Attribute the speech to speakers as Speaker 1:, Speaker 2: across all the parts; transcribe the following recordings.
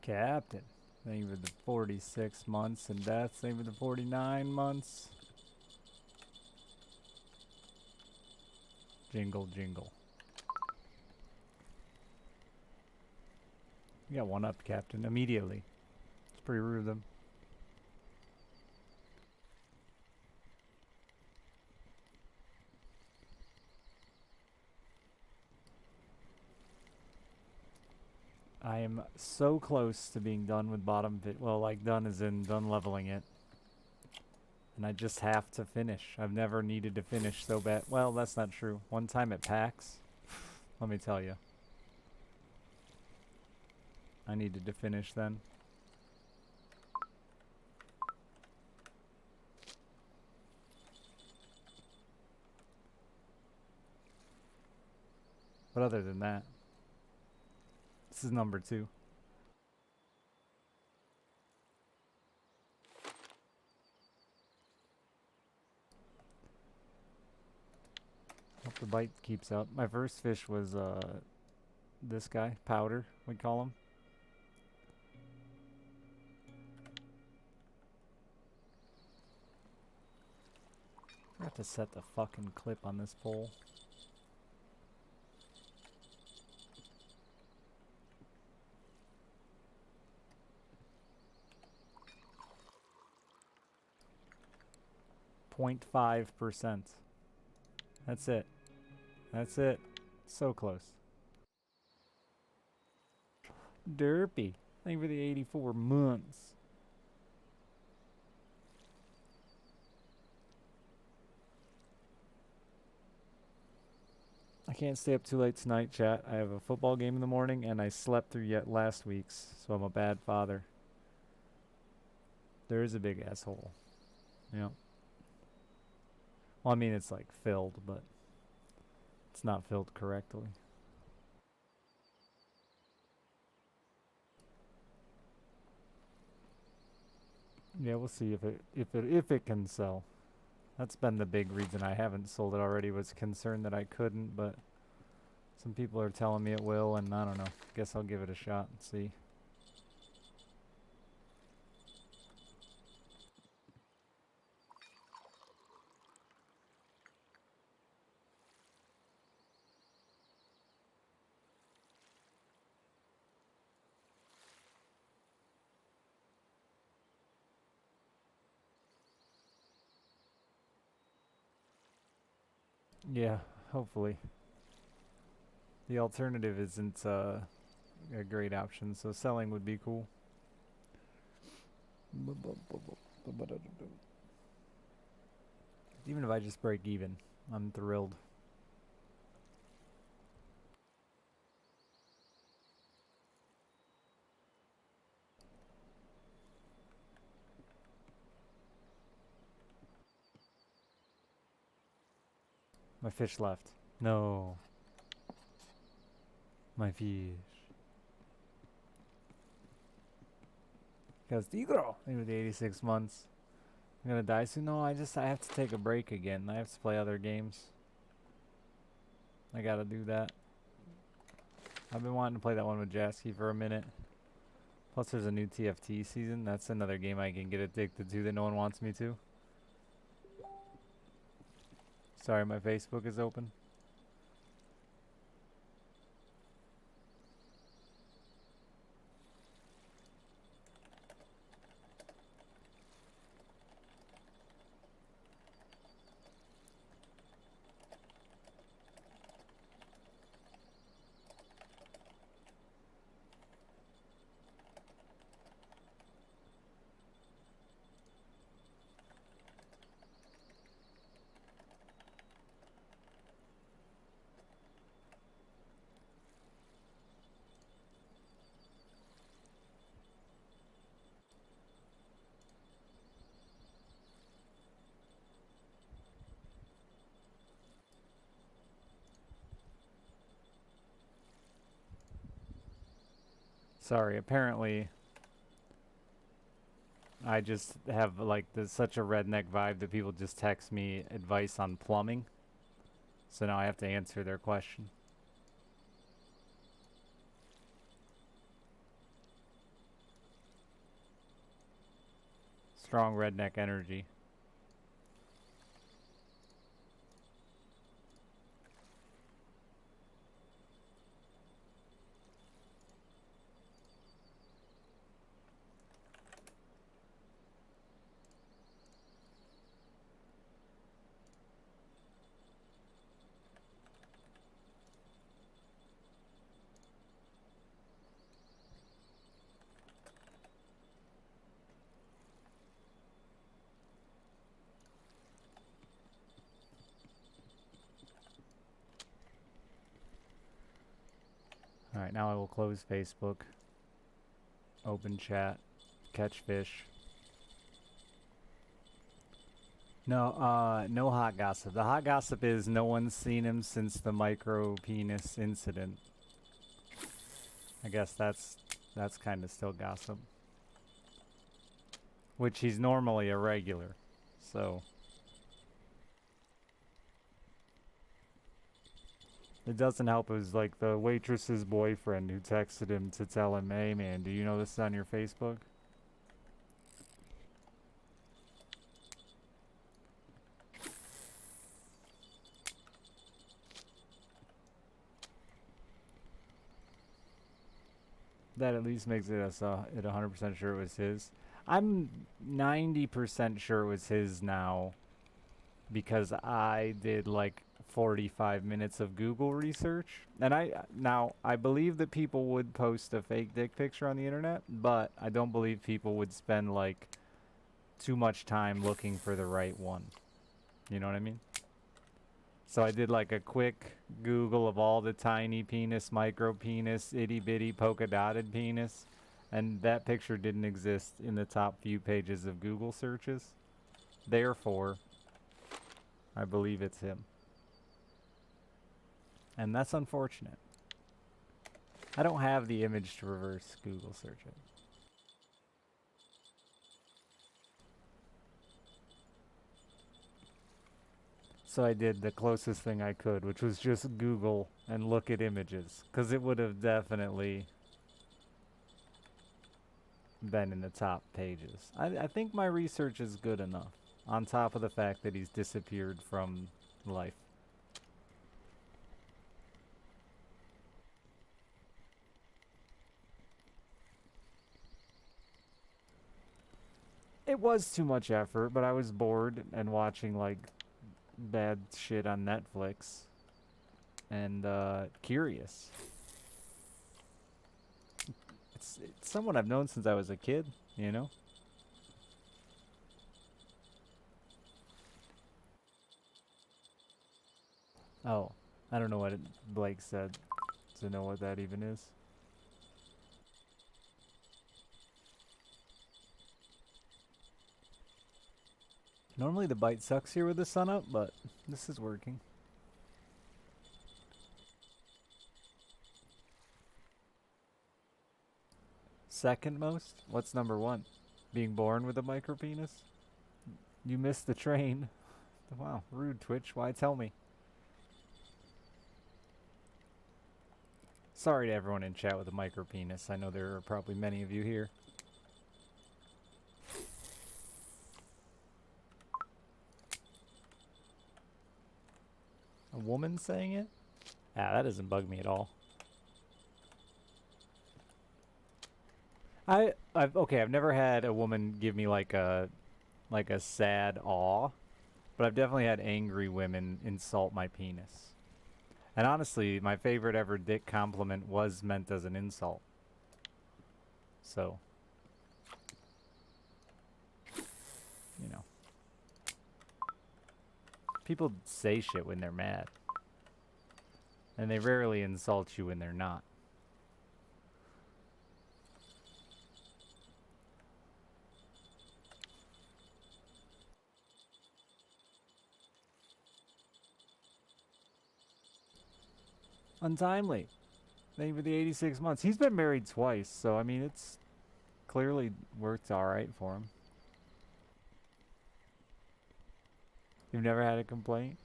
Speaker 1: Captain. Thank you for the 46 months and deaths. Thank you for the 49 months. Jingle, jingle. You got one up, Captain, immediately. It's pretty rude of them. I am so close to being done with bottom fit. Well, like done as in done leveling it. And I just have to finish. I've never needed to finish so bad. Well, that's not true. One time at PAX, let me tell you. I needed to finish then. But other than that, this is number 2. Hope the bite keeps up. My first fish was this guy, Powder, we call him. I have to set the fucking clip on this pole. .5%. That's it. That's it. So close. Derpy. Thank you for the 84 months. I can't stay up too late tonight, chat. I have a football game in the morning, and I slept through yet last week's, so I'm a bad father. There is a big asshole. Yeah. Well, I mean, it's like filled, but it's not filled correctly. Yeah, we'll see if it can sell. That's been the big reason I haven't sold it already, was concerned that I couldn't, but some people are telling me it will, and I don't know. Guess I'll give it a shot and see. Yeah, hopefully. The alternative isn't a great option, so selling would be cool. Even if I just break even, I'm thrilled. My fish left. No. My fish. Castigo! Maybe the 86 months. I'm gonna die soon. No, I have to take a break again. I have to play other games. I gotta do that. I've been wanting to play that one with Jasky for a minute. Plus there's a new TFT season. That's another game I can get addicted to that no one wants me to. Sorry, my Facebook is open. Sorry, apparently I just have like such a redneck vibe that people just text me advice on plumbing. So now I have to answer their question. Strong redneck energy. Alright, now I will close Facebook. Open chat. Catch fish. No, no hot gossip. The hot gossip is no one's seen him since the micro penis incident. I guess that's kind of still gossip. Which he's normally a regular, so. It doesn't help. It was like the waitress's boyfriend who texted him to tell him, hey man, do you know this is on your Facebook? That at least makes it us it 100% sure it was his. I'm 90% sure it was his now because I did like 45 minutes of Google research. And I believe that people would post a fake dick picture on the internet, but I don't believe people would spend like too much time looking for the right one. You know what I mean? So I did like a quick Google of all the tiny penis, micro penis, itty bitty polka dotted penis, and that picture didn't exist in the top few pages of Google searches. Therefore, I believe it's him. And that's unfortunate. I don't have the image to reverse Google search it. So I did the closest thing I could, which was just Google and look at images, because it would have definitely been in the top pages. I think my research is good enough, on top of the fact that he's disappeared from life. It was too much effort, but I was bored and watching like bad shit on Netflix and curious. It's someone I've known since I was a kid, you know? Oh, I don't know what Blake said to know what that even is. Normally the bite sucks here with the sun up, but this is working. Second most? What's number one? Being born with a micro penis? You missed the train. Wow, rude Twitch. Why tell me? Sorry to everyone in chat with a micro penis. I know there are probably many of you here. A woman saying it? Ah, that doesn't bug me at all. I've never had a woman give me like a sad awe, but I've definitely had angry women insult my penis. And honestly, my favorite ever dick compliment was meant as an insult. So, you know. People say shit when they're mad. And they rarely insult you when they're not. Untimely. Thank you for the 86 months. He's been married twice, so I mean, it's clearly worked alright for him. You've never had a complaint?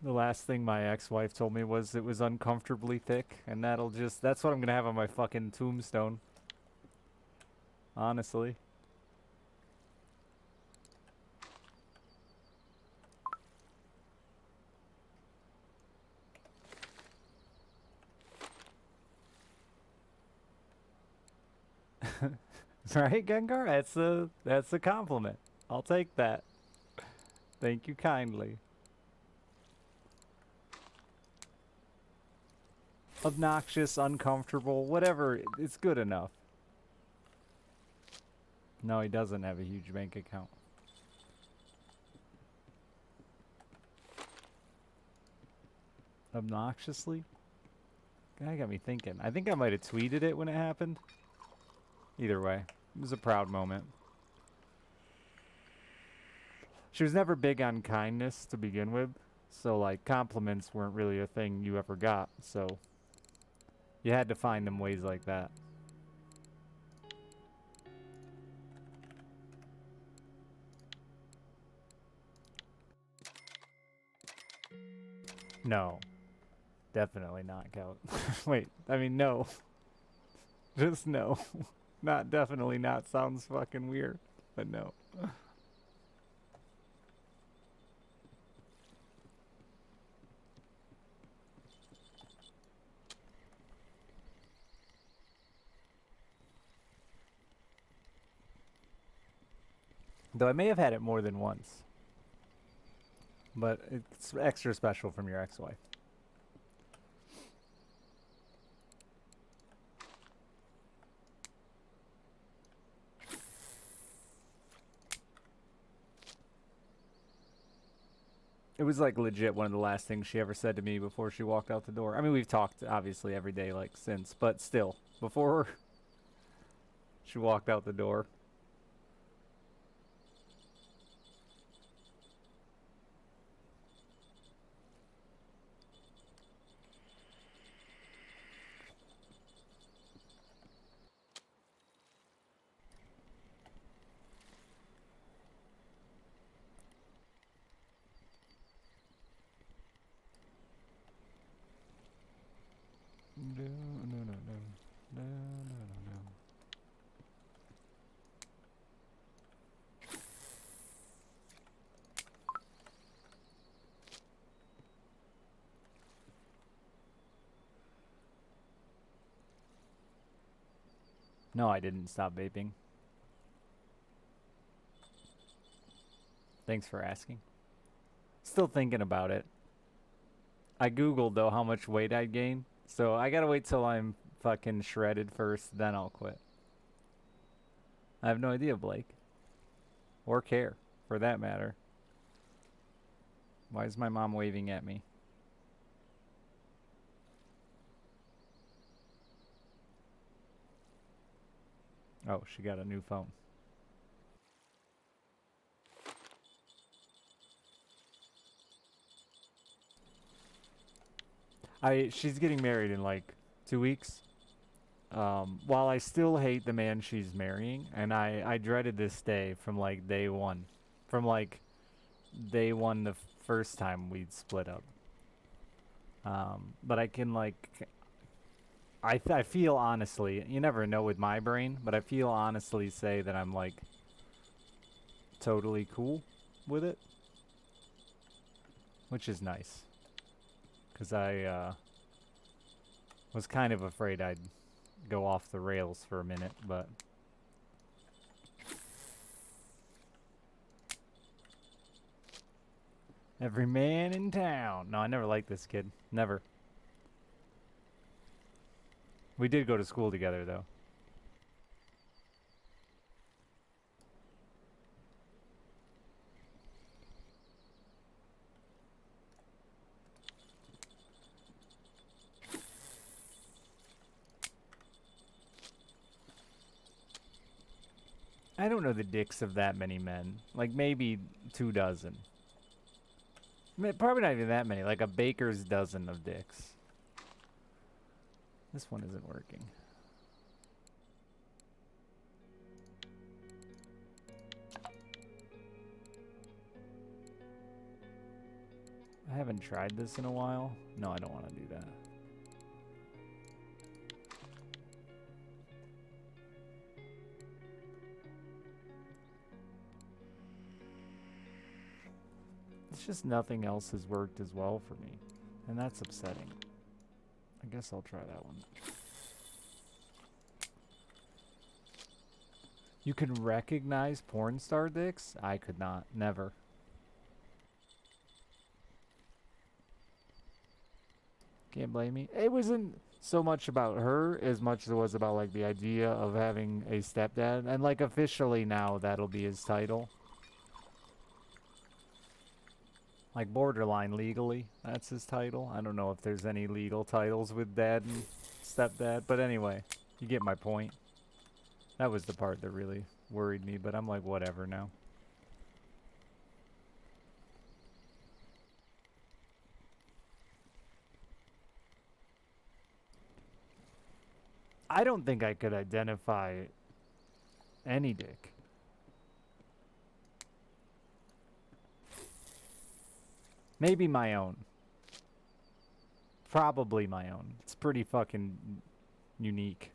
Speaker 1: The last thing my ex-wife told me was it was uncomfortably thick, and that's what I'm gonna have on my fucking tombstone. Honestly. Right, Gengar? That's a compliment. I'll take that. Thank you kindly. Obnoxious, uncomfortable, whatever, it's good enough. No, he doesn't have a huge bank account. Obnoxiously? Guy got me thinking. I think I might have tweeted it when it happened. Either way, it was a proud moment. She was never big on kindness to begin with, so like compliments weren't really a thing you ever got, so you had to find them ways like that. No. Definitely not gout. Wait, I mean no. Just no. Not definitely not sounds fucking weird, but no. Though I may have had it more than once. But it's extra special from your ex-wife. It was like legit one of the last things she ever said to me before she walked out the door. I mean, we've talked obviously every day like since, but still, before she walked out the door. No, no, no, no. No, no, no, no. No, I didn't stop vaping. Thanks for asking. Still thinking about it. I googled though how much weight I'd gain, so I gotta wait till I'm fucking shredded first, then I'll quit. I have no idea, Blake. Or care, for that matter. Why is my mom waving at me? Oh, she got a new phone. She's getting married in like 2 weeks. While I still hate the man she's marrying, and I dreaded this day from like day one. From like day one the first time we'd split up. But I can like, I feel honestly, you never know with my brain, but I feel honestly say that I'm like totally cool with it. Which is nice. Because I was kind of afraid I'd go off the rails for a minute, but every man in town. No, I never liked this kid. Never. We did go to school together, though. I don't know the dicks of that many men. Like, maybe 2 dozen. Probably not even that many. Like a baker's dozen of dicks. This one isn't working. I haven't tried this in a while. No, I don't want to do that. It's just nothing else has worked as well for me. And that's upsetting. I guess I'll try that one. You can recognize porn star dicks? I could not. Never. Can't blame me. It wasn't so much about her as much as it was about like the idea of having a stepdad. And like officially now that'll be his title. Like borderline legally, that's his title. I don't know if there's any legal titles with dad and stepdad. But anyway, you get my point. That was the part that really worried me, but I'm like, whatever now. I don't think I could identify any dick. Maybe my own. Probably my own. It's pretty fucking unique.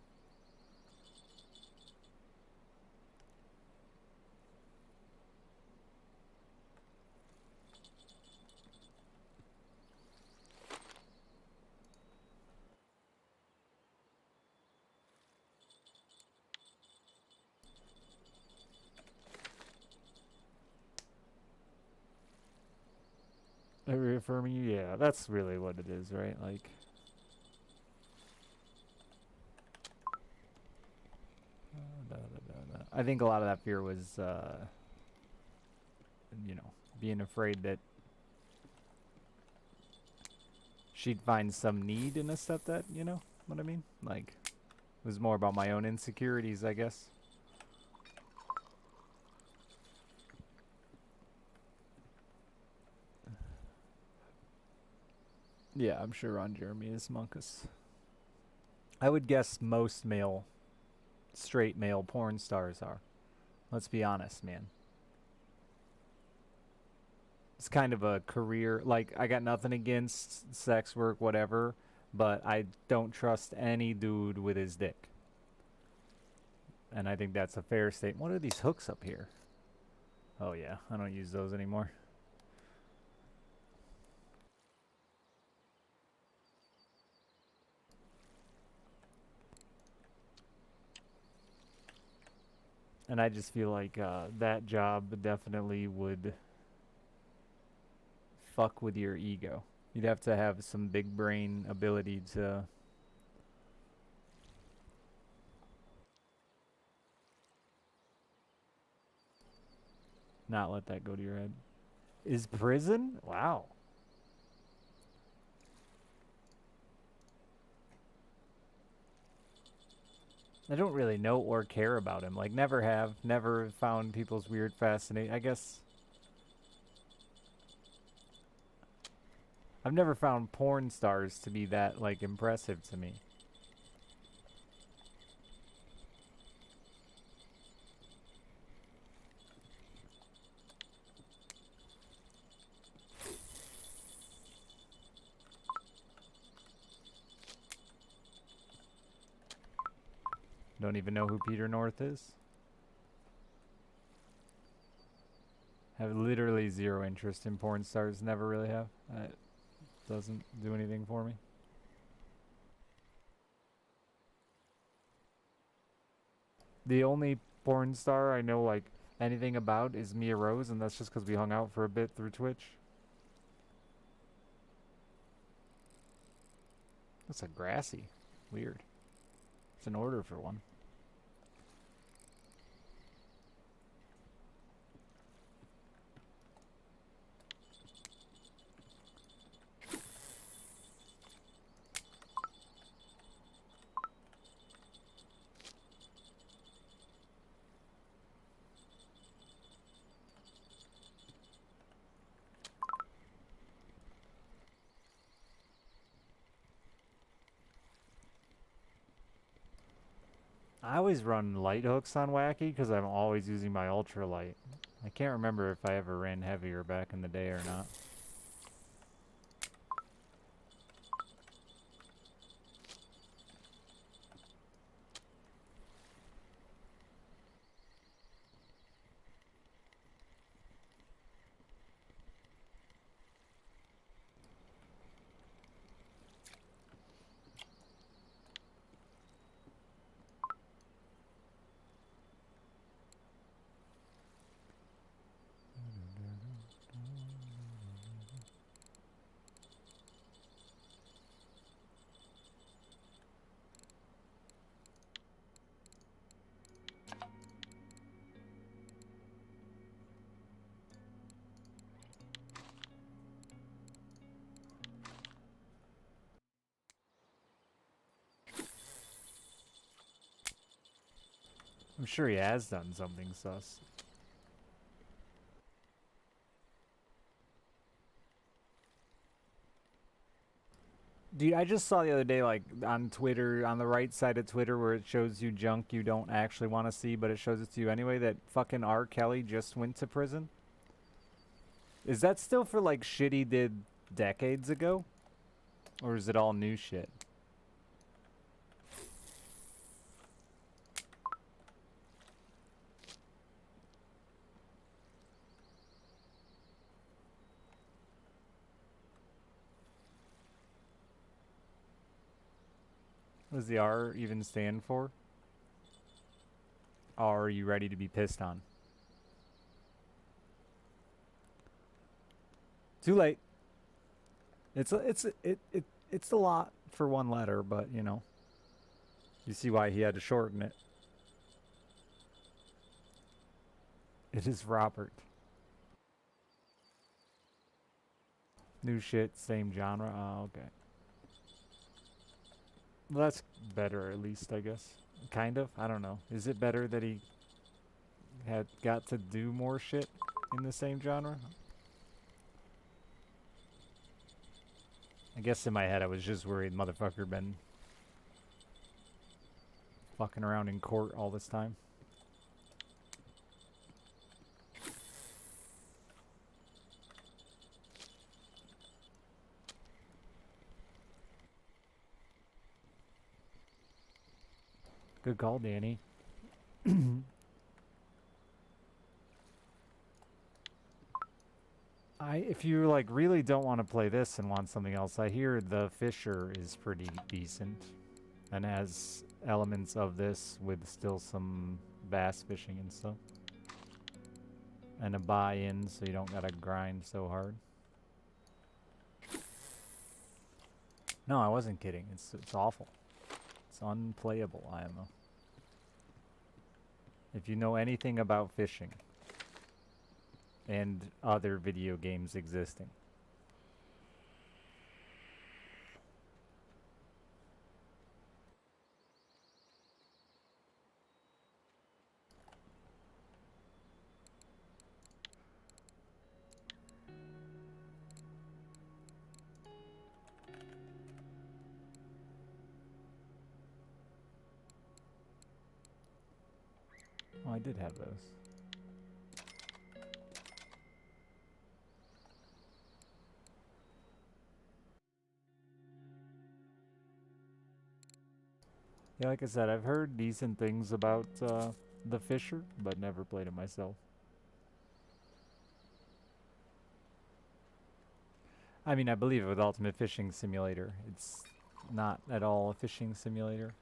Speaker 1: Reaffirming you? Yeah, that's really what it is, right? Like... I think a lot of that fear was, you know, being afraid that she'd find some need in a stepdad, you know what I mean? Like, it was more about my own insecurities, I guess. Yeah, I'm sure Ron Jeremy is Monkus. I would guess most straight male porn stars are. Let's be honest, man. It's kind of a career. Like, I got nothing against sex work, whatever, but I don't trust any dude with his dick. And I think that's a fair statement. What are these hooks up here? Oh, yeah. I don't use those anymore. And I just feel like that job definitely would fuck with your ego. You'd have to have some big brain ability to... not let that go to your head. Is prison? Wow. I don't really know or care about him. Like, never have. Never found people's weird fascinating. I guess... I've never found porn stars to be that, like, impressive to me. Don't even know who Peter North is. Have literally zero interest in porn stars. Never really have. It doesn't do anything for me. The only porn star I know, like, anything about is Mia Rose, and that's just because we hung out for a bit through Twitch. That's a grassy. Weird. It's an order for one. I always run light hooks on Wacky because I'm always using my ultralight. I can't remember if I ever ran heavier back in the day or not. I'm sure he has done something sus. Dude, I just saw the other day, like, on Twitter, on the right side of Twitter, where it shows you junk you don't actually want to see, but it shows it to you anyway, that fucking R. Kelly just went to prison. Is that still for, like, shit he did decades ago? Or is it all new shit? What does the R even stand for? Are you ready to be pissed on? Too late. It's a lot for one letter, but you know, you see why he had to shorten it. It is Robert. New shit, same genre. Oh, okay. Well, that's better, at least, I guess. Kind of. I don't know. Is it better that he had got to do more shit in the same genre? I guess in my head I was just worried motherfucker been fucking around in court all this time. Good call, Danny. If you like really don't want to play this and want something else, I hear The Fisher is pretty decent and has elements of this with still some bass fishing and stuff. And a buy-in so you don't gotta grind so hard. No, I wasn't kidding. It's awful. It's unplayable, IMO. If you know anything about fishing and other video games existing. Oh, I did have those. Yeah, like I said, I've heard decent things about The Fisher, but never played it myself. I mean, I believe it with Ultimate Fishing Simulator. It's not at all a fishing simulator.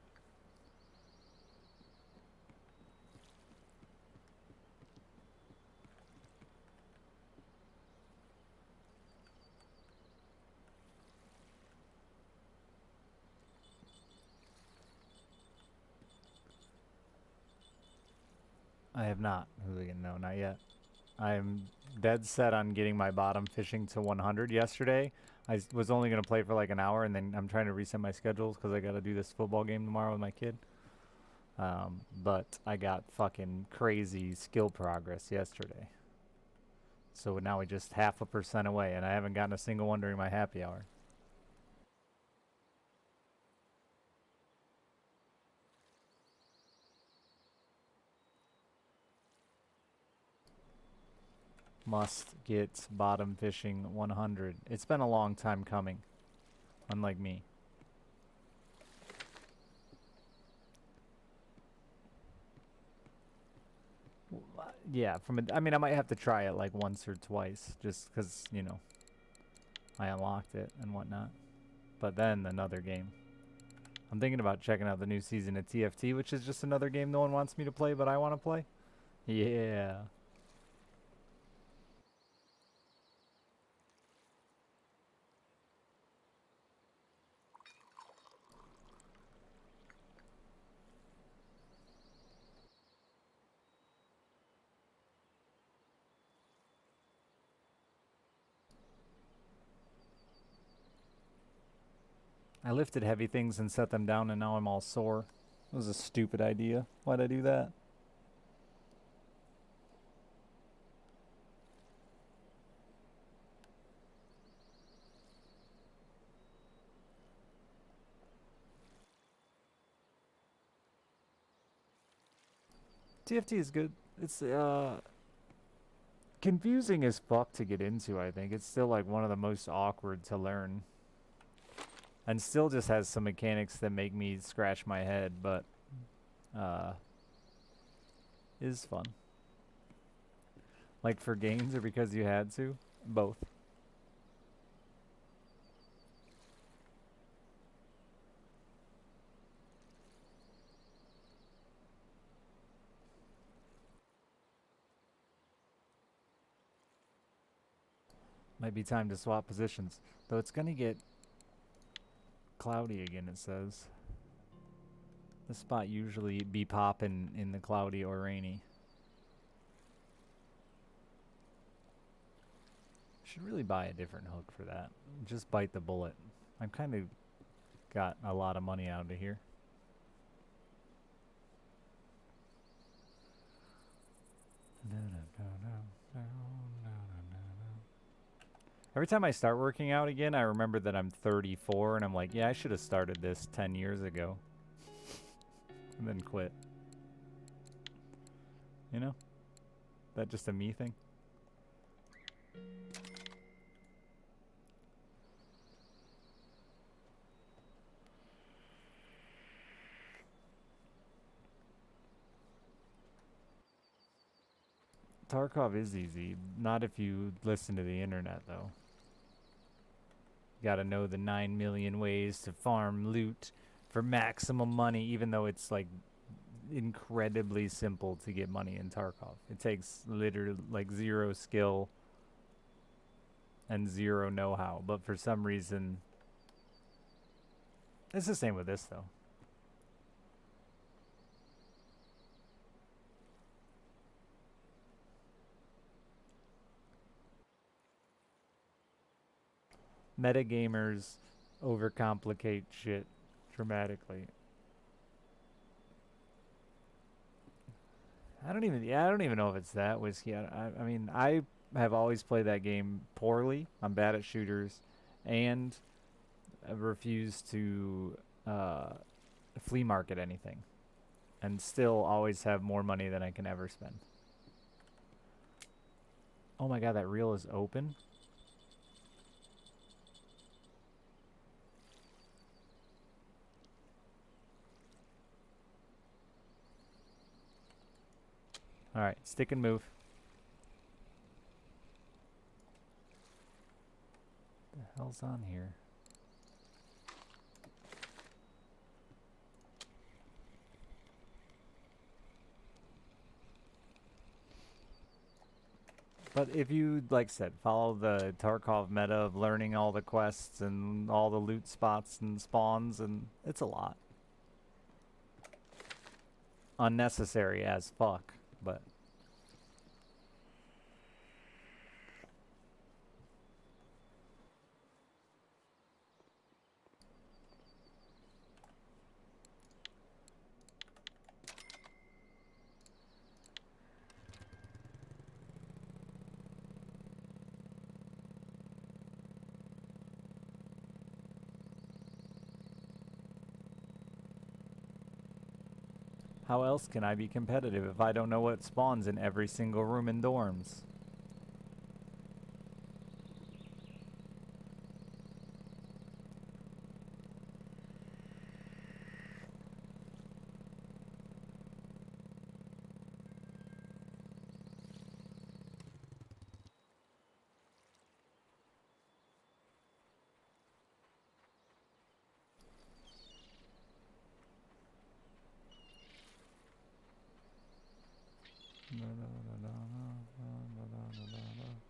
Speaker 1: I have not, Hooligan. No, not yet. I'm dead set on getting my bottom fishing to 100 yesterday. I was only going to play for like an hour, and then I'm trying to reset my schedules because I got to do this football game tomorrow with my kid. But I got fucking crazy skill progress yesterday. So now we just 0.5% away, and I haven't gotten a single one during my happy hour. Must get bottom fishing 100. It's been a long time coming, unlike me. Yeah, I mean, I might have to try it like once or twice, just because, you know, I unlocked it and whatnot. But then another game. I'm thinking about checking out the new season of TFT, which is just another game no one wants me to play, but I want to play. Yeah. I lifted heavy things and set them down, and now I'm all sore. It was a stupid idea. Why'd I do that? TFT is good. It's confusing as fuck to get into, I think. It's still like one of the most awkward to learn. And still just has some mechanics that make me scratch my head, but is fun. Like for gains or because you had to? Both. Might be time to swap positions. Though it's gonna get cloudy again, it says. This spot usually be popping in the cloudy or rainy. Should really buy a different hook for that. Just bite the bullet. I've kind of got a lot of money out of here. Every time I start working out again, I remember that I'm 34 and I'm like, yeah, I should have started this 10 years ago. And then quit. You know? That just a me thing? Tarkov is easy. Not if you listen to the internet, though. You gotta know the 9 million ways to farm loot for maximum money, even though it's like incredibly simple to get money in Tarkov. It takes literally like zero skill and zero know-how, but for some reason, it's the same with this though. Metagamers overcomplicate shit dramatically. I don't even know if it's that whiskey. I mean, I have always played that game poorly. I'm bad at shooters, and I refuse to flea market anything, and still always have more money than I can ever spend. Oh my god, that reel is open. All right, stick and move. What the hell's on here? But if you, like I said, follow the Tarkov meta of learning all the quests and all the loot spots and spawns, and it's a lot. Unnecessary as fuck, but how else can I be competitive if I don't know what spawns in every single room in dorms?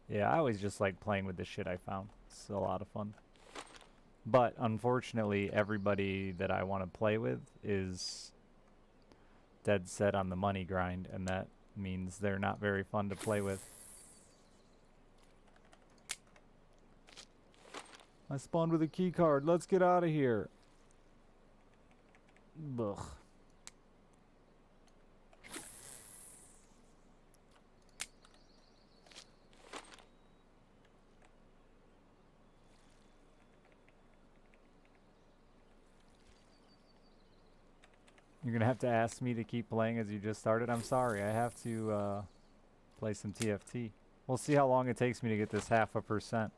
Speaker 1: Yeah, I always just like playing with the shit I found. It's a lot of fun. But unfortunately, everybody that I want to play with is dead set on the money grind, and that means they're not very fun to play with. I spawned with a key card. Let's get out of here. Ugh. You're gonna have to ask me to keep playing as you just started. I'm sorry, I have to play some TFT. We'll see how long it takes me to get this 0.5%.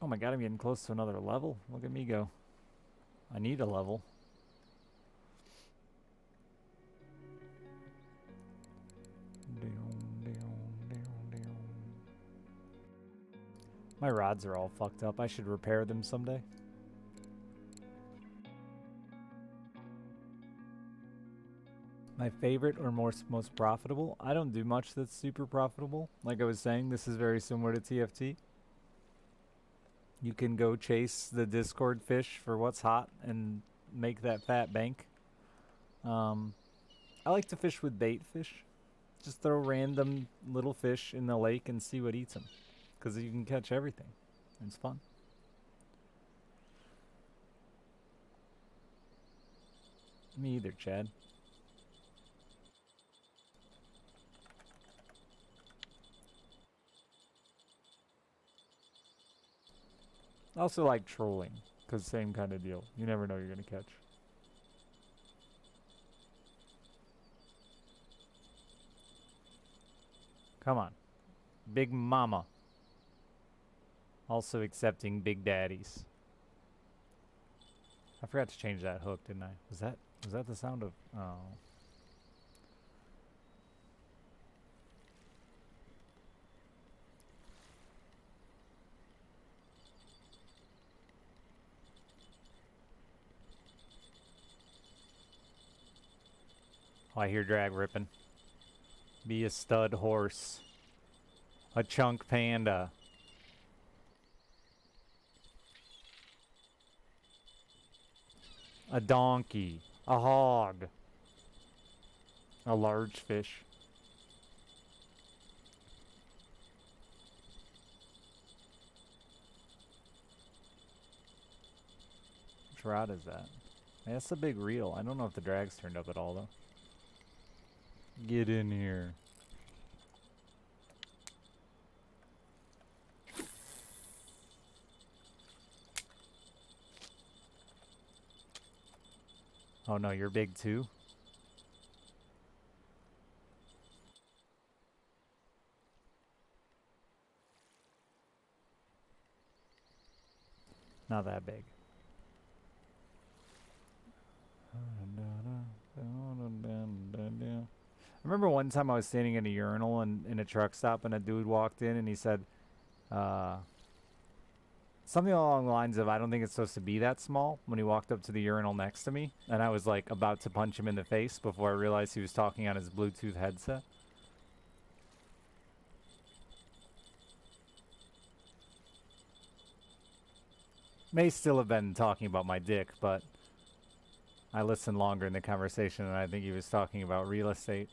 Speaker 1: Oh my god, I'm getting close to another level. Look at me go. I need a level. My rods are all fucked up. I should repair them someday. My favorite or most profitable? I don't do much that's super profitable. Like I was saying, this is very similar to TFT. You can go chase the Discord fish for what's hot and make that fat bank. I like to fish with bait fish. Just throw random little fish in the lake and see what eats them. Because you can catch everything. It's fun. Me either, Chad. I also like trolling, because same kind of deal. You never know you're going to catch. Come on. Big Mama. Also accepting Big Daddies. I forgot to change that hook, didn't I? Was that the sound of... Oh. Oh, I hear drag ripping. Be a stud horse. A chunk panda. A donkey. A hog. A large fish. Which rod is that? Yeah, that's a big reel. I don't know if the drag's turned up at all, though. Get in here. Oh no, you're big too? Not that big. I remember one time I was standing in a urinal in a truck stop and a dude walked in and he said, something along the lines of, I don't think it's supposed to be that small, when he walked up to the urinal next to me. And I was like about to punch him in the face before I realized he was talking on his Bluetooth headset. May still have been talking about my dick, but I listened longer in the conversation and I think he was talking about real estate.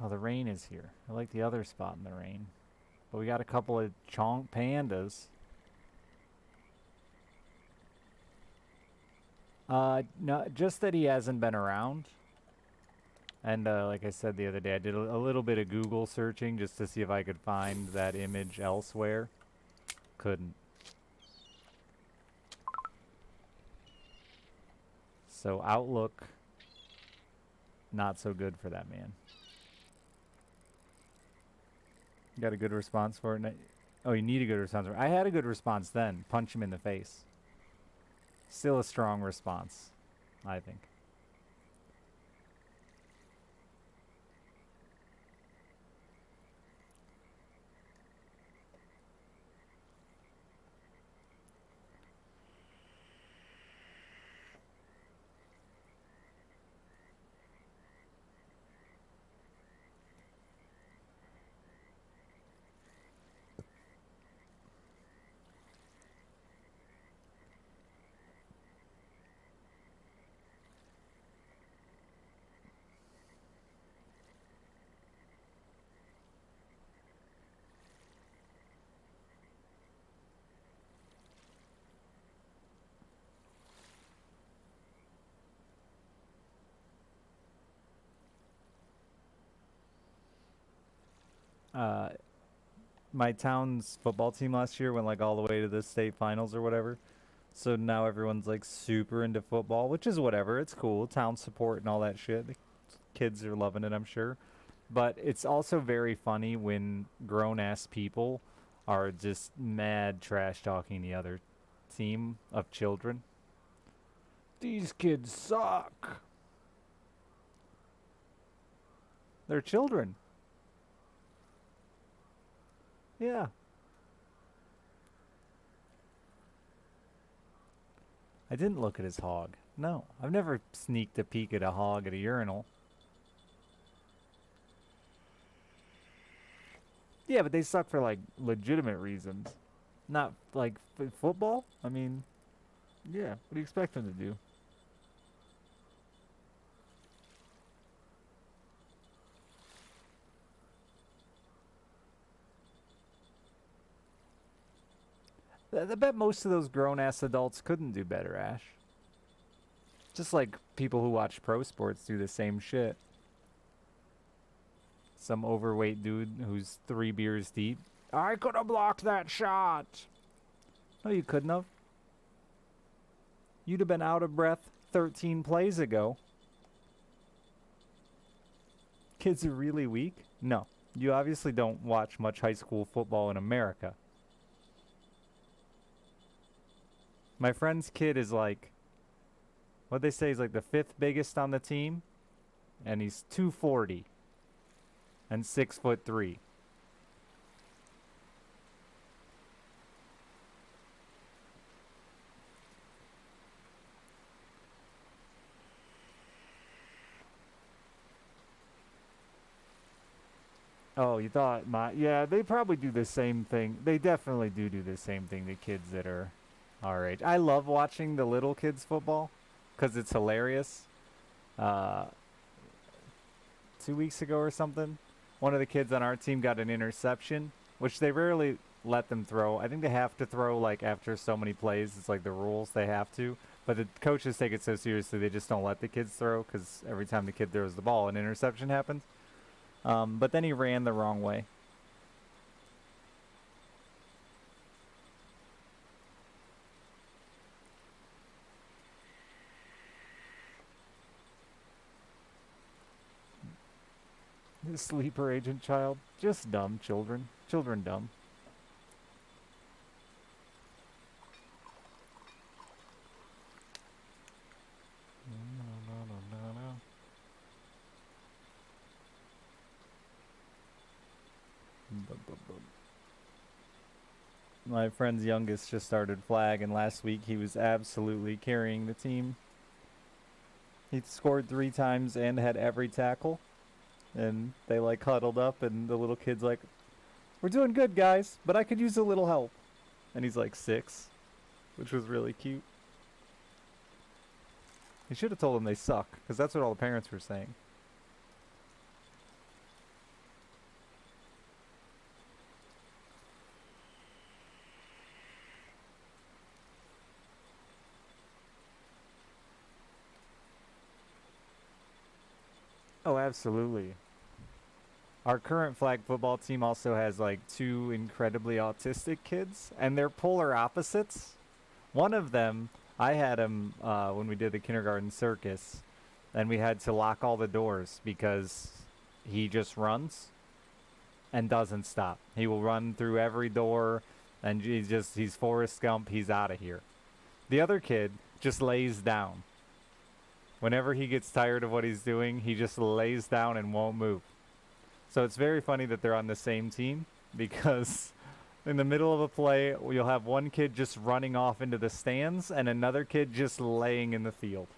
Speaker 1: Oh, the rain is here. I like the other spot in the rain. But we got a couple of chonk pandas. No, just that he hasn't been around. And like I said the other day, I did a little bit of Google searching just to see if I could find that image elsewhere. Couldn't. So Outlook, not so good for that man. Got a good response for it? Oh, you need a good response for it. I had a good response then. Punch him in the face. Still a strong response, I think. uh, my town's football team last year went like all the way to the state finals or whatever. So now everyone's like super into football, which is whatever. It's cool. Town support and all that shit. The kids are loving it, I'm sure. But it's also very funny when grown ass people are just mad trash talking the other team of children. These kids suck. They're children. Yeah. I didn't look at his hog. No, I've never sneaked a peek at a hog at a urinal. Yeah, but they suck for like legitimate reasons. Not like football. I mean, yeah. What do you expect them to do? I bet most of those grown ass adults couldn't do better, Ash. Just like people who watch pro sports do the same shit. Some overweight dude who's 3 beers deep. I could have blocked that shot. No, you couldn't have. You'd have been out of breath 13 plays ago. Kids are really weak? No. You obviously don't watch much high school football in America. My friend's kid is like, what they say is like the fifth biggest on the team, and he's 240 and 6'3". Oh, you thought my yeah? They probably do the same thing. They definitely do the same thing to kids that are our age. I love watching the little kids football because it's hilarious. Uh, 2 weeks ago or something, one of the kids on our team got an interception, which they rarely let them throw. I think they have to throw like after so many plays. It's like the rules they have to. But the coaches take it so seriously they just don't let the kids throw because every time the kid throws the ball, an interception happens. But then he ran the wrong way. The sleeper agent child. Just dumb children. Children dumb. My friend's youngest just started flag, and last week he was absolutely carrying the team. He scored 3 times and had every tackle. And they like huddled up, and the little kid's like, "We're doing good, guys, but I could use a little help." And he's like 6, which was really cute. He should have told them they suck, because that's what all the parents were saying. Oh, absolutely. Our current flag football team also has like 2 incredibly autistic kids, and they're polar opposites. One of them, I had him when we did the kindergarten circus, and we had to lock all the doors because he just runs and doesn't stop. He will run through every door, and he's Forrest Gump. He's out of here. The other kid just lays down. Whenever he gets tired of what he's doing, he just lays down and won't move. So it's very funny that they're on the same team because in the middle of a play, you'll have one kid just running off into the stands and another kid just laying in the field.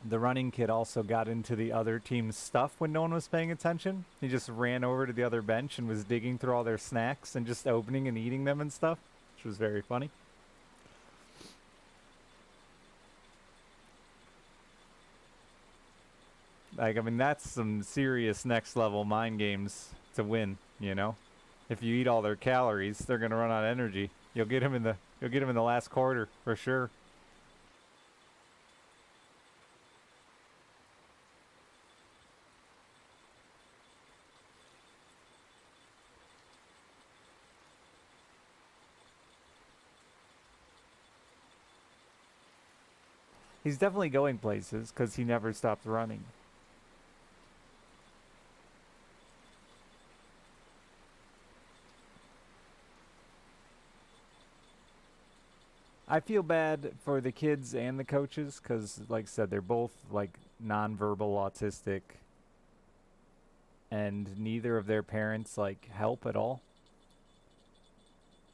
Speaker 1: The running kid also got into the other team's stuff when no one was paying attention. He just ran over to the other bench and was digging through all their snacks and just opening and eating them and stuff, which was very funny. Like, I mean, that's some serious next level mind games to win, you know? If you eat all their calories, they're going to run out of energy. You'll get them in the last quarter for sure. He's definitely going places because he never stopped running. I feel bad for the kids and the coaches because, like I said, they're both like nonverbal autistic, and neither of their parents like help at all.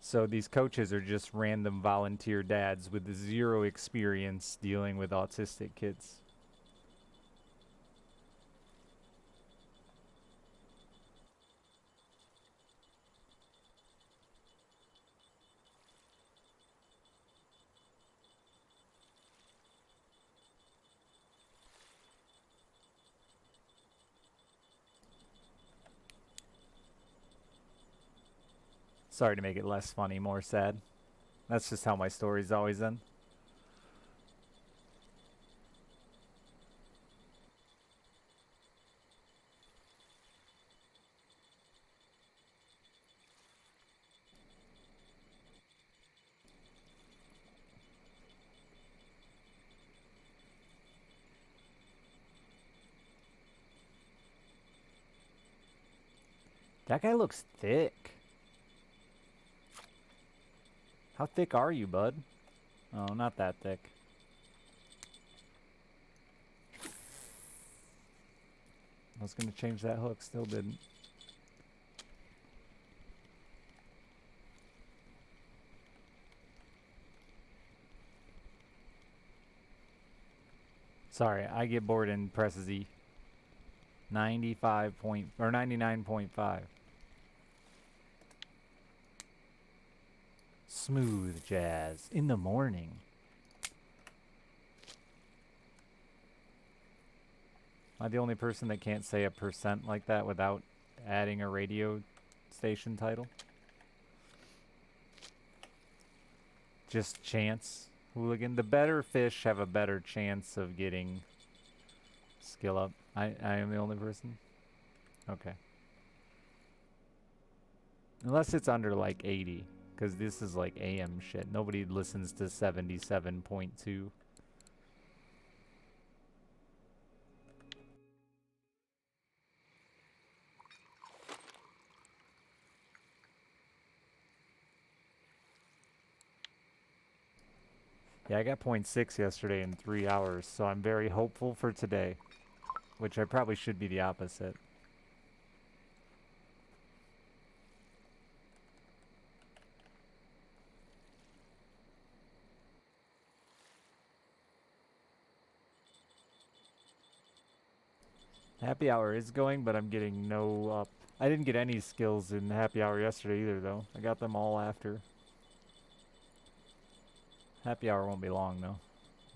Speaker 1: So these coaches are just random volunteer dads with zero experience dealing with autistic kids. Sorry to make it less funny, more sad. That's just how my stories always end. That guy looks thick. How thick are you, bud? Oh, not that thick. I was gonna change that hook, still didn't. Sorry, I get bored and press Z. 95 point or 99.5. Smooth jazz in the morning. Am I the only person that can't say a percent like that without adding a radio station title? Just chance. Hooligan. The better fish have a better chance of getting skill up. I am the only person? Okay. Unless it's under like 80. Because this is like AM shit. Nobody listens to 77.2. Yeah, I got .6 yesterday in 3 hours, so I'm very hopeful for today. Which I probably should be the opposite. Happy hour is going, but I'm getting no up. I didn't get any skills in happy hour yesterday either, though. I got them all after. Happy hour won't be long, though.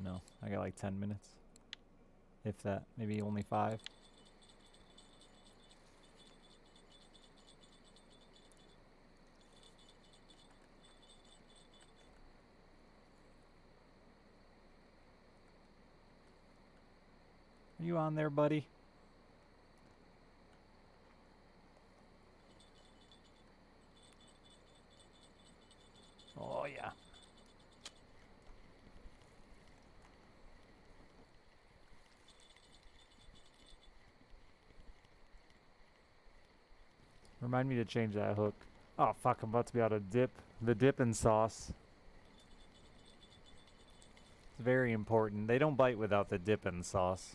Speaker 1: No, I got like 10 minutes. If that. Maybe only 5. Are you on there, buddy? Oh, yeah. Remind me to change that hook. Oh, fuck, I'm about to be out of dip. The dipping sauce. It's very important. They don't bite without the dipping sauce.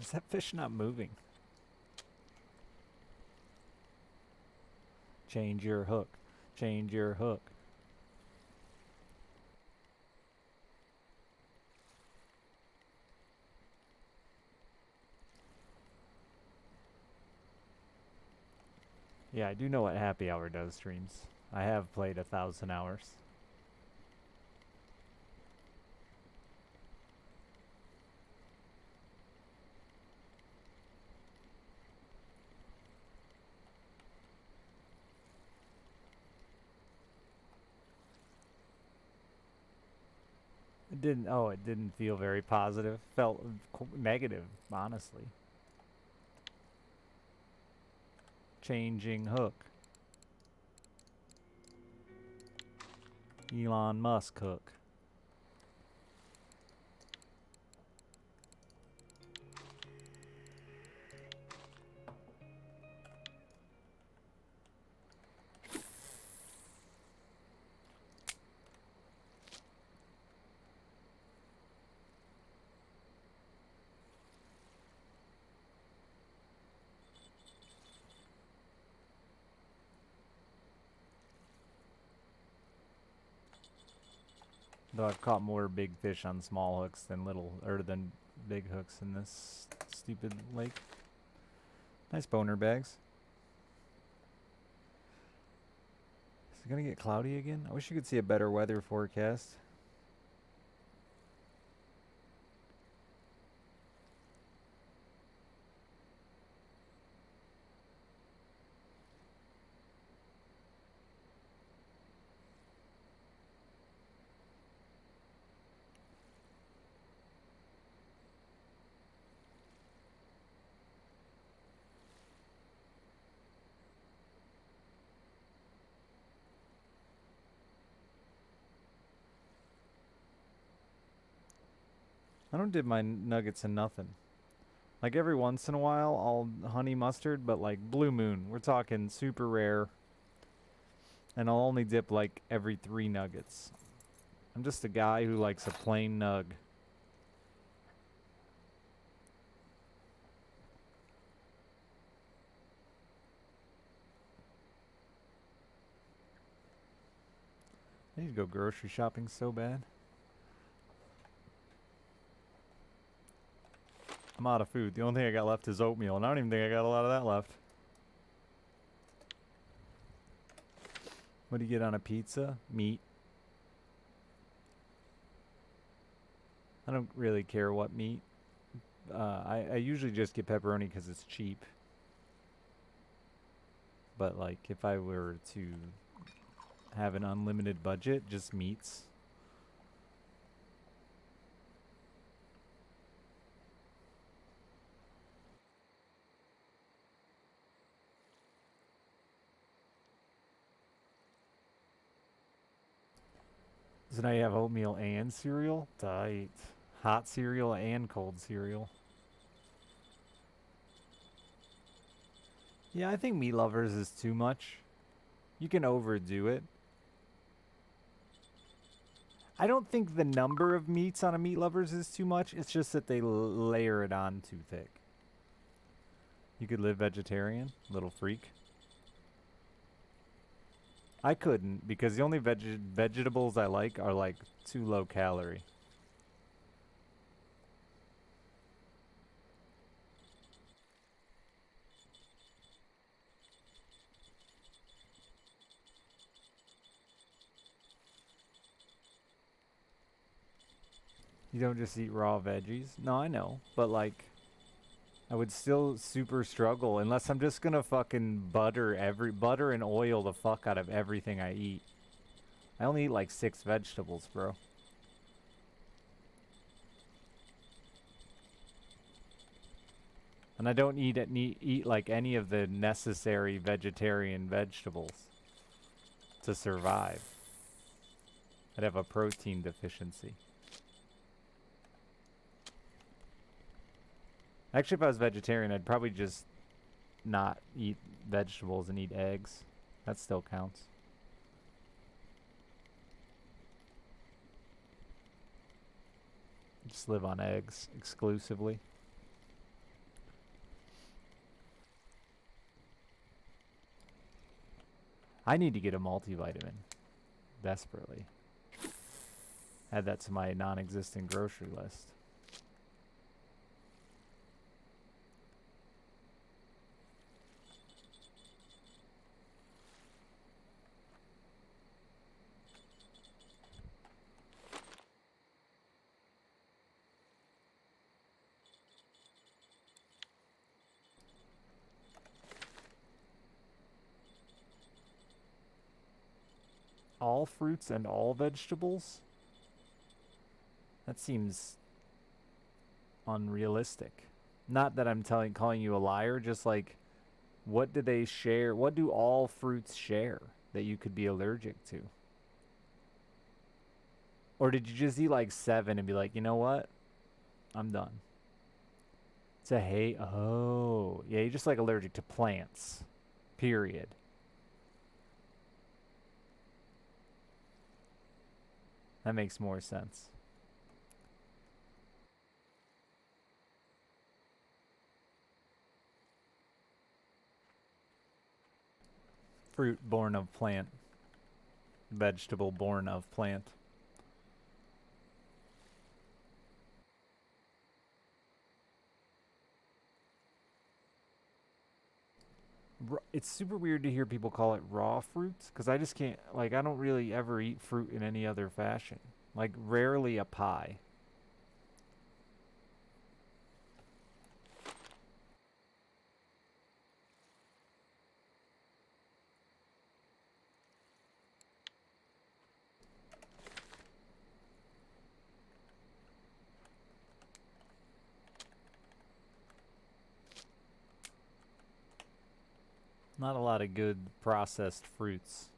Speaker 1: Is that fish not moving? Change your hook. Change your hook. Yeah, I do know what Happy Hour does streams. I have played 1,000 hours. It didn't feel very positive. Felt negative, honestly. Changing hook. Elon Musk hook. Though I've caught more big fish on small hooks than than big hooks in this stupid lake. Nice boner bags. Is it gonna get cloudy again? I wish you could see a better weather forecast. I don't dip my nuggets in nothing. Like every once in a while, I'll honey mustard, but like Blue Moon, we're talking super rare. And I'll only dip like every 3 nuggets. I'm just a guy who likes a plain nug. I need to go grocery shopping so bad. I'm out of food. The only thing I got left is oatmeal, and I don't even think I got a lot of that left. What do you get on a pizza? Meat. I don't really care what meat. I usually just get pepperoni because it's cheap. But like, if I were to have an unlimited budget, just meats. So now you have oatmeal and cereal? Tight. Hot cereal and cold cereal. Yeah, I think meat lovers is too much. You can overdo it. I don't think the number of meats on a meat lovers is too much. It's just that they layer it on too thick. You could live vegetarian, little freak. I couldn't because the only vegetables I like are like too low calorie. You don't just eat raw veggies? No, I know. But like, I would still super struggle unless I'm just gonna fucking butter and oil the fuck out of everything I eat. I only eat like 6 vegetables, bro. And I don't eat like any of the necessary vegetarian vegetables to survive. I'd have a protein deficiency. Actually, if I was vegetarian, I'd probably just not eat vegetables and eat eggs. That still counts. Just live on eggs exclusively. I need to get a multivitamin. Desperately. Add that to my non-existent grocery list. All fruits and all vegetables? That seems unrealistic. Not that I'm calling you a liar, just like, what do they share? What do all fruits share that you could be allergic to? Or did you just eat like 7 and be like, you know what? I'm done. It's a hate. Oh, yeah, you're just like allergic to plants. Period. That makes more sense. Fruit born of plant. Vegetable born of plant. It's super weird to hear people call it raw fruits because I just can't, like, I don't really ever eat fruit in any other fashion. Like, rarely a pie. Not a lot of good processed fruits.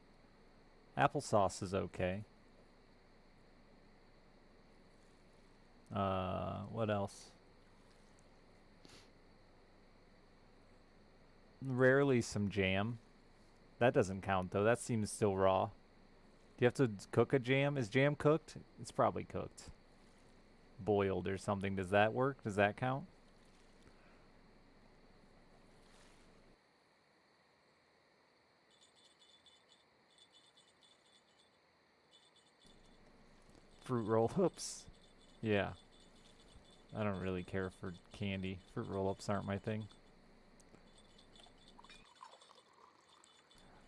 Speaker 1: Applesauce is okay. What else? Rarely some jam. That doesn't count though. That seems still raw. Do you have to cook a jam? Is jam cooked? It's probably cooked. Boiled or something. Does that work? Does that count? Fruit roll ups. Yeah. I don't really care for candy. Fruit roll ups aren't my thing.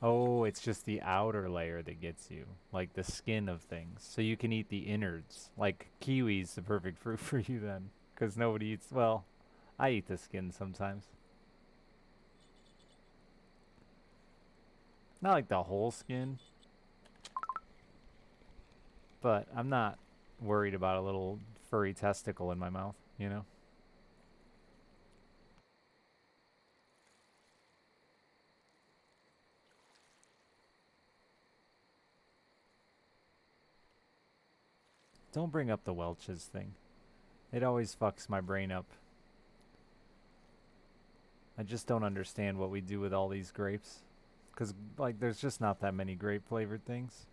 Speaker 1: Oh, it's just the outer layer that gets you. Like the skin of things. So you can eat the innards. Like kiwi's the perfect fruit for you then. Because nobody eats. Well, I eat the skin sometimes. Not like the whole skin. But I'm not worried about a little furry testicle in my mouth, you know? Don't bring up the Welch's thing. It always fucks my brain up. I just don't understand what we do with all these grapes. Because, like, there's just not that many grape flavored things.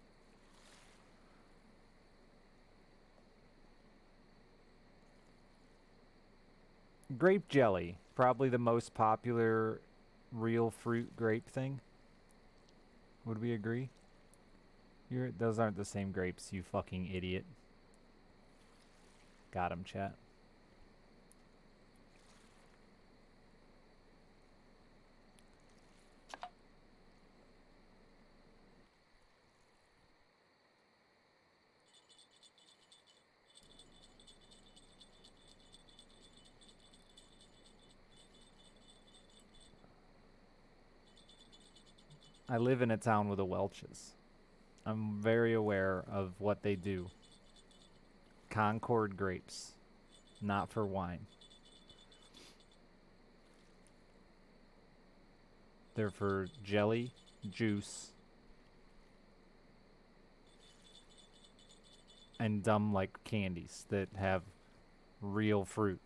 Speaker 1: Grape jelly. Probably the most popular real fruit grape thing. Would we agree? Those aren't the same grapes, you fucking idiot. Got him, chat. I live in a town with a Welch's. I'm very aware of what they do. Concord grapes, not for wine. They're for jelly, juice, and dumb like candies that have real fruit.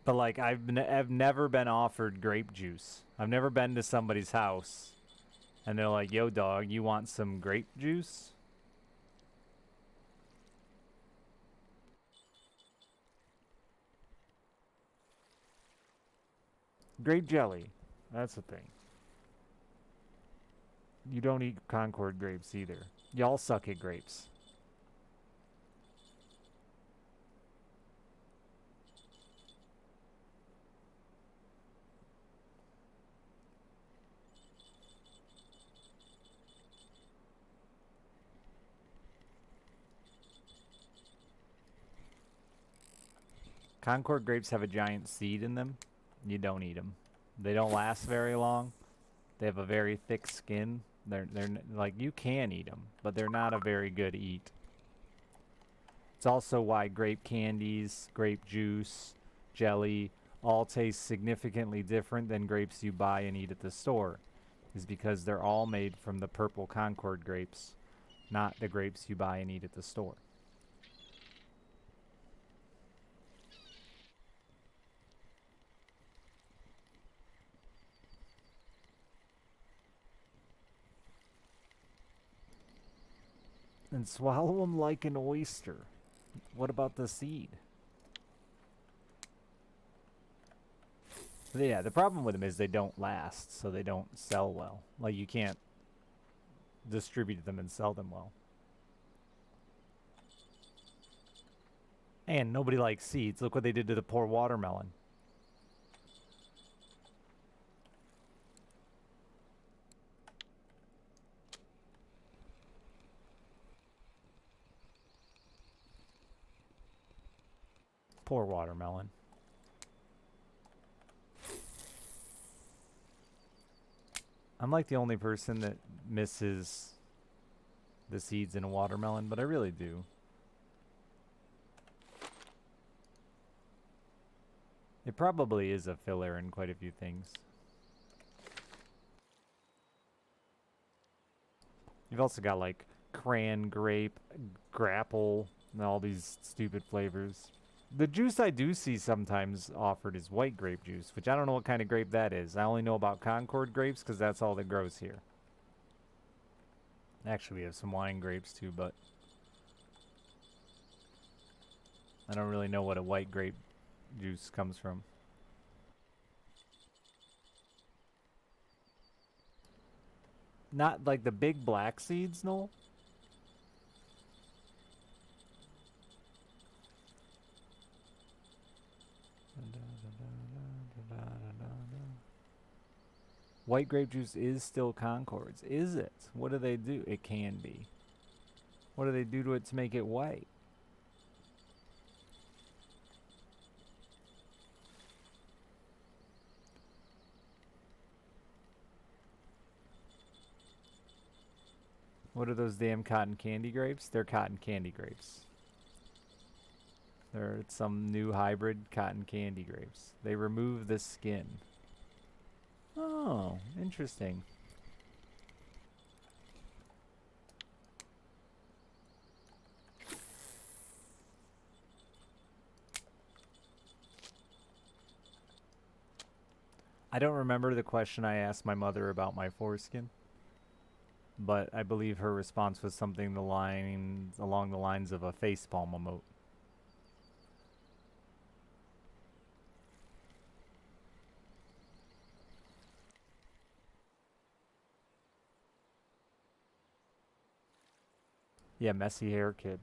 Speaker 1: But like I've never been offered grape juice. I've never been to somebody's house and they're like, "Yo dog, you want some grape juice?" Grape jelly. That's the thing. You don't eat Concord grapes either. Y'all suck at grapes. Concord grapes have a giant seed in them. You don't eat them. They don't last very long. They have a very thick skin. They're like, you can eat them, but they're not a very good eat. It's also why grape candies, grape juice, jelly all taste significantly different than grapes you buy and eat at the store. Is because they're all made from the purple Concord grapes, not the grapes you buy and eat at the store. And swallow them like an oyster. What about the seed? Yeah, the problem with them is they don't last, so they don't sell well. Like, you can't distribute them and sell them well. And nobody likes seeds. Look what they did to the poor watermelon. Poor watermelon. I'm like the only person that misses the seeds in a watermelon, but I really do. It probably is a filler in quite a few things. You've also got like cran, grape, grapple, and all these stupid flavors. The juice I do see sometimes offered is white grape juice, which I don't know what kind of grape that is. I only know about Concord grapes because that's all that grows here. Actually, we have some wine grapes too, but I don't really know what a white grape juice comes from. Not like the big black seeds, no? White grape juice is still Concord's. Is it? What do they do? It can be. What do they do to it to make it white? What are those damn cotton candy grapes? They're cotton candy grapes. They're some new hybrid cotton candy grapes. They remove the skin. Oh, interesting. I don't remember the question I asked my mother about my foreskin, but I believe her response was something along the lines of a facepalm emote. Yeah, messy hair kid.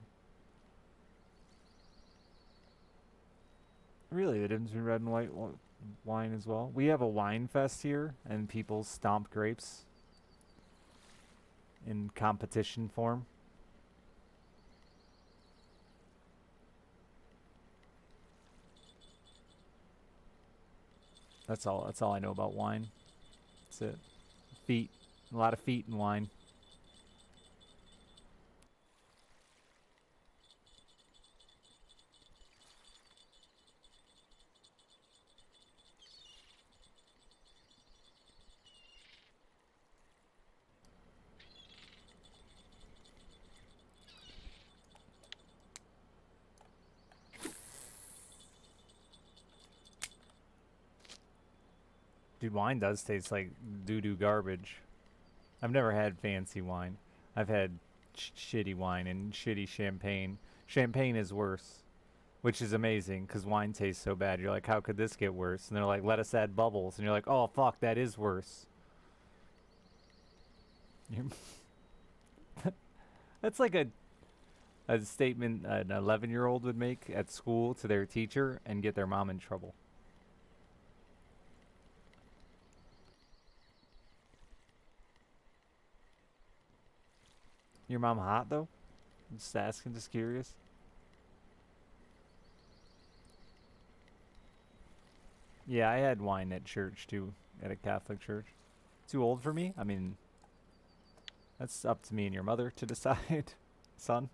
Speaker 1: Really, the difference between red and white wine as well. We have a wine fest here, and people stomp grapes in competition form. That's all. That's all I know about wine. That's it. Feet. A lot of feet in wine. Dude, wine does taste like doo-doo garbage. I've never had fancy wine. I've had shitty wine and shitty champagne. Champagne is worse, which is amazing because wine tastes so bad. You're like, how could this get worse? And they're like, let us add bubbles. And you're like, oh, fuck, that is worse. You That's like a statement an 11-year-old would make at school to their teacher and get their mom in trouble. Your mom hot though? I'm just asking, just curious. Yeah, I had wine at church too, at a Catholic church. Too old for me? I mean, that's up to me and your mother to decide, son.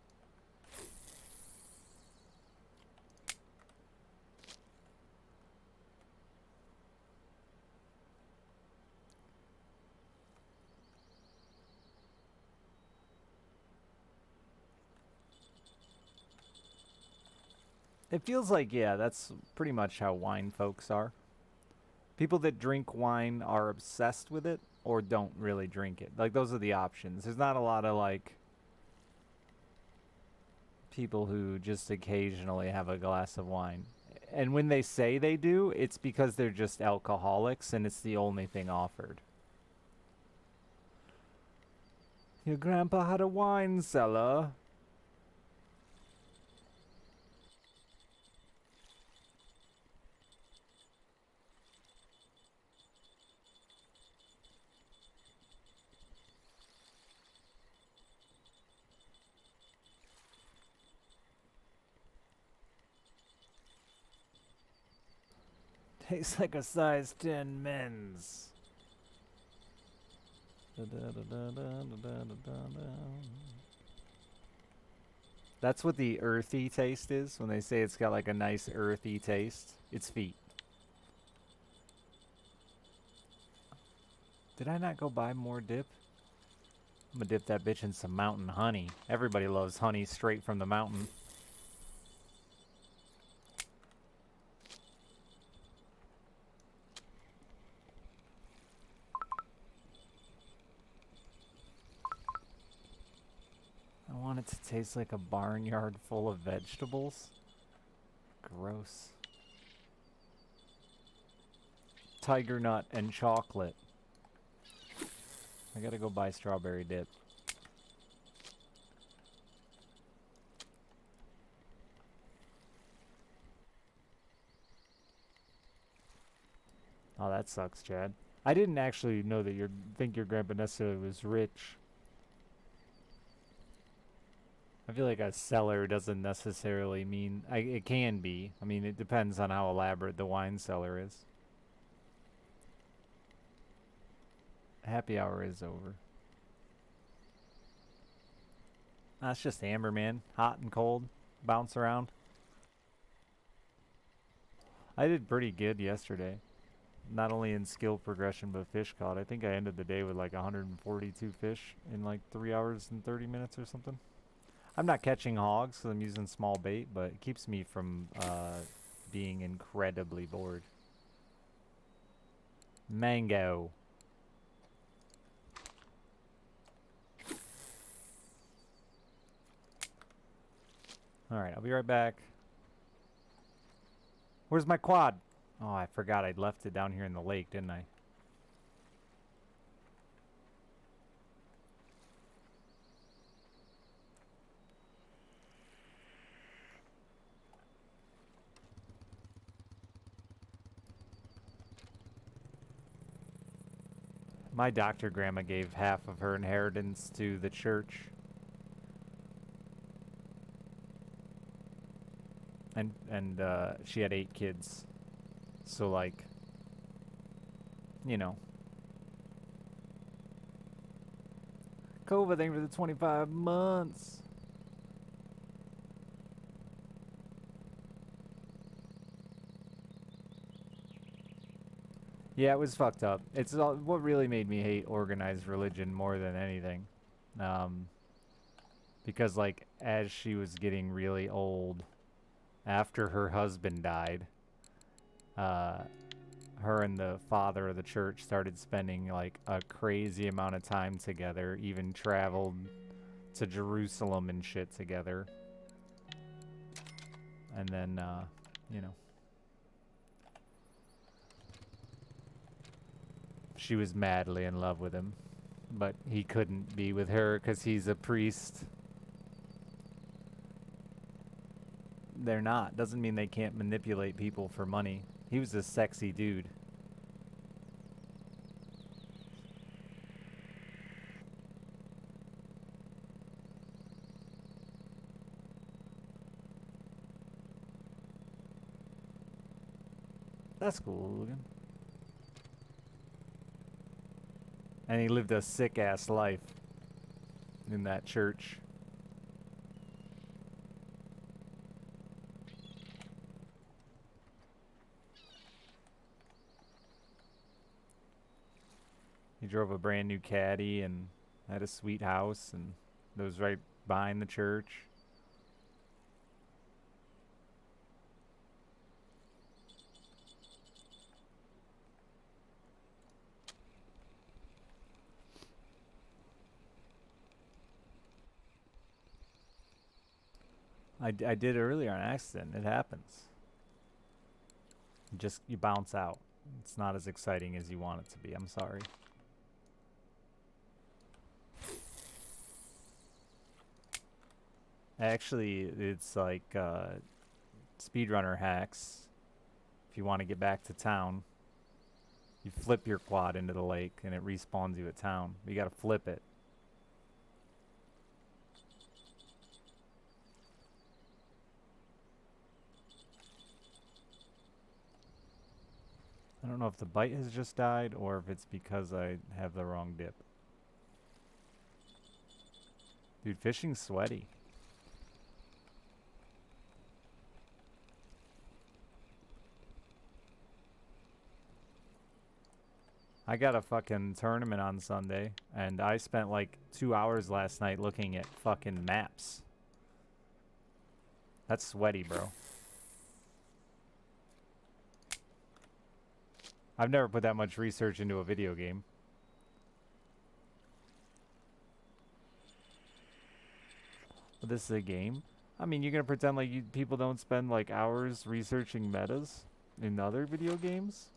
Speaker 1: It feels like, yeah, that's pretty much how wine folks are. People that drink wine are obsessed with it or don't really drink it. Like, those are the options. There's not a lot of, like, people who just occasionally have a glass of wine. And when they say they do, it's because they're just alcoholics and it's the only thing offered. Your grandpa had a wine cellar. Tastes like a size 10 men's. That's what the earthy taste is when they say it's got like a nice earthy taste. It's feet. Did I not go buy more dip? I'm gonna dip that bitch in some mountain honey. Everybody loves honey straight from the mountain. I want it to taste like a barnyard full of vegetables. Gross. Tiger nut and chocolate. I gotta go buy strawberry dip. Oh, that sucks, Chad. I didn't actually know that think your grandpa necessarily was rich. I feel like a cellar doesn't necessarily mean it can be. I mean, it depends on how elaborate the wine cellar is. Happy hour is over. That's just Amber, man. Hot and cold, bounce around. I did pretty good yesterday. Not only in skill progression, but fish caught. I think I ended the day with like 142 fish in like 3 hours and 30 minutes or something. I'm not catching hogs because I'm using small bait, but it keeps me from being incredibly bored. Mango. Alright, I'll be right back. Where's my quad? Oh, I forgot I'd left it down here in the lake, didn't I? My doctor grandma gave half of her inheritance to the church. And she had 8 kids. So like, you know. Cova, thank you for the 25 months. Yeah, it was fucked up. It's what really made me hate organized religion more than anything. Because like as she was getting really old, after her husband died, her and the father of the church started spending like a crazy amount of time together, even traveled to Jerusalem and shit together. And then, you know, she was madly in love with him. But he couldn't be with her because he's a priest. They're not. Doesn't mean they can't manipulate people for money. He was a sexy dude. That's cool looking. And he lived a sick-ass life in that church. He drove a brand new Caddy and had a sweet house, and it was right behind the church. I did earlier on accident. It happens. You bounce out. It's not as exciting as you want it to be. I'm sorry. Actually, it's like speedrunner hacks. If you want to get back to town, you flip your quad into the lake and it respawns you at town. You gotta flip it. I don't know if the bite has just died or if it's because I have the wrong dip. Dude, fishing's sweaty. I got a fucking tournament on Sunday, and I spent like 2 hours last night looking at fucking maps. That's sweaty, bro. I've never put that much research into a video game. But this is a game? I mean, you're gonna pretend like people don't spend like hours researching metas in other video games?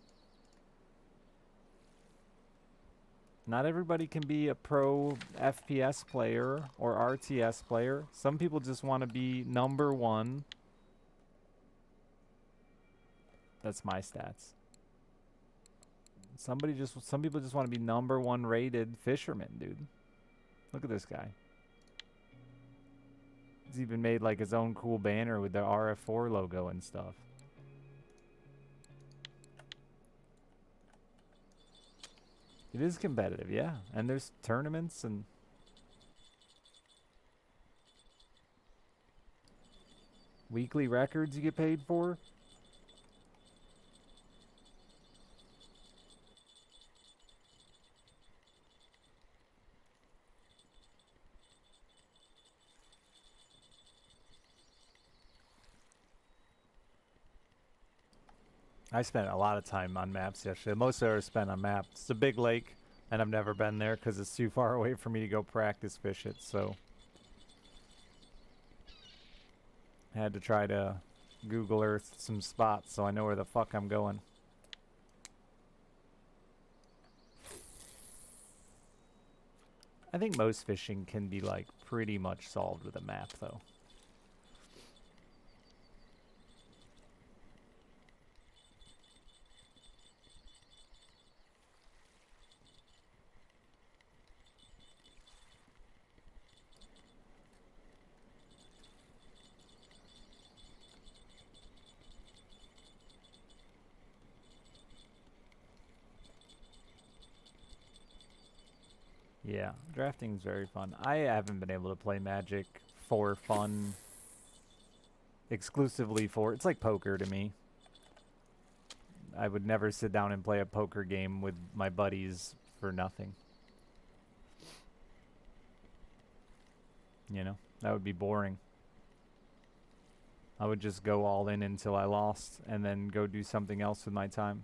Speaker 1: Not everybody can be a pro FPS player or RTS player. Some people just want to be number one. That's my stats. Some people just want to be number one rated fisherman, dude. Look at this guy. He's even made like his own cool banner with the RF4 logo and stuff. It is competitive, yeah. And there's tournaments and weekly records you get paid for. I spent a lot of time on maps yesterday. Most of it was spent on maps. It's a big lake, and I've never been there because it's too far away for me to go practice fish it, so I had to try to Google Earth some spots so I know where the fuck I'm going. I think most fishing can be like pretty much solved with a map, though. Yeah, drafting's very fun. I haven't been able to play Magic for fun. Exclusively for... It's like poker to me. I would never sit down and play a poker game with my buddies for nothing. You know? That would be boring. I would just go all in until I lost and then go do something else with my time.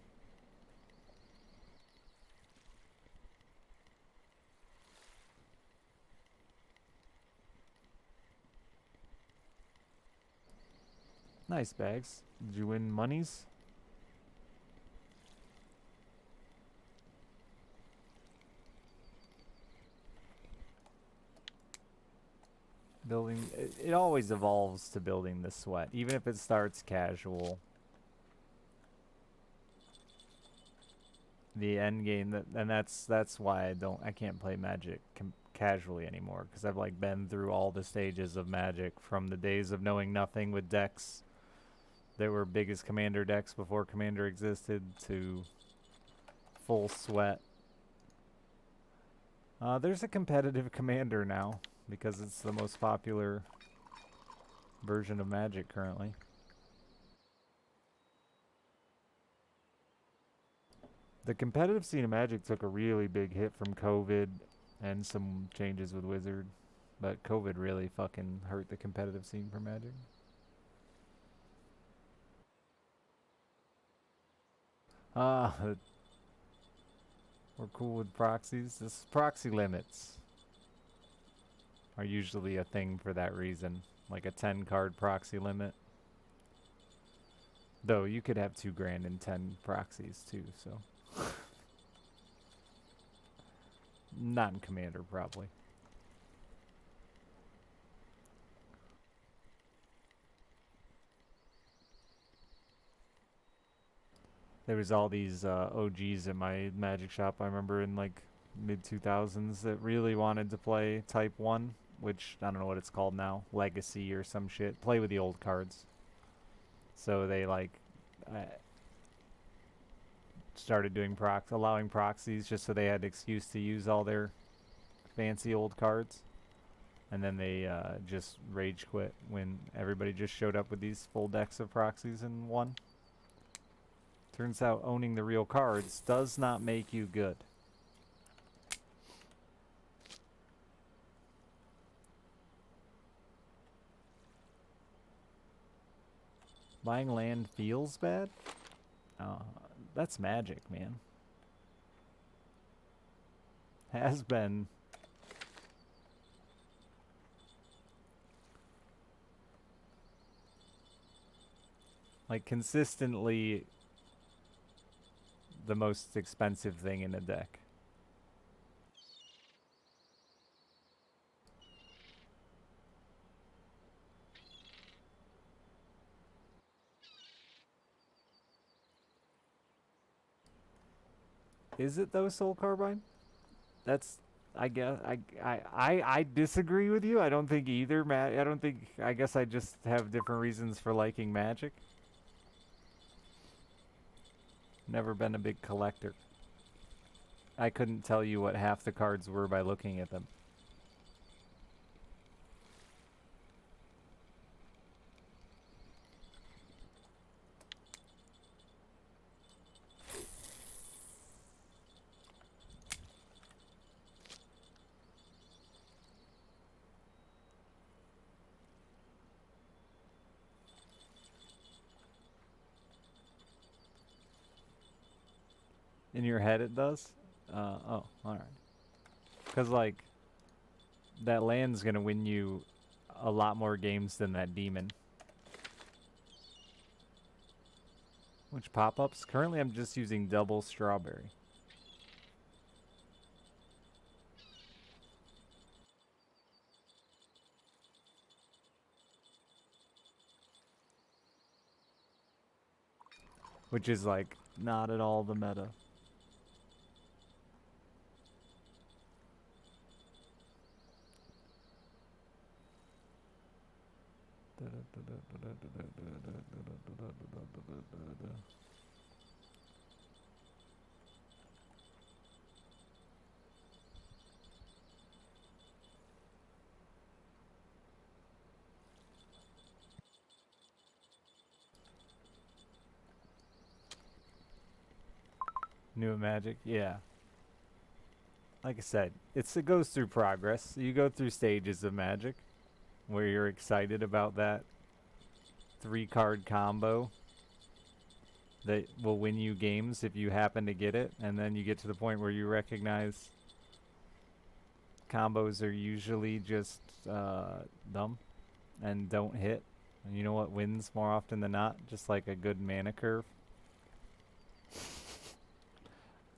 Speaker 1: Nice bags. Did you win monies? Building it always evolves to building the sweat, even if it starts casual. The end game, and that's why I can't play Magic casually anymore, because I've like been through all the stages of Magic, from the days of knowing nothing with decks that were big as Commander decks before Commander existed, to full sweat. There's a competitive Commander now, because it's the most popular version of Magic currently. The competitive scene of Magic took a really big hit from COVID and some changes with Wizard, but COVID really fucking hurt the competitive scene for Magic. We're cool with proxies. This proxy limits are usually a thing for that reason, like a 10 card proxy limit. Though you could have 2 grand and 10 proxies too, so. Not in Commander, probably. There was all these OGs at my Magic shop, I remember, in like mid-2000s that really wanted to play Type 1, which I don't know what it's called now, Legacy or some shit. Play with the old cards. So they like started doing allowing proxies just so they had an excuse to use all their fancy old cards. And then they just rage quit when everybody just showed up with these full decks of proxies and won. Turns out owning the real cards does not make you good. Buying land feels bad? That's Magic, man. Has been. Like, consistently the most expensive thing in a deck. Is it though, Soul Carbine? That's, I guess, I disagree with you. I don't think either. I don't think. I guess I just have different reasons for liking Magic. Never been a big collector. I couldn't tell you what half the cards were by looking at them. In your head it does? Oh, alright. Because, like, that land's gonna win you a lot more games than that demon. Which pop-ups? Currently I'm just using double strawberry. Which is, like, not at all the meta. New Magic, yeah. Like I said, it goes through progress. You go through stages of Magic where you're excited about that 3-card combo that will win you games if you happen to get it, and then you get to the point where you recognize combos are usually just dumb and don't hit. And you know what wins more often than not? Just like a good mana curve.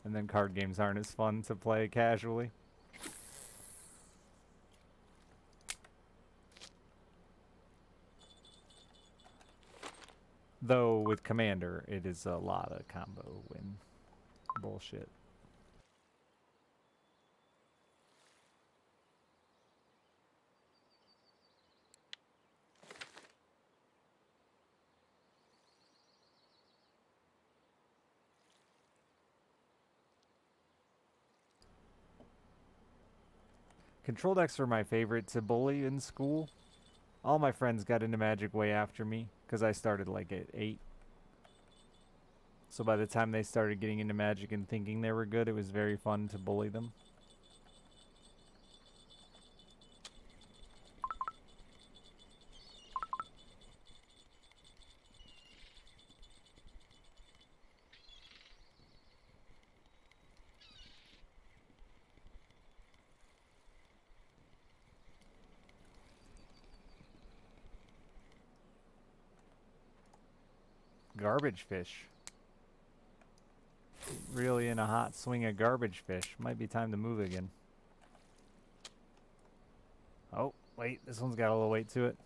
Speaker 1: And then card games aren't as fun to play casually. Though with Commander, it is a lot of combo win bullshit. Control decks were my favorite to bully in school. All my friends got into Magic way after me because I started like at 8. So by the time they started getting into Magic and thinking they were good, it was very fun to bully them. Garbage fish. Really in a hot swing of garbage fish. Might be time to move again. Oh, wait. This one's got a little weight to it.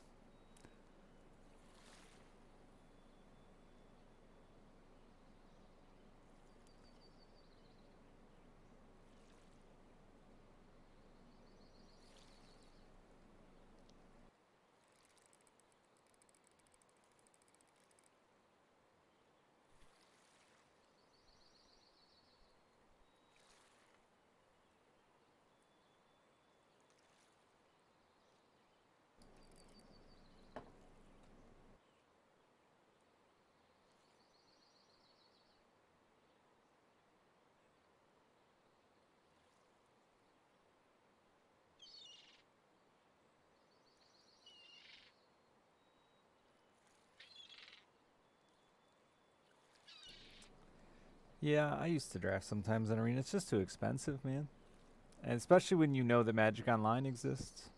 Speaker 1: Yeah, I used to draft sometimes in Arena. It's just too expensive, man. And especially when you know that Magic Online exists.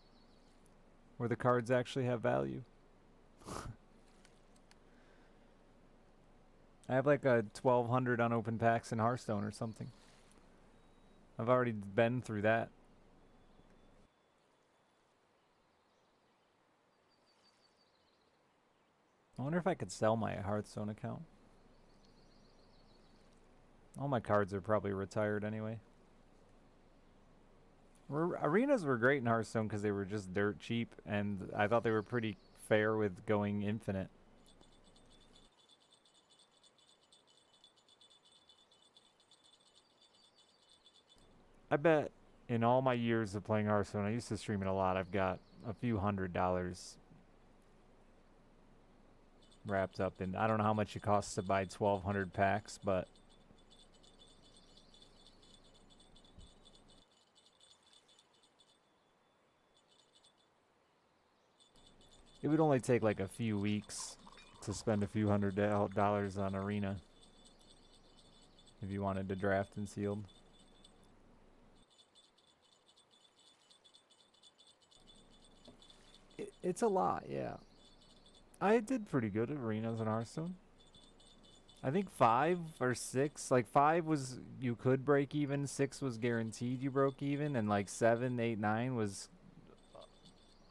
Speaker 1: Where the cards actually have value. I have like a 1,200 unopened packs in Hearthstone or something. I've already been through that. I wonder if I could sell my Hearthstone account. All my cards are probably retired anyway. Arenas were great in Hearthstone because they were just dirt cheap, and I thought they were pretty fair with going infinite. I bet in all my years of playing Hearthstone, I used to stream it a lot, I've got a few $100 wrapped up in. I don't know how much it costs to buy 1,200 packs, but it would only take like a few weeks to spend a few $100 on Arena if you wanted to draft in sealed. It's a lot, yeah. I did pretty good at Arenas in Hearthstone. I think 5 or 6, like 5 was you could break even, 6 was guaranteed you broke even, and like 7, 8, 9 was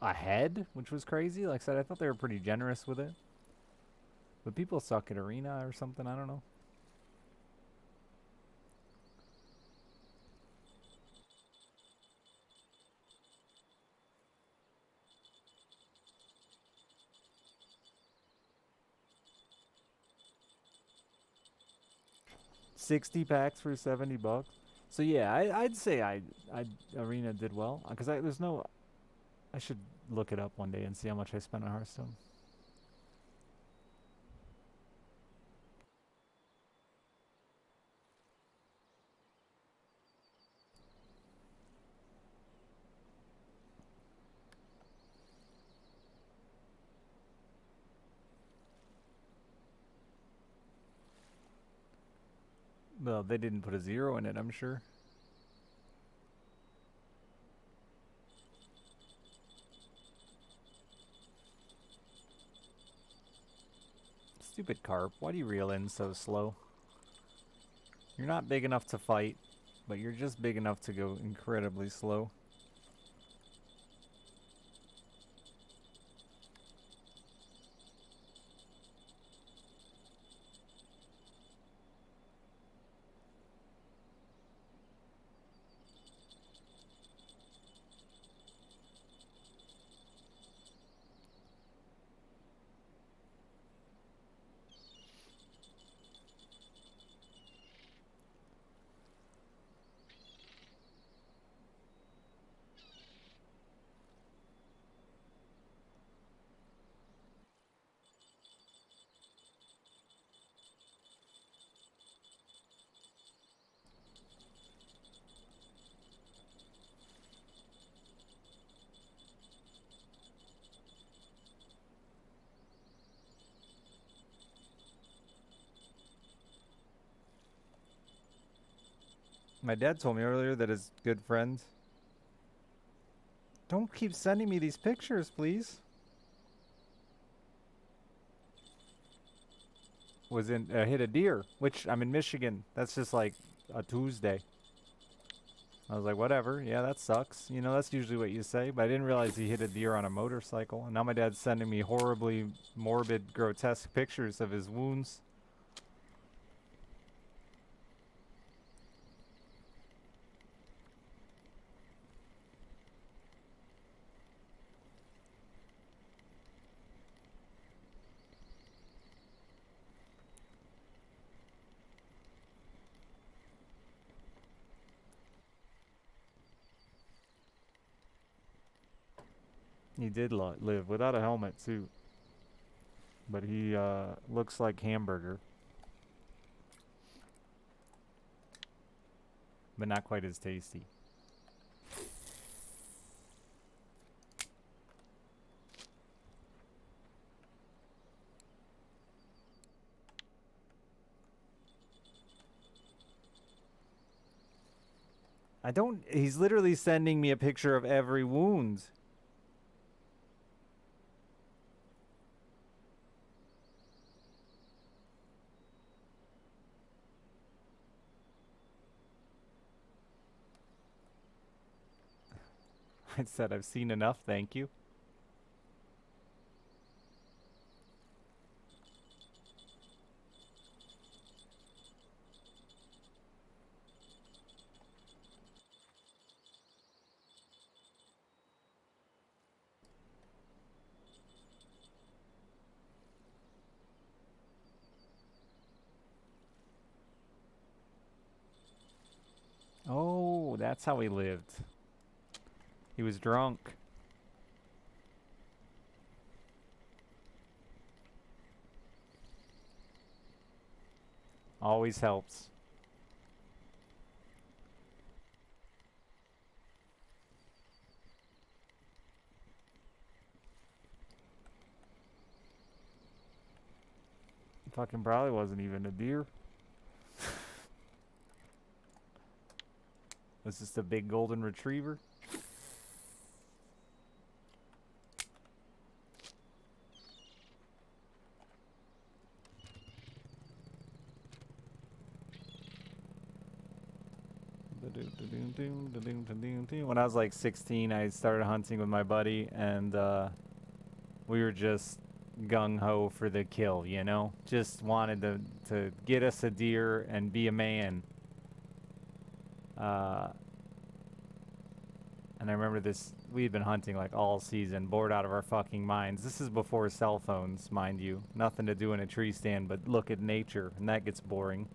Speaker 1: ahead, which was crazy. Like I said, I thought they were pretty generous with it. But people suck at Arena or something, I don't know. $60 packs for $70. So yeah, I'd say I Arena did well because there's no. I should look it up one day and see how much I spent on Hearthstone. Well, they didn't put a 0 in it, I'm sure. Stupid carp. Why do you reel in so slow? You're not big enough to fight, but you're just big enough to go incredibly slow. My dad told me earlier that his good friend. Don't keep sending me these pictures, please. Was in hit a deer, which I'm in Michigan. That's just like a Tuesday. I was like, whatever. Yeah, that sucks. You know, that's usually what you say. But I didn't realize he hit a deer on a motorcycle. And now my dad's sending me horribly morbid, grotesque pictures of his wounds. He did live without a helmet, too. But he looks like hamburger. But not quite as tasty. I don't. He's literally sending me a picture of every wound. I said, I've seen enough, thank you. Oh, that's how he lived. He was drunk. Always helps. Fucking probably wasn't even a deer. Was this a big golden retriever? When I was like 16, I started hunting with my buddy, and we were just gung-ho for the kill, you know? Just wanted to get us a deer and be a man. And I remember this, we had been hunting like all season, bored out of our fucking minds. This is before cell phones, mind you. Nothing to do in a tree stand but look at nature, and that gets boring.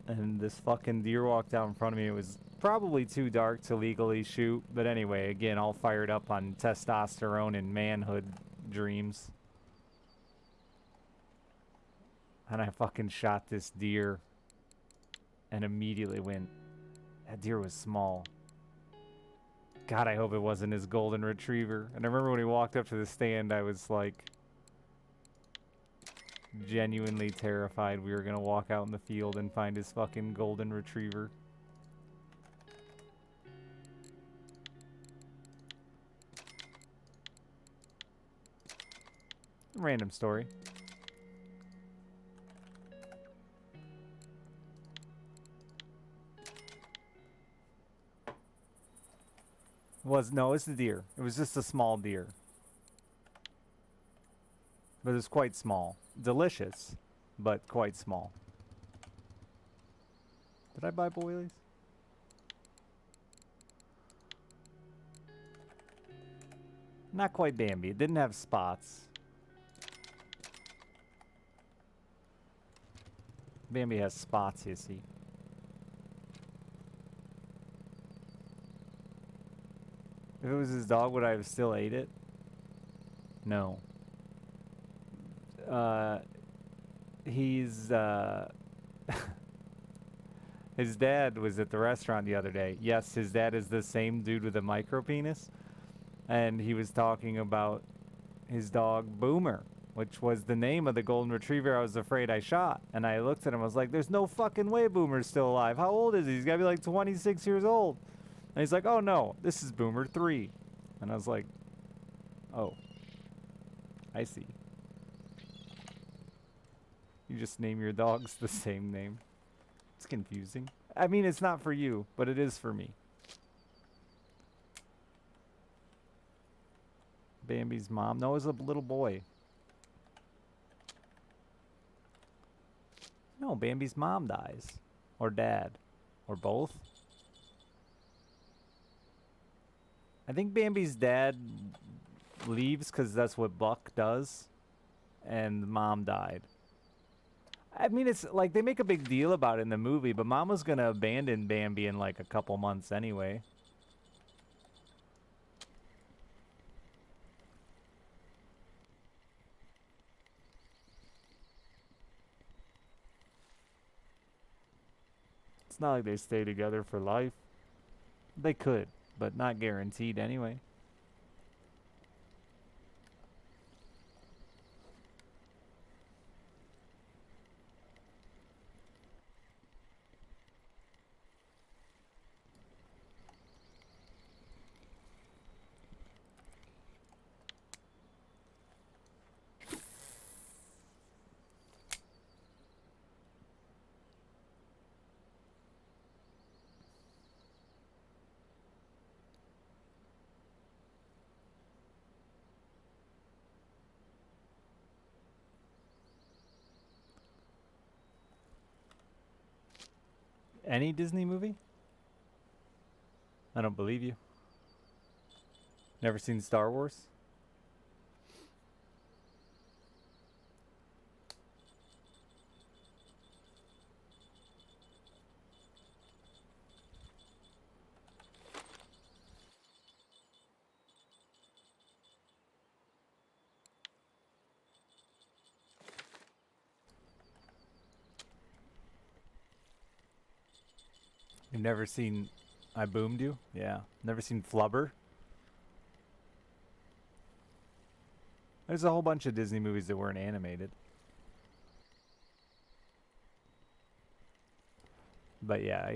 Speaker 1: And this fucking deer walked out in front of me. It was probably too dark to legally shoot, but anyway, again, all fired up on testosterone and manhood dreams. And I fucking shot this deer and immediately went, that deer was small. God, I hope it wasn't his golden retriever. And I remember when he walked up to the stand, I was like genuinely terrified we were gonna walk out in the field and find his fucking golden retriever. Random story. No, it's the deer. It was just a small deer. But it was quite small. Delicious, but quite small. Did I buy boilies? Not quite Bambi. It didn't have spots. Bambi has spots, you see. If it was his dog, would I have still ate it? No. He's his dad was at the restaurant the other day. Yes, his dad is the same dude with a micro penis, and he was talking about his dog Boomer. which was the name of the golden retriever I was afraid I shot. And I looked at him, I was like, there's no fucking way Boomer's still alive. How old is he? He's gotta be like 26 years old. And he's like, oh no, this is Boomer 3. And I was like, oh, I see. You just name your dogs the same name. It's confusing. I mean, it's not for you, but it is for me. Bambi's mom. No, it was a little boy. No, Bambi's mom dies. Or dad. Or both. I think Bambi's dad leaves because that's what Buck does. And mom died. I mean, it's like they make a big deal about it in the movie, but Mom was gonna abandon Bambi in like a couple months anyway. It's not like they stay together for life. They could, but not guaranteed anyway. Any Disney movie? I don't believe you. Never seen Star Wars? You've never seen I Boomed You? Yeah. Never seen Flubber? There's a whole bunch of Disney movies that weren't animated. But yeah,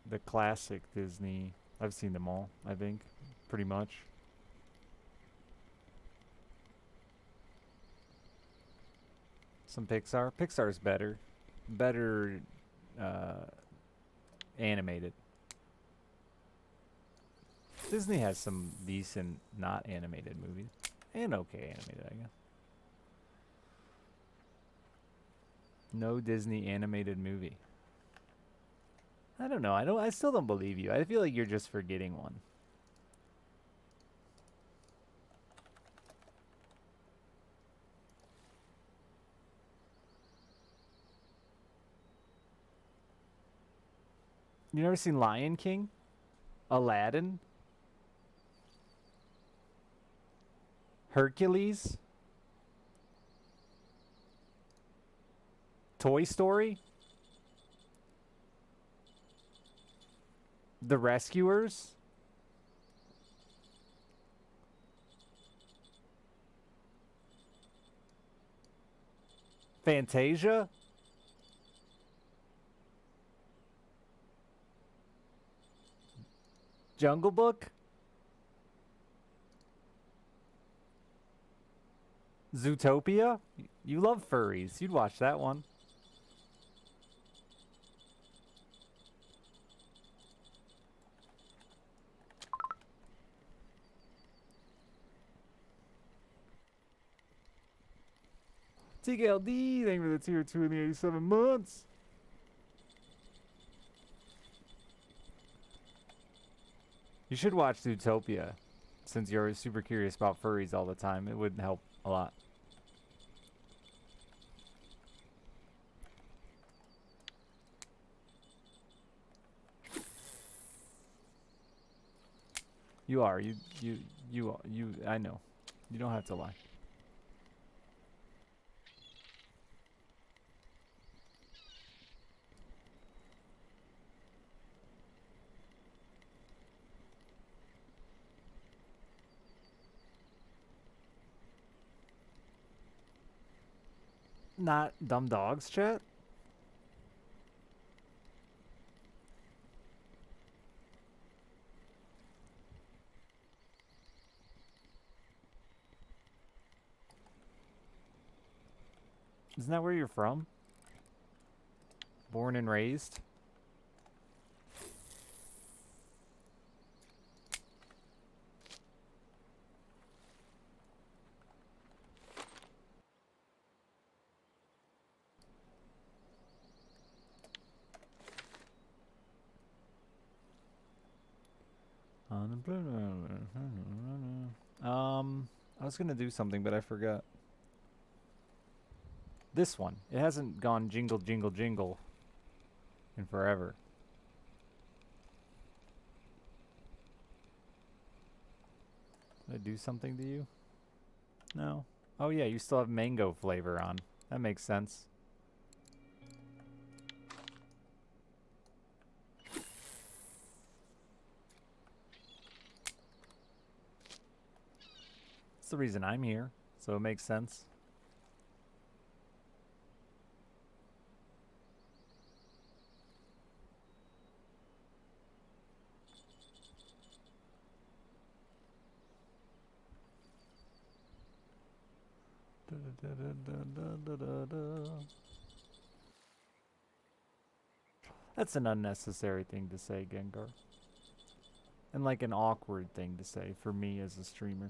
Speaker 1: the classic Disney, I've seen them all, I think, pretty much. Some Pixar. Pixar's better. Better animated. Disney has some decent not animated movies. And okay animated, I guess. No Disney animated movie. I don't know. I still don't believe you. I feel like you're just forgetting one. You never seen Lion King? Aladdin? Hercules? Toy Story? The Rescuers? Fantasia? Jungle Book? Zootopia? You love furries. You'd watch that one. TKLD, thank you for the tier 2 in the 87 months. You should watch Zootopia, since you're super curious about furries all the time. It would help a lot. You are. I know. You don't have to lie. not dumb dogs, chat? Isn't that where you're from? Born and raised? I was gonna do something, but I forgot. This one. It hasn't gone jingle, jingle, jingle in forever. Did I do something to you? No. Oh yeah, you still have mango flavor on. That makes sense. That's the reason I'm here, so it makes sense. That's an unnecessary thing to say, Gengar. And like an awkward thing to say for me as a streamer.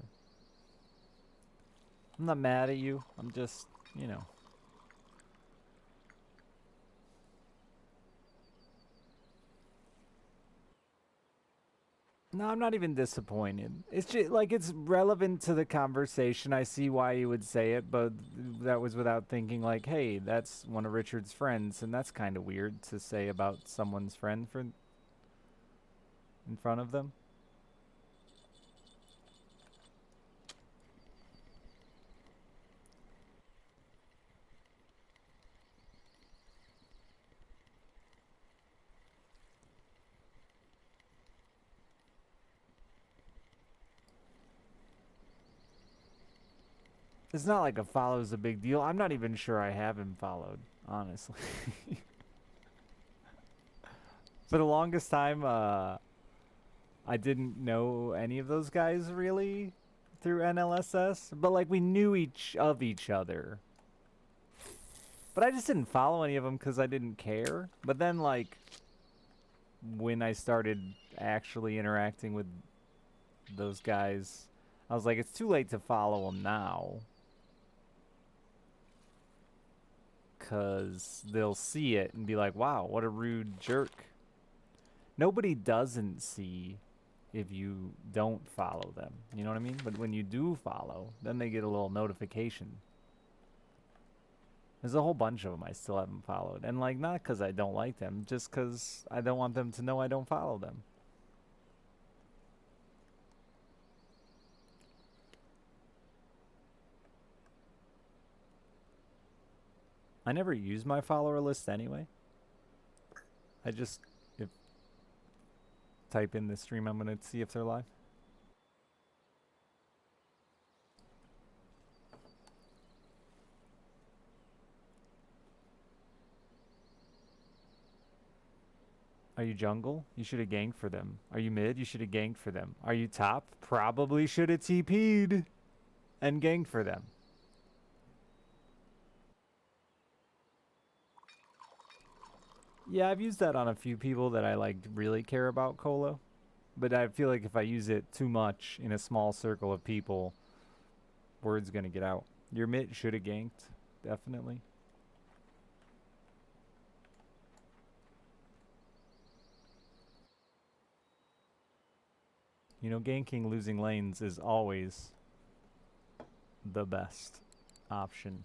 Speaker 1: I'm not mad at you. I'm just, you know. No, I'm not even disappointed. It's just like it's relevant to the conversation. I see why you would say it, but that was without thinking like, hey, that's one of Richard's friends, and that's kind of weird to say about someone's friend for in front of them. It's not like a follow is a big deal. I'm not even sure I have him followed, honestly. For the longest time, I didn't know any of those guys really through NLSS, but like we knew each other. But I just didn't follow any of them because I didn't care. But then like when I started actually interacting with those guys, I was like, it's too late to follow them now. Because they'll see it and be like, wow, what a rude jerk. Nobody doesn't see if you don't follow them. You know what I mean? But when you do follow, then they get a little notification. There's a whole bunch of them I still haven't followed. And like, not because I don't like them, just because I don't want them to know I don't follow them. I never use my follower list anyway. I just type in the stream, I'm going to see if they're live. Are you jungle? You should have ganked for them. Are you mid? You should have ganked for them. Are you top? Probably should have TP'd and ganked for them. Yeah, I've used that on a few people that I like really care about Colo. But I feel like if I use it too much in a small circle of people, word's gonna get out. Your mid should have ganked, definitely. You know, ganking losing lanes is always the best option.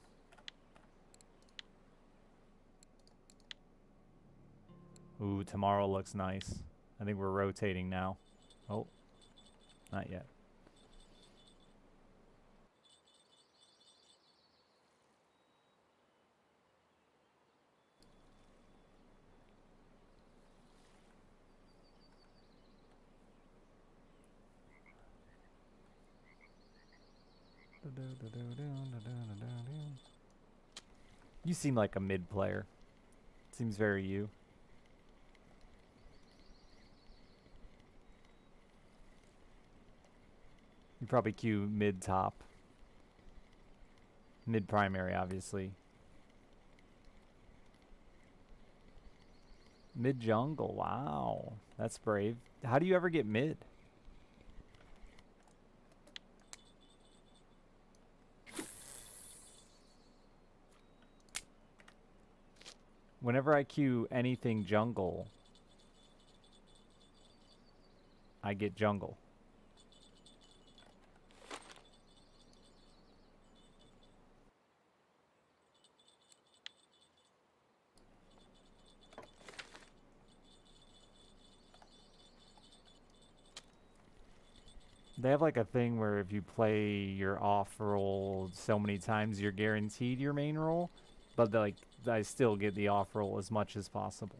Speaker 1: Ooh, tomorrow looks nice. I think we're rotating now. Oh, not yet. You seem like a mid player. Seems very you. You probably queue mid top. Mid primary, obviously. Mid jungle. Wow. That's brave. How do you ever get mid? Whenever I queue anything jungle, I get jungle. They have like a thing where if you play your off roll so many times, you're guaranteed your main roll. But like, I still get the off roll as much as possible.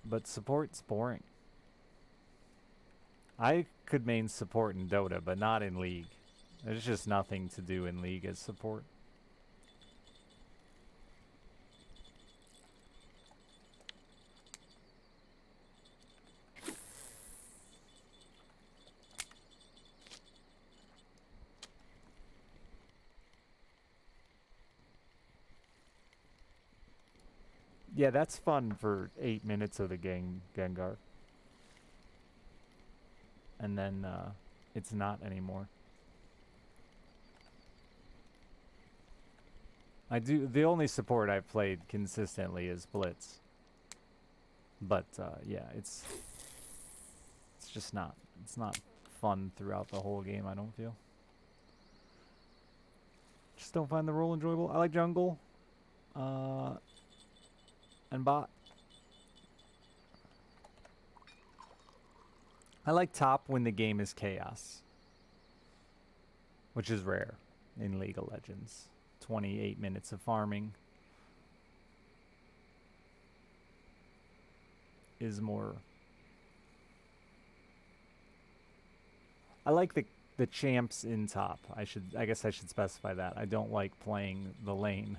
Speaker 1: But support's boring. I could main support in Dota, but not in League. There's just nothing to do in League as support. Yeah, that's fun for 8 minutes of the game, Gengar. And then it's not anymore. The only support I've played consistently is Blitz. But yeah, it's just not, it's not fun throughout the whole game, I don't feel. Just don't find the role enjoyable. I like jungle. And bot. I like top when the game is chaos, which is rare in League of Legends. 28 minutes of farming is more. I like the champs in top. I guess I should specify that. I don't like playing the lane.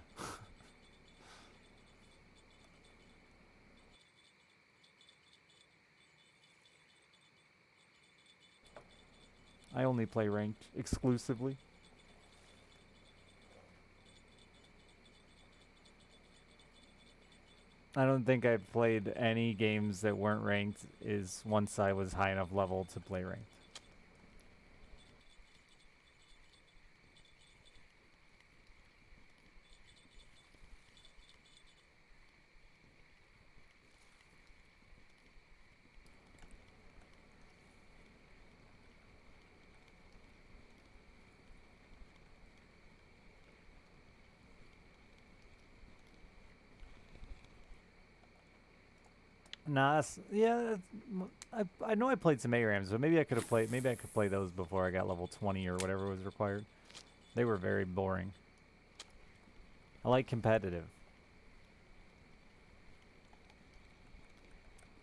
Speaker 1: I only play ranked exclusively. I don't think I've played any games that weren't ranked is once I was high enough level to play ranked. Nah, yeah, I know I played some ARAMs, but maybe I could play those before I got level 20 or whatever was required. They were very boring. I like competitive.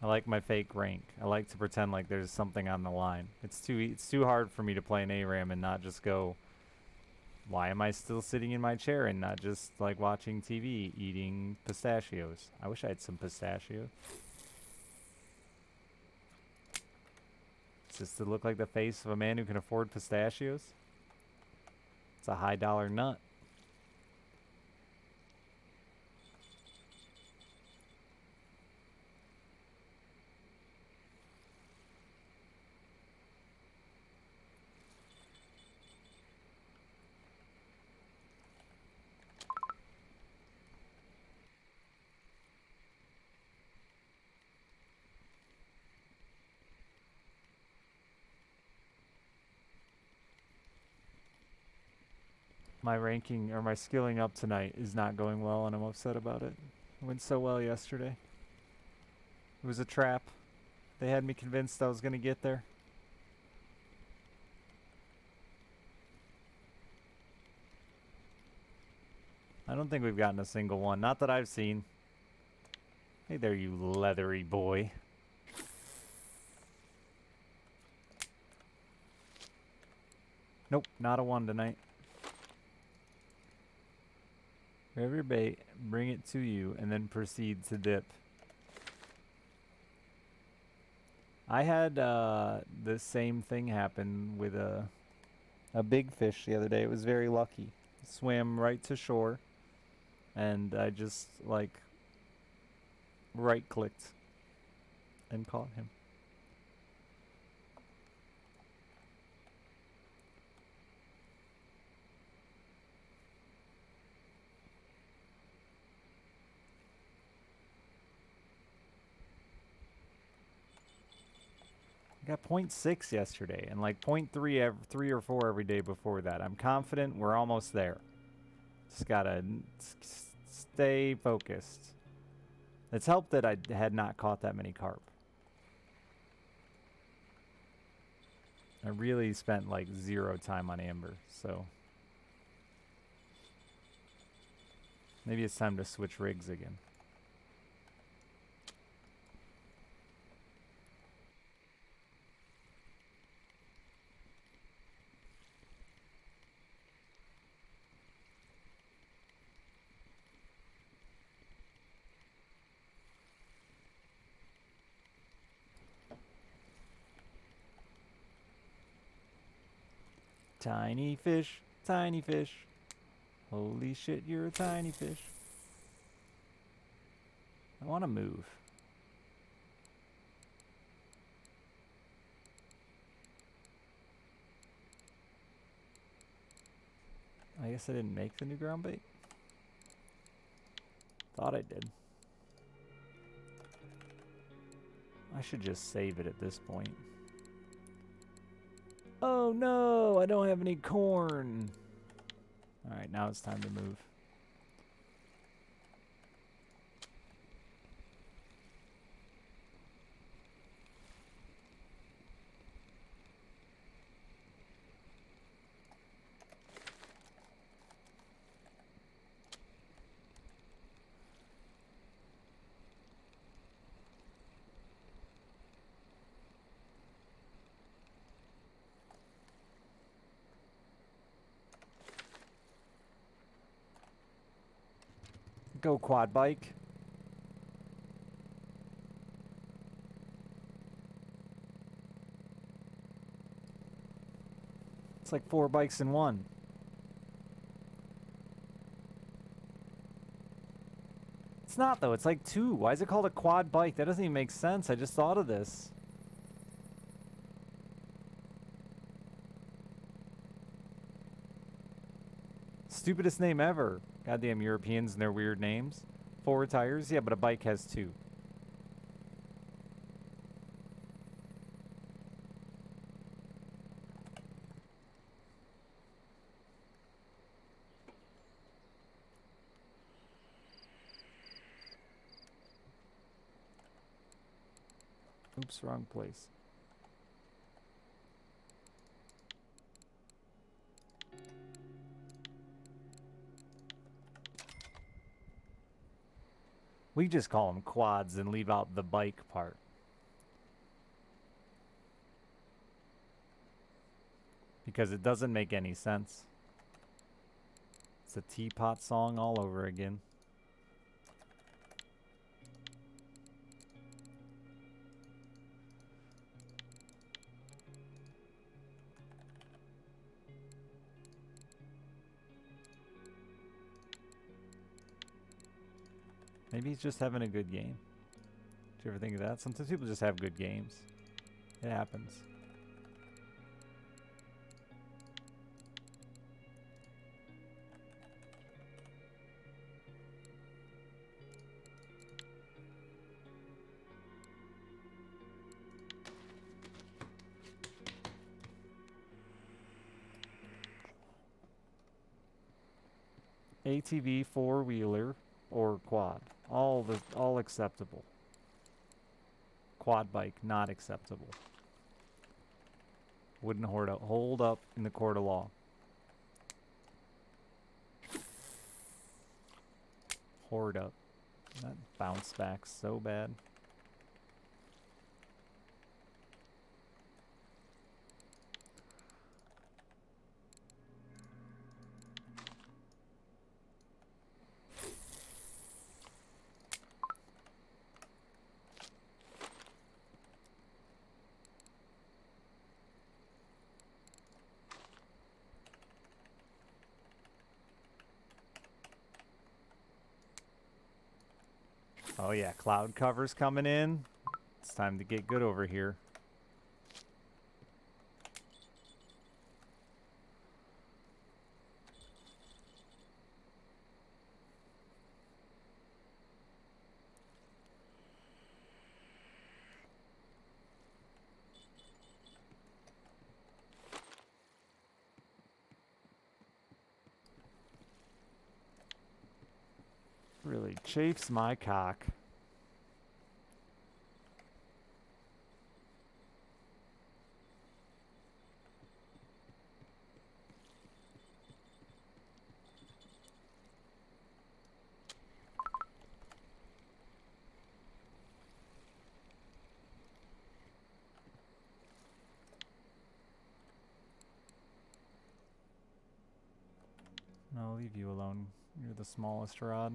Speaker 1: I like my fake rank. I like to pretend like there's something on the line. It's too hard for me to play an ARAM and not just go, why am I still sitting in my chair and not just like watching TV eating pistachios? I wish I had some pistachios. Does this look like the face of a man who can afford pistachios? It's a high dollar nut. My ranking or my skilling up tonight is not going well and I'm upset about it. It went so well yesterday. It was a trap. They had me convinced I was going to get there. I don't think we've gotten a single one. Not that I've seen. Hey there, you leathery boy. Nope, not a one tonight. Grab your bait, bring it to you, and then proceed to dip. I had the same thing happen with a big fish the other day. It was very lucky. Swam right to shore, and I just like right-clicked and caught him. I got 0.6 yesterday and like 0.3 3 or 4 every day before that. I'm confident we're almost there. Just gotta stay focused. It's helped that I had not caught that many carp. I really spent like 0 time on amber, so maybe it's time to switch rigs again. Tiny fish, tiny fish. Holy shit, you're a tiny fish. I want to move. I guess I didn't make the new ground bait. Thought I did. I should just save it at this point. Oh no, I don't have any corn. Alright, now it's time to move. Go quad bike. It's like 4 bikes in one. It's not though, it's like 2. Why is it called a quad bike? That doesn't even make sense. I just thought of this. Stupidest name ever. Goddamn Europeans and their weird names. 4 tires? Yeah, but a bike has 2. Oops, wrong place. We just call them quads and leave out the bike part. Because it doesn't make any sense. It's a teapot song all over again. Maybe he's just having a good game. Do you ever think of that? Sometimes people just have good games. It happens. ATV, four-wheeler, or quad. All acceptable. quad bike, not acceptable. Wouldn't hold up in the court of law. Hoard up. That bounced back so bad. Oh yeah, cloud cover's coming in. It's time to get good over here. Really chafes my cock. I'll leave you alone. You're the smallest rod.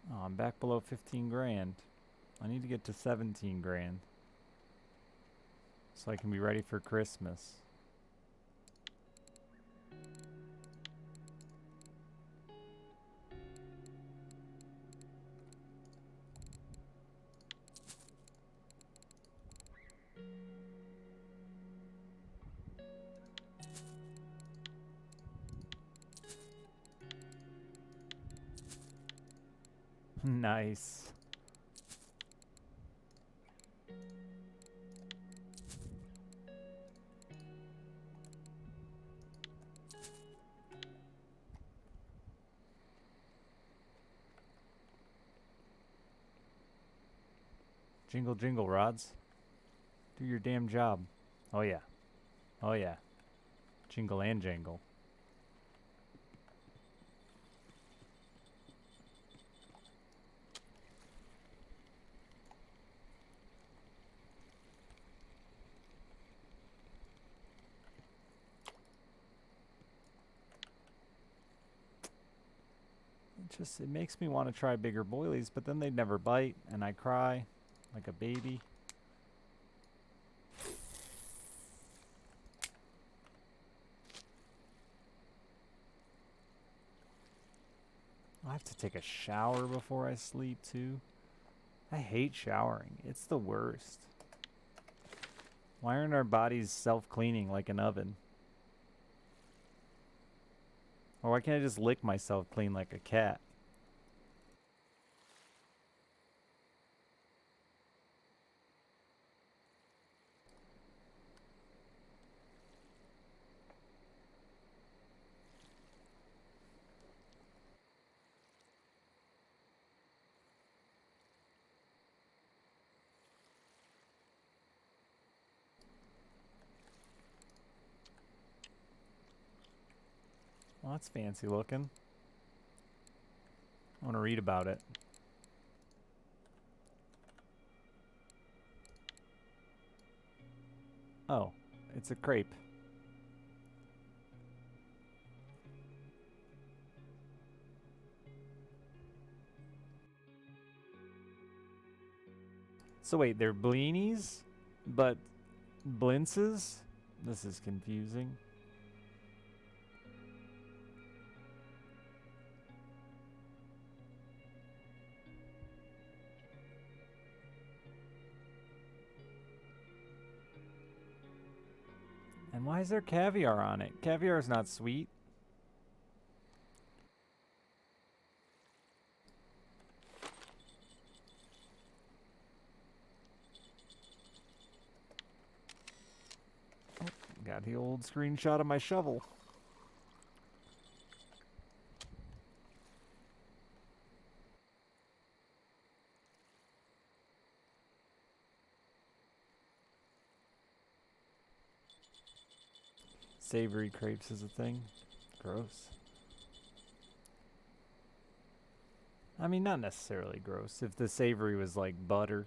Speaker 1: Oh, I'm back below 15 grand. I need to get to 17 grand. So I can be ready for Christmas. Nice. Jingle, jingle, rods. Do your damn job. Oh, yeah. Oh, yeah. Jingle and jangle. It makes me want to try bigger boilies, but then they'd never bite, and I cry like a baby. I have to take a shower before I sleep, too. I hate showering. It's the worst. Why aren't our bodies self-cleaning like an oven? Or why can't I just lick myself clean like a cat? Well, that's fancy looking. I want to read about it. Oh, it's a crepe. So wait, they're blinis? But blintzes? This is confusing. And why is there caviar on it? Caviar is not sweet. Got the old screenshot of my shovel. Savory crepes is a thing. Gross. I mean, not necessarily gross. If the savory was like butter.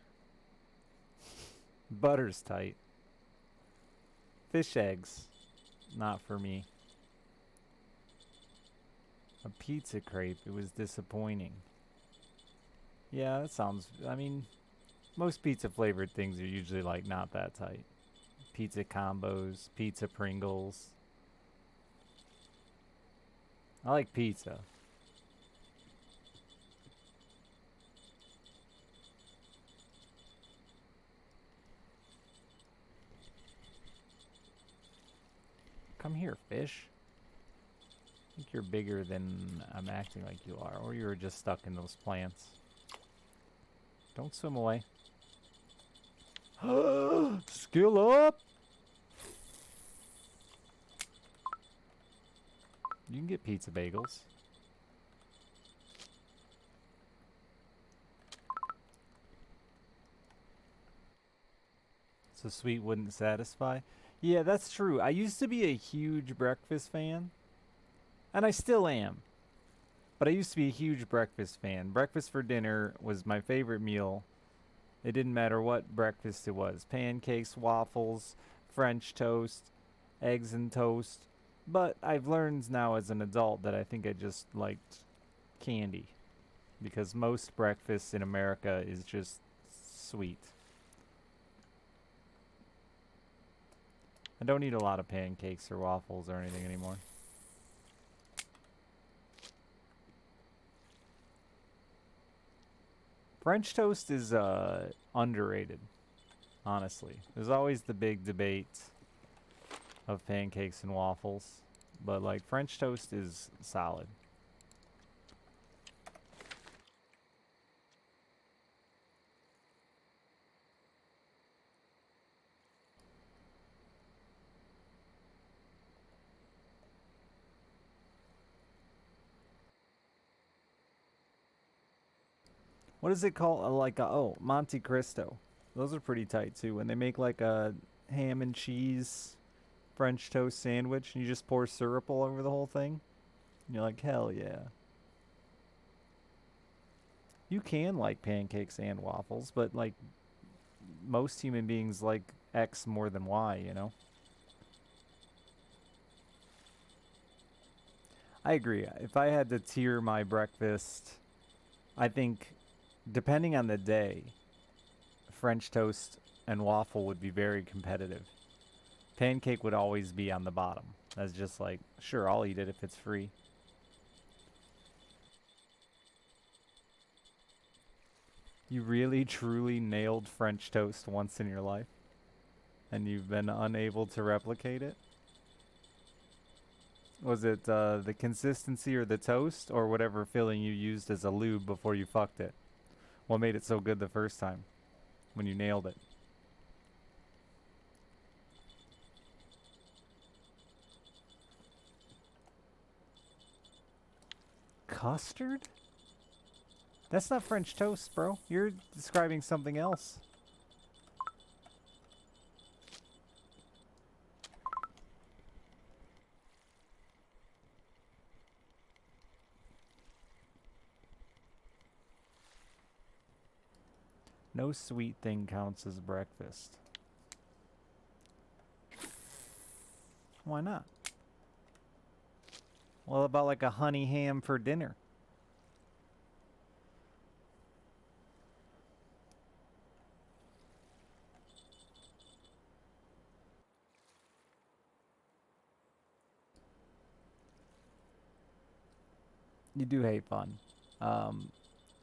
Speaker 1: Butter's tight. Fish eggs. Not for me. A pizza crepe. It was disappointing. Yeah, that sounds... I mean, most pizza flavored things are usually like not that tight. Pizza combos, pizza Pringles. I like pizza. Come here, fish. I think you're bigger than I'm acting like you are, or you're just stuck in those plants. Don't swim away. Skill up! You can get pizza bagels. So sweet wouldn't satisfy? Yeah, that's true. I used to be a huge breakfast fan. And I still am. But I used to be a huge breakfast fan. Breakfast for dinner was my favorite meal. It didn't matter what breakfast it was. Pancakes, waffles, French toast, eggs and toast. But I've learned now as an adult that I think I just liked candy. Because most breakfast in America is just sweet. I don't eat a lot of pancakes or waffles or anything anymore. French toast is underrated, honestly. There's always the big debate of pancakes and waffles, but like French toast is solid. What is it called? Oh, Monte Cristo. Those are pretty tight too. When they make like a ham and cheese French toast sandwich and you just pour syrup all over the whole thing. And you're like, hell yeah. You can like pancakes and waffles, but like most human beings like X more than Y, you know? I agree. If I had to tier my breakfast, I think depending on the day, French toast and waffle would be very competitive. Pancake would always be on the bottom. That's just like, sure, I'll eat it if it's free. You really, truly nailed French toast once in your life, and you've been unable to replicate it? Was it the consistency or the toast, or whatever filling you used as a lube before you fucked it? What made it so good the first time, when you nailed it? Custard? That's not French toast, bro. You're describing something else. No sweet thing counts as breakfast. Why not? What about like a honey ham for dinner? You do hate fun. Um,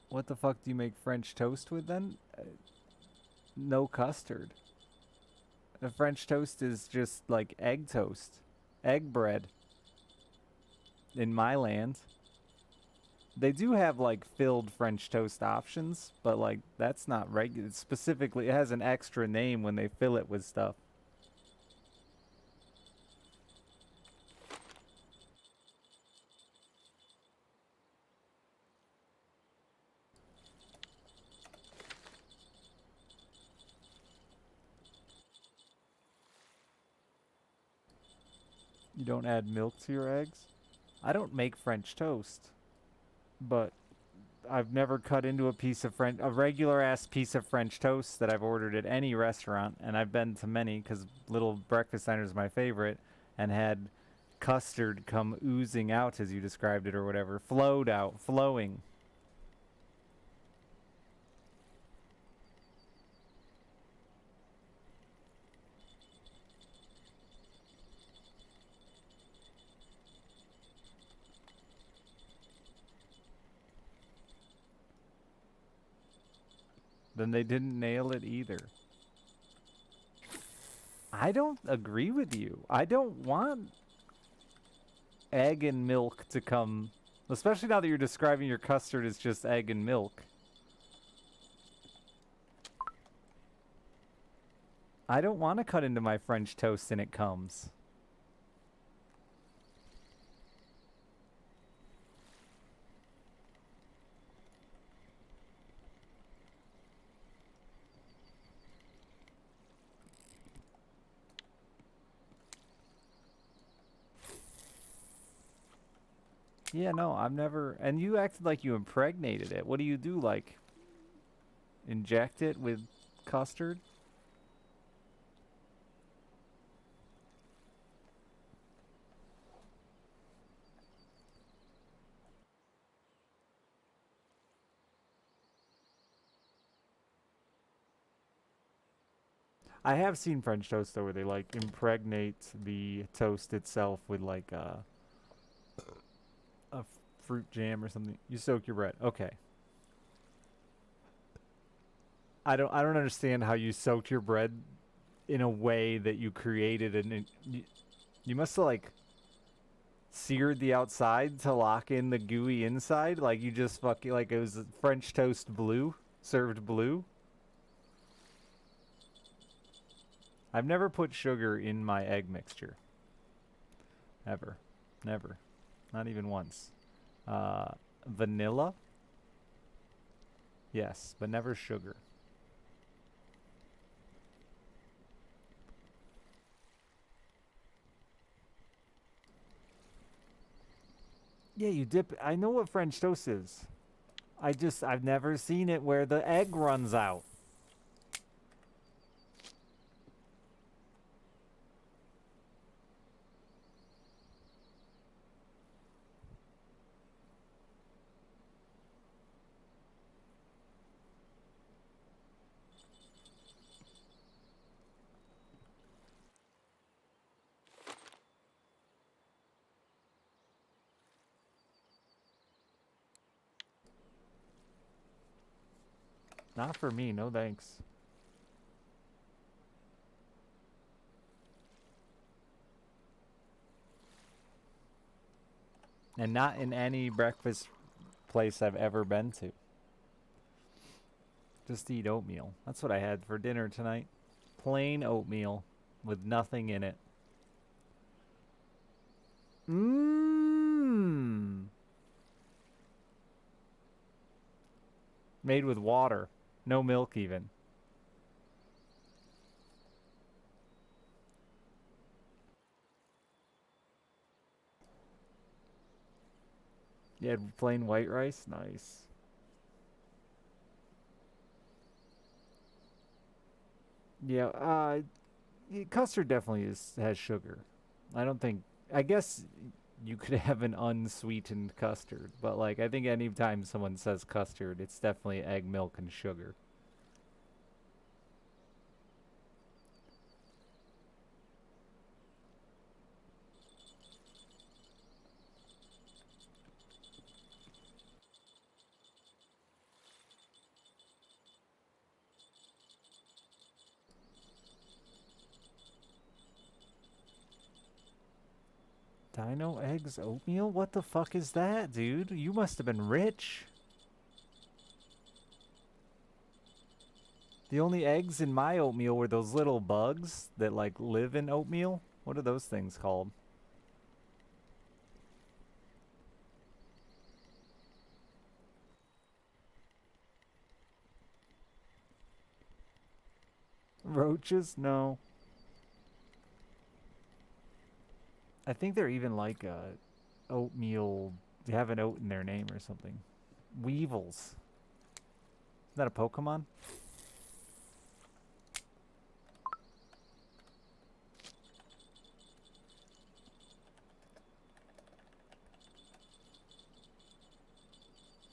Speaker 1: what the fuck do you make French toast with then? No custard. A French toast is just like egg toast, egg bread. In my land, they do have like filled French toast options, but like that's not regular. Specifically, it has an extra name when they fill it with stuff. You don't add milk to your eggs? I don't make French toast, but I've never cut into a regular ass piece of French toast that I've ordered at any restaurant, and I've been to many because Little Breakfast Diner is my favorite, and had custard come oozing out as you described it or whatever, flowed out, flowing. Then they didn't nail it either. I don't agree with you. I don't want egg and milk to come, especially now that you're describing your custard as just egg and milk. I don't want to cut into my French toast and it comes. Yeah, no, I've never. And you acted like you impregnated it. What do you do? Like, inject it with custard? I have seen French toast though, where they like impregnate the toast itself with like a fruit jam or something. You soak your bread. Okay. I don't understand how you soaked your bread in a way that you created you must have like seared the outside to lock in the gooey inside. Like you just fucking like it was French toast blue served blue. I've never put sugar in my egg mixture. Ever. Never. Not even once. Vanilla? Yes, but never sugar. Yeah, you dip. I know what French toast is. I've never seen it where the egg runs out. Not for me, no thanks. And not in any breakfast place I've ever been to. Just eat oatmeal. That's what I had for dinner tonight. Plain oatmeal with nothing in it. Mmm. Made with water. No milk even. You had plain white rice? Nice. Yeah, custard definitely has sugar. I don't think. I guess you could have an unsweetened custard, but like I think anytime someone says custard, it's definitely egg, milk, and sugar. Dino eggs oatmeal? What the fuck is that, dude? You must have been rich. The only eggs in my oatmeal were those little bugs that like live in oatmeal. What are those things called? Roaches? No. I think they're even like oatmeal. They have an oat in their name or something. Weevils. Is that a Pokemon?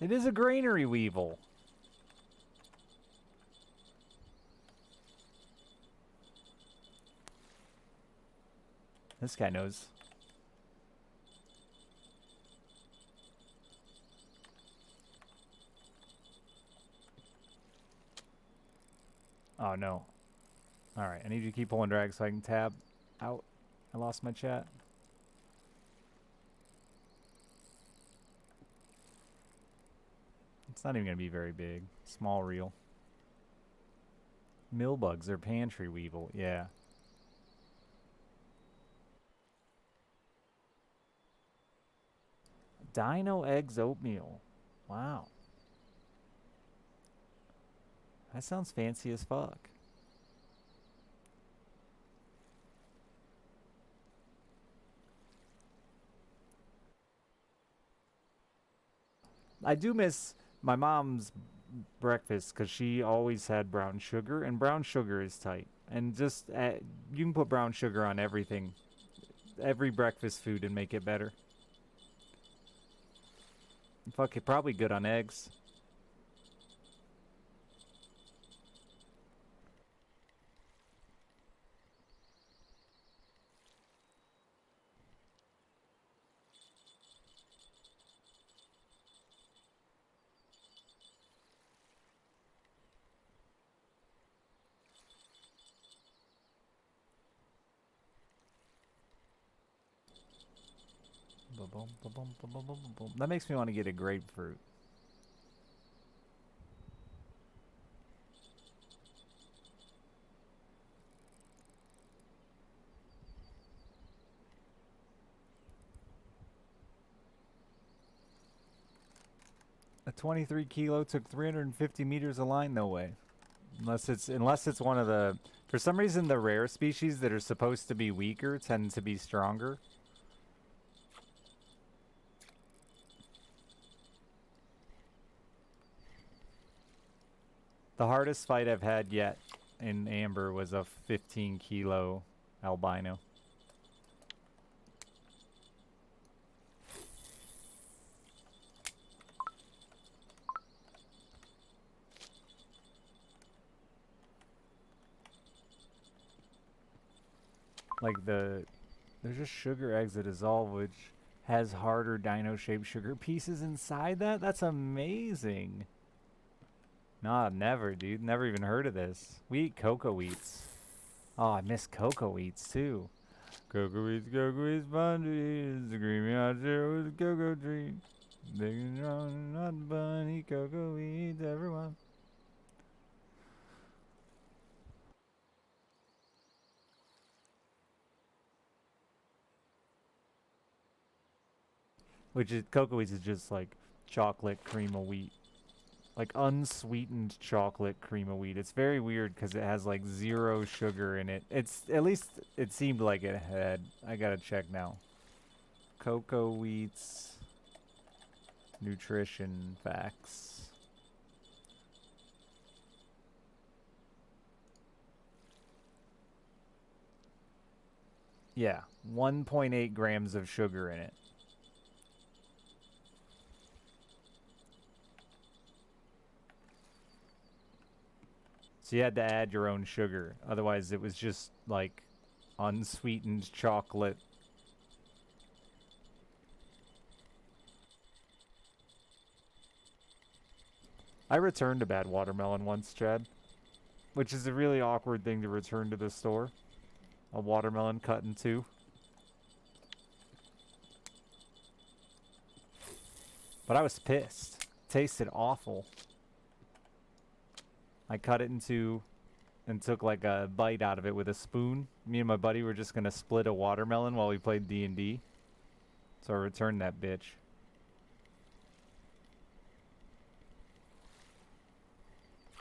Speaker 1: It is a granary weevil. This guy knows. Oh no. Alright, I need you to keep pulling drag so I can tab out. I lost my chat. It's not even going to be very big. Small reel. Millbugs or pantry weevil, yeah. Dino eggs oatmeal. Wow. That sounds fancy as fuck. I do miss my mom's breakfast because she always had brown sugar, and brown sugar is tight. And just you can put brown sugar on everything, every breakfast food, and make it better. Fuck it, probably good on eggs. That makes me want to get a grapefruit. A 23 kilo took 350 meters of line, no way. Unless it's one of the, for some reason the rare species that are supposed to be weaker tend to be stronger. The hardest fight I've had yet in Amber was a 15 kilo albino. Like there's just sugar eggs that dissolve, which has harder dino-shaped sugar pieces inside that? That's amazing. Nah, never, dude. Never even heard of this. We eat cocoa wheats. Oh, I miss cocoa wheats, too. Cocoa wheats, bunny. Screaming out there with a cocoa tree. Big and strong, not bunny, cocoa wheats, everyone. Which is, cocoa wheats is just like chocolate cream of wheat. Like unsweetened chocolate cream of wheat. It's very weird because it has like 0 sugar in it. It's, at least it seemed like it had. I gotta check now. Cocoa wheats nutrition facts. Yeah, 1.8 grams of sugar in it. So you had to add your own sugar. Otherwise, it was just like unsweetened chocolate. I returned a bad watermelon once, Chad. Which is a really awkward thing to return to the store. A watermelon cut in two. But I was pissed. It tasted awful. I cut it in two and took like a bite out of it with a spoon. Me and my buddy were just gonna split a watermelon while we played D&D. So I returned that bitch.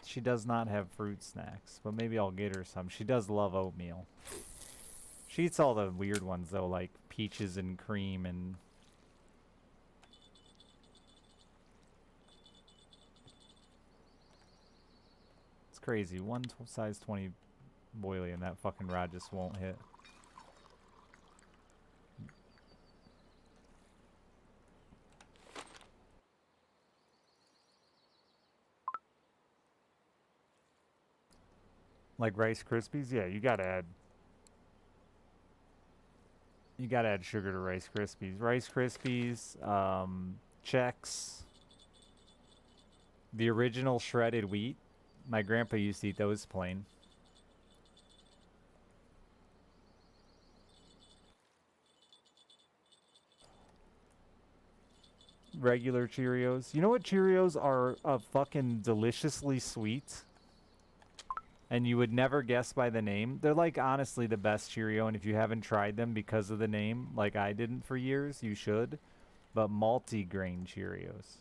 Speaker 1: She does not have fruit snacks, but maybe I'll get her some. She does love oatmeal. She eats all the weird ones though, like peaches and cream and... It's crazy. One size 20 boilie and that fucking rod just won't hit. Like Rice Krispies? Yeah, you gotta add... You gotta add sugar to Rice Krispies. Rice Krispies, Chex, the original shredded wheat. My grandpa used to eat those plain. Regular Cheerios. You know what Cheerios are fucking deliciously sweet? And you would never guess by the name. They're like honestly the best Cheerio, and if you haven't tried them because of the name, like I didn't for years, you should. But multi-grain Cheerios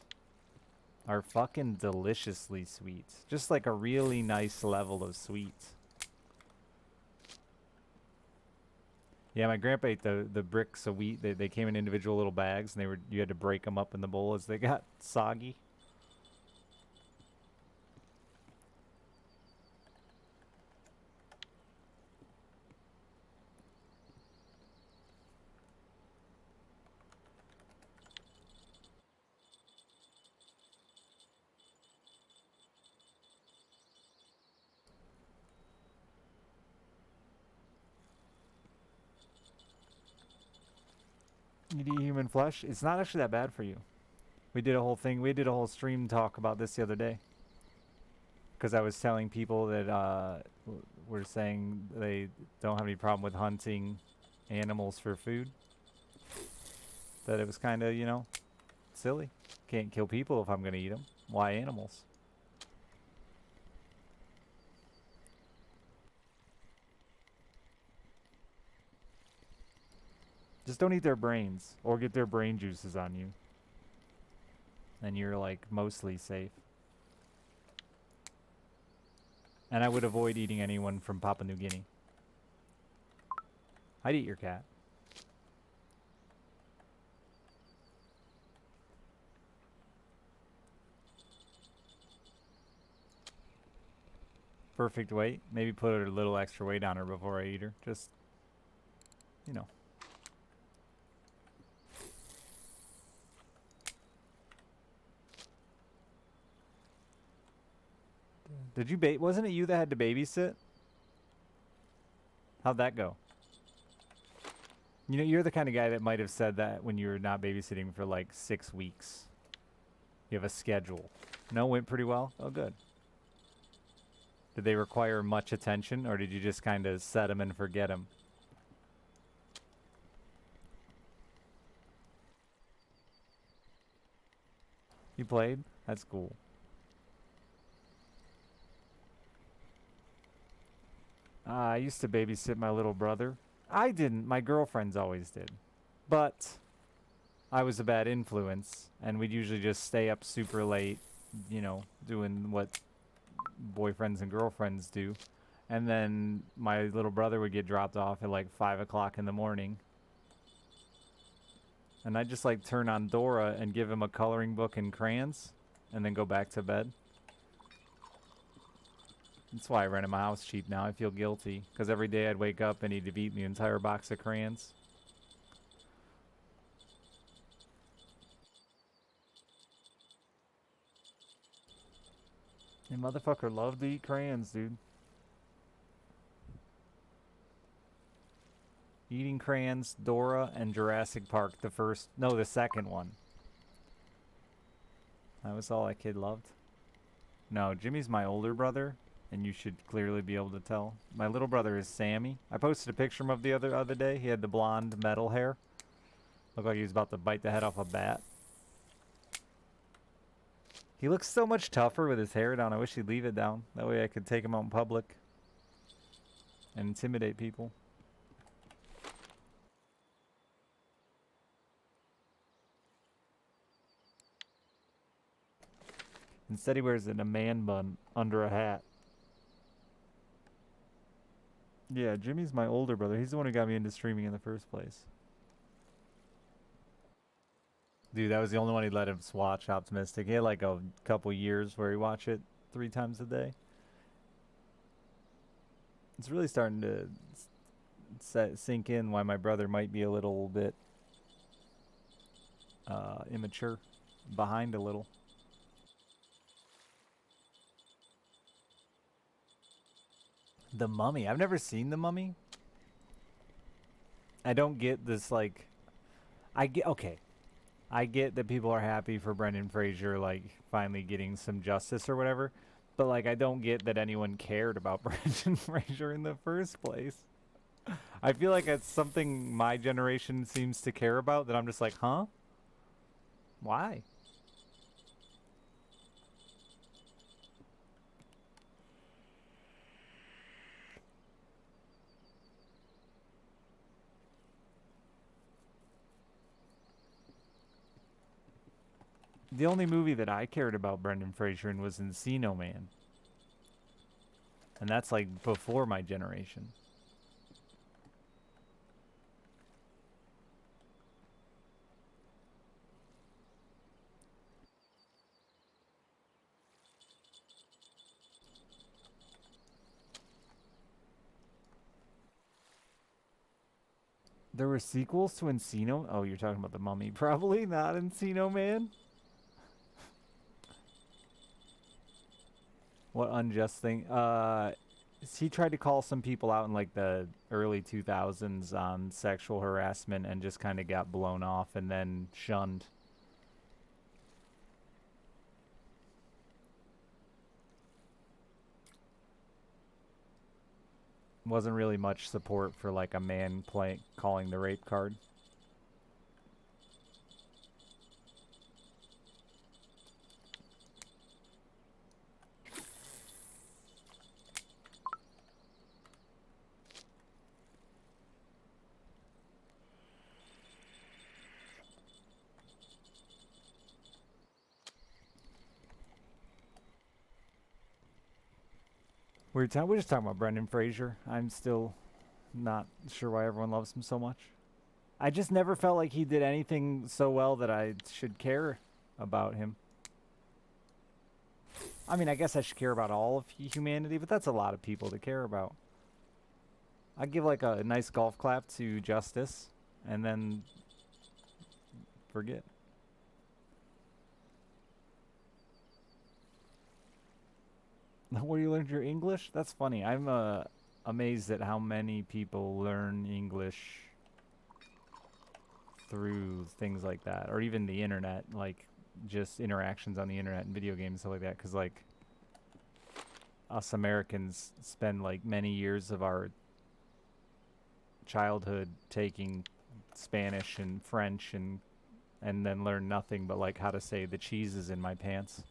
Speaker 1: are fucking deliciously sweet. Just like a really nice level of sweet. Yeah, my grandpa ate the bricks of wheat. They came in individual little bags, and you had to break them up in the bowl as they got soggy. You eat human flesh? It's not actually that bad for you. We did a whole thing. We did a whole stream talk about this the other day. Because I was telling people that were saying they don't have any problem with hunting animals for food. That it was kind of, you know, silly. Can't kill people if I'm going to eat them. Why animals? Just don't eat their brains or get their brain juices on you. And you're like mostly safe. And I would avoid eating anyone from Papua New Guinea. I'd eat your cat. Perfect weight. Maybe put a little extra weight on her before I eat her. Just, you know. Did you wasn't it you that had to babysit? How'd that go? You know, you're the kind of guy that might have said that when you were not babysitting for like 6 weeks. You have a schedule. No, went pretty well? Oh, good. Did they require much attention, or did you just kind of set them and forget them? You played? That's cool. I used to babysit my little brother. I didn't. My girlfriends always did. But I was a bad influence, and we'd usually just stay up super late, you know, doing what boyfriends and girlfriends do. And then my little brother would get dropped off at like 5 o'clock in the morning. And I'd just like turn on Dora and give him a coloring book and crayons, and then go back to bed. That's why I rented my house cheap now. I feel guilty. Because every day I'd wake up and he'd have eaten the entire box of crayons. The motherfucker loved to eat crayons, dude. Eating crayons, Dora, and Jurassic Park. The second one. That was all that kid loved. No, Jimmy's my older brother. And you should clearly be able to tell. My little brother is Sammy. I posted a picture of him the other day. He had the blonde metal hair. Looked like he was about to bite the head off a bat. He looks so much tougher with his hair down. I wish he'd leave it down. That way I could take him out in public and intimidate people. Instead he wears it in a man bun under a hat. Yeah, Jimmy's my older brother. He's the one who got me into streaming in the first place. Dude, that was the only one he let us watch, Optimistic. He had like a couple years where he watched it 3 times a day. It's really starting to sink in why my brother might be a little bit immature, behind a little. The Mummy. I've never seen The Mummy. I don't get this like I get okay. I get that people are happy for Brendan Fraser like finally getting some justice or whatever, but like I don't get that anyone cared about Brendan Fraser in the first place. I feel like it's something my generation seems to care about that I'm just like, "Huh? Why?" The only movie that I cared about Brendan Fraser in was Encino Man. And that's like before my generation. There were sequels to Encino. Oh, you're talking about The Mummy. Probably not Encino Man. What unjust thing? He tried to call some people out in like the early 2000s on sexual harassment and just kind of got blown off and then shunned. Wasn't really much support for like a man calling the rape card. We're just talking about Brendan Fraser. I'm still not sure why everyone loves him so much. I just never felt like he did anything so well that I should care about him. I mean, I guess I should care about all of humanity, but that's a lot of people to care about. I'd give like a nice golf clap to Justice and then forget. Where you learned your English? That's funny. I'm amazed at how many people learn English through things like that, or even the internet, like just interactions on the internet and video games and stuff like that. Because like us Americans spend like many years of our childhood taking Spanish and French and then learn nothing but like how to say the cheese is in my pants.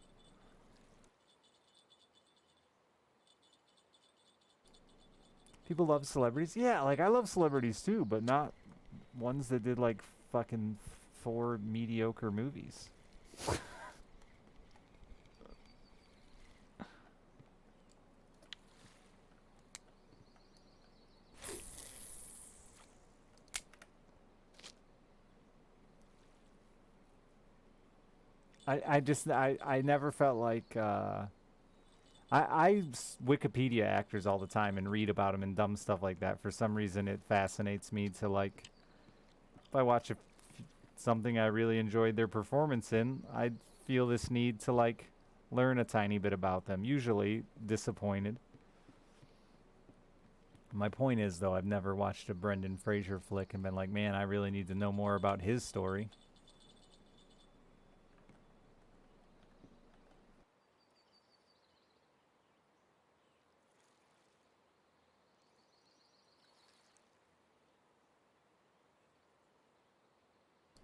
Speaker 1: People love celebrities. Yeah, like I love celebrities too, but not ones that did like fucking 4 mediocre movies. I never felt like Wikipedia actors all the time and read about them and dumb stuff like that. For some reason, it fascinates me to like. If I watch something I really enjoyed their performance in, I feel this need to like learn a tiny bit about them. Usually disappointed. My point is though, I've never watched a Brendan Fraser flick and been like, man, I really need to know more about his story.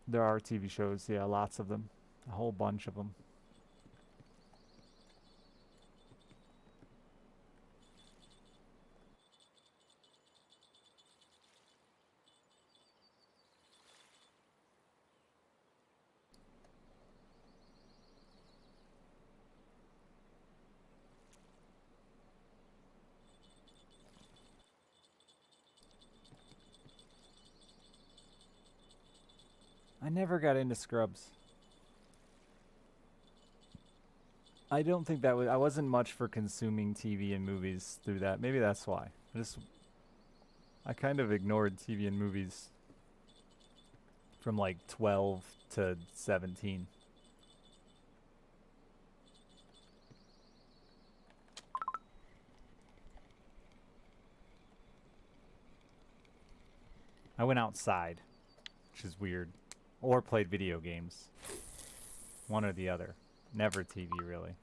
Speaker 1: There are TV shows, yeah, lots of them, a whole bunch of them. I never got into Scrubs. I don't think that was. I wasn't much for consuming TV and movies through that. Maybe that's why. I kind of ignored TV and movies from like 12 to 17. I went outside, which is weird, or played video games. One or the other. Never TV, really.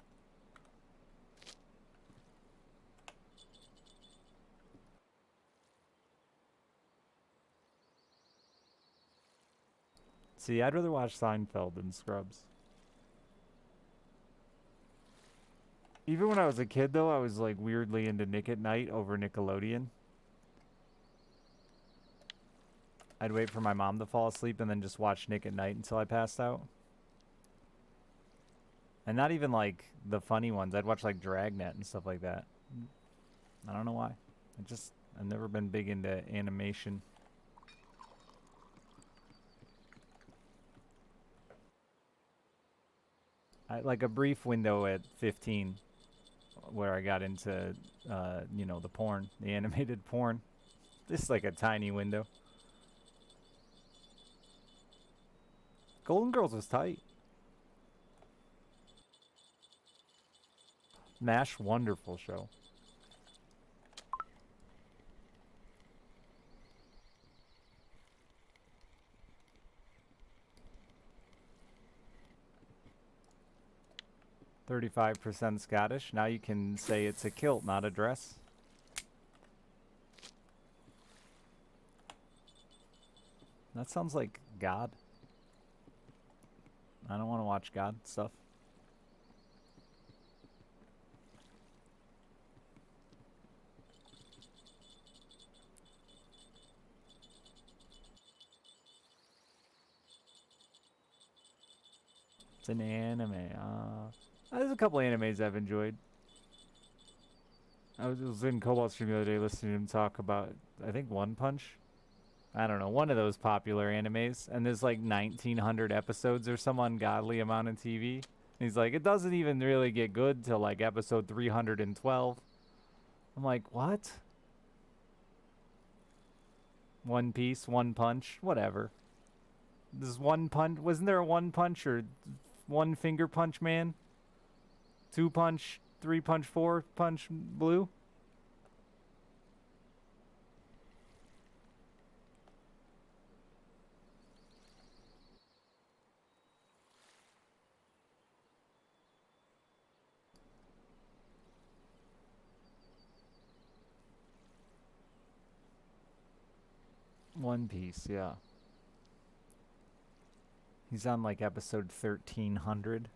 Speaker 1: See, I'd rather watch Seinfeld than Scrubs. Even when I was a kid, though, I was like weirdly into Nick at Night over Nickelodeon. I'd wait for my mom to fall asleep and then just watch Nick at Night until I passed out. And not even like the funny ones. I'd watch like Dragnet and stuff like that. I don't know why. I've never been big into animation. Like a brief window at 15 where I got into, the porn, the animated porn. Just like a tiny window. Golden Girls was tight. MASH, wonderful show. %35 Scottish. Now you can say it's a kilt, not a dress. That sounds like God. I don't want to watch God stuff. It's an anime. There's a couple animes I've enjoyed. I was in Cobalt Stream the other day listening to him talk about, I think, One Punch. I don't know, one of those popular animes. And there's like 1,900 episodes or some ungodly amount of TV. And he's like, it doesn't even really get good till like episode 312. I'm like, what? One Piece, One Punch, whatever. This One Punch, wasn't there a One Punch or One Finger Punch Man? Two Punch, Three Punch, Four Punch Blue? One Piece, yeah. He's on like episode 1,300.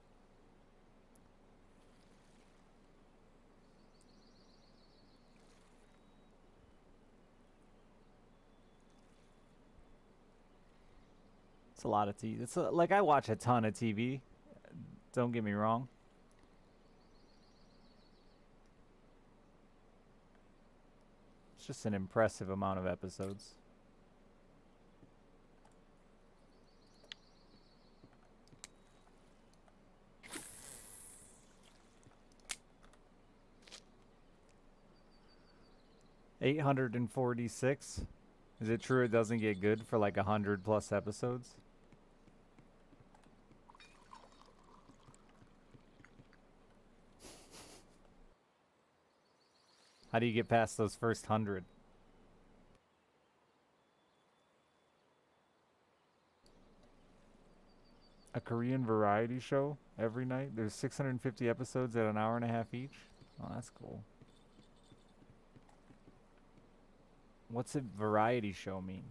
Speaker 1: It's a lot of TV. Like I watch a ton of TV. Don't get me wrong. It's just an impressive amount of episodes. $846. Is it true it doesn't get good for like 100+ episodes? How do you get past those first 100? A Korean variety show every night? There's 650 episodes at an hour and a half each? Oh, that's cool. What's a variety show mean?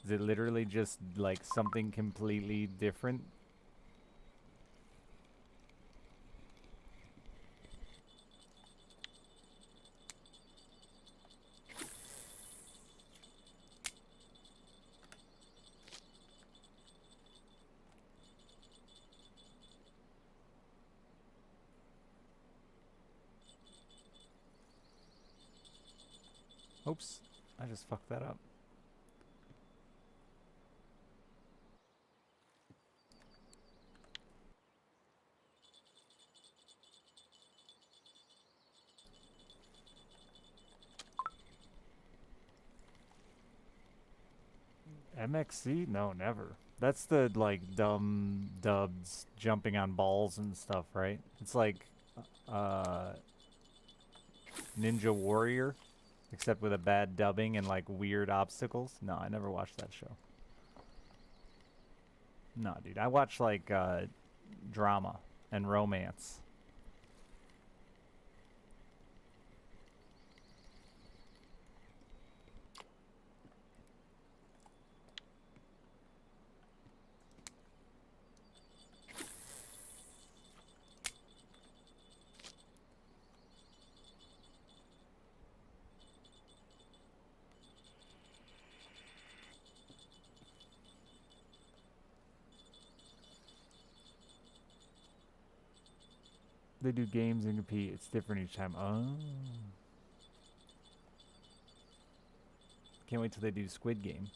Speaker 1: Is it literally just like something completely different? Oops, I just fucked that up. MXC? No, never. That's the like dumb dubs jumping on balls and stuff, right? It's like uh Ninja Warrior, except with a bad dubbing and like weird obstacles. No, I never watched that show. No, dude. I watch like drama and romance. They do games and compete. It's different each time. Oh. Can't wait till they do Squid Game.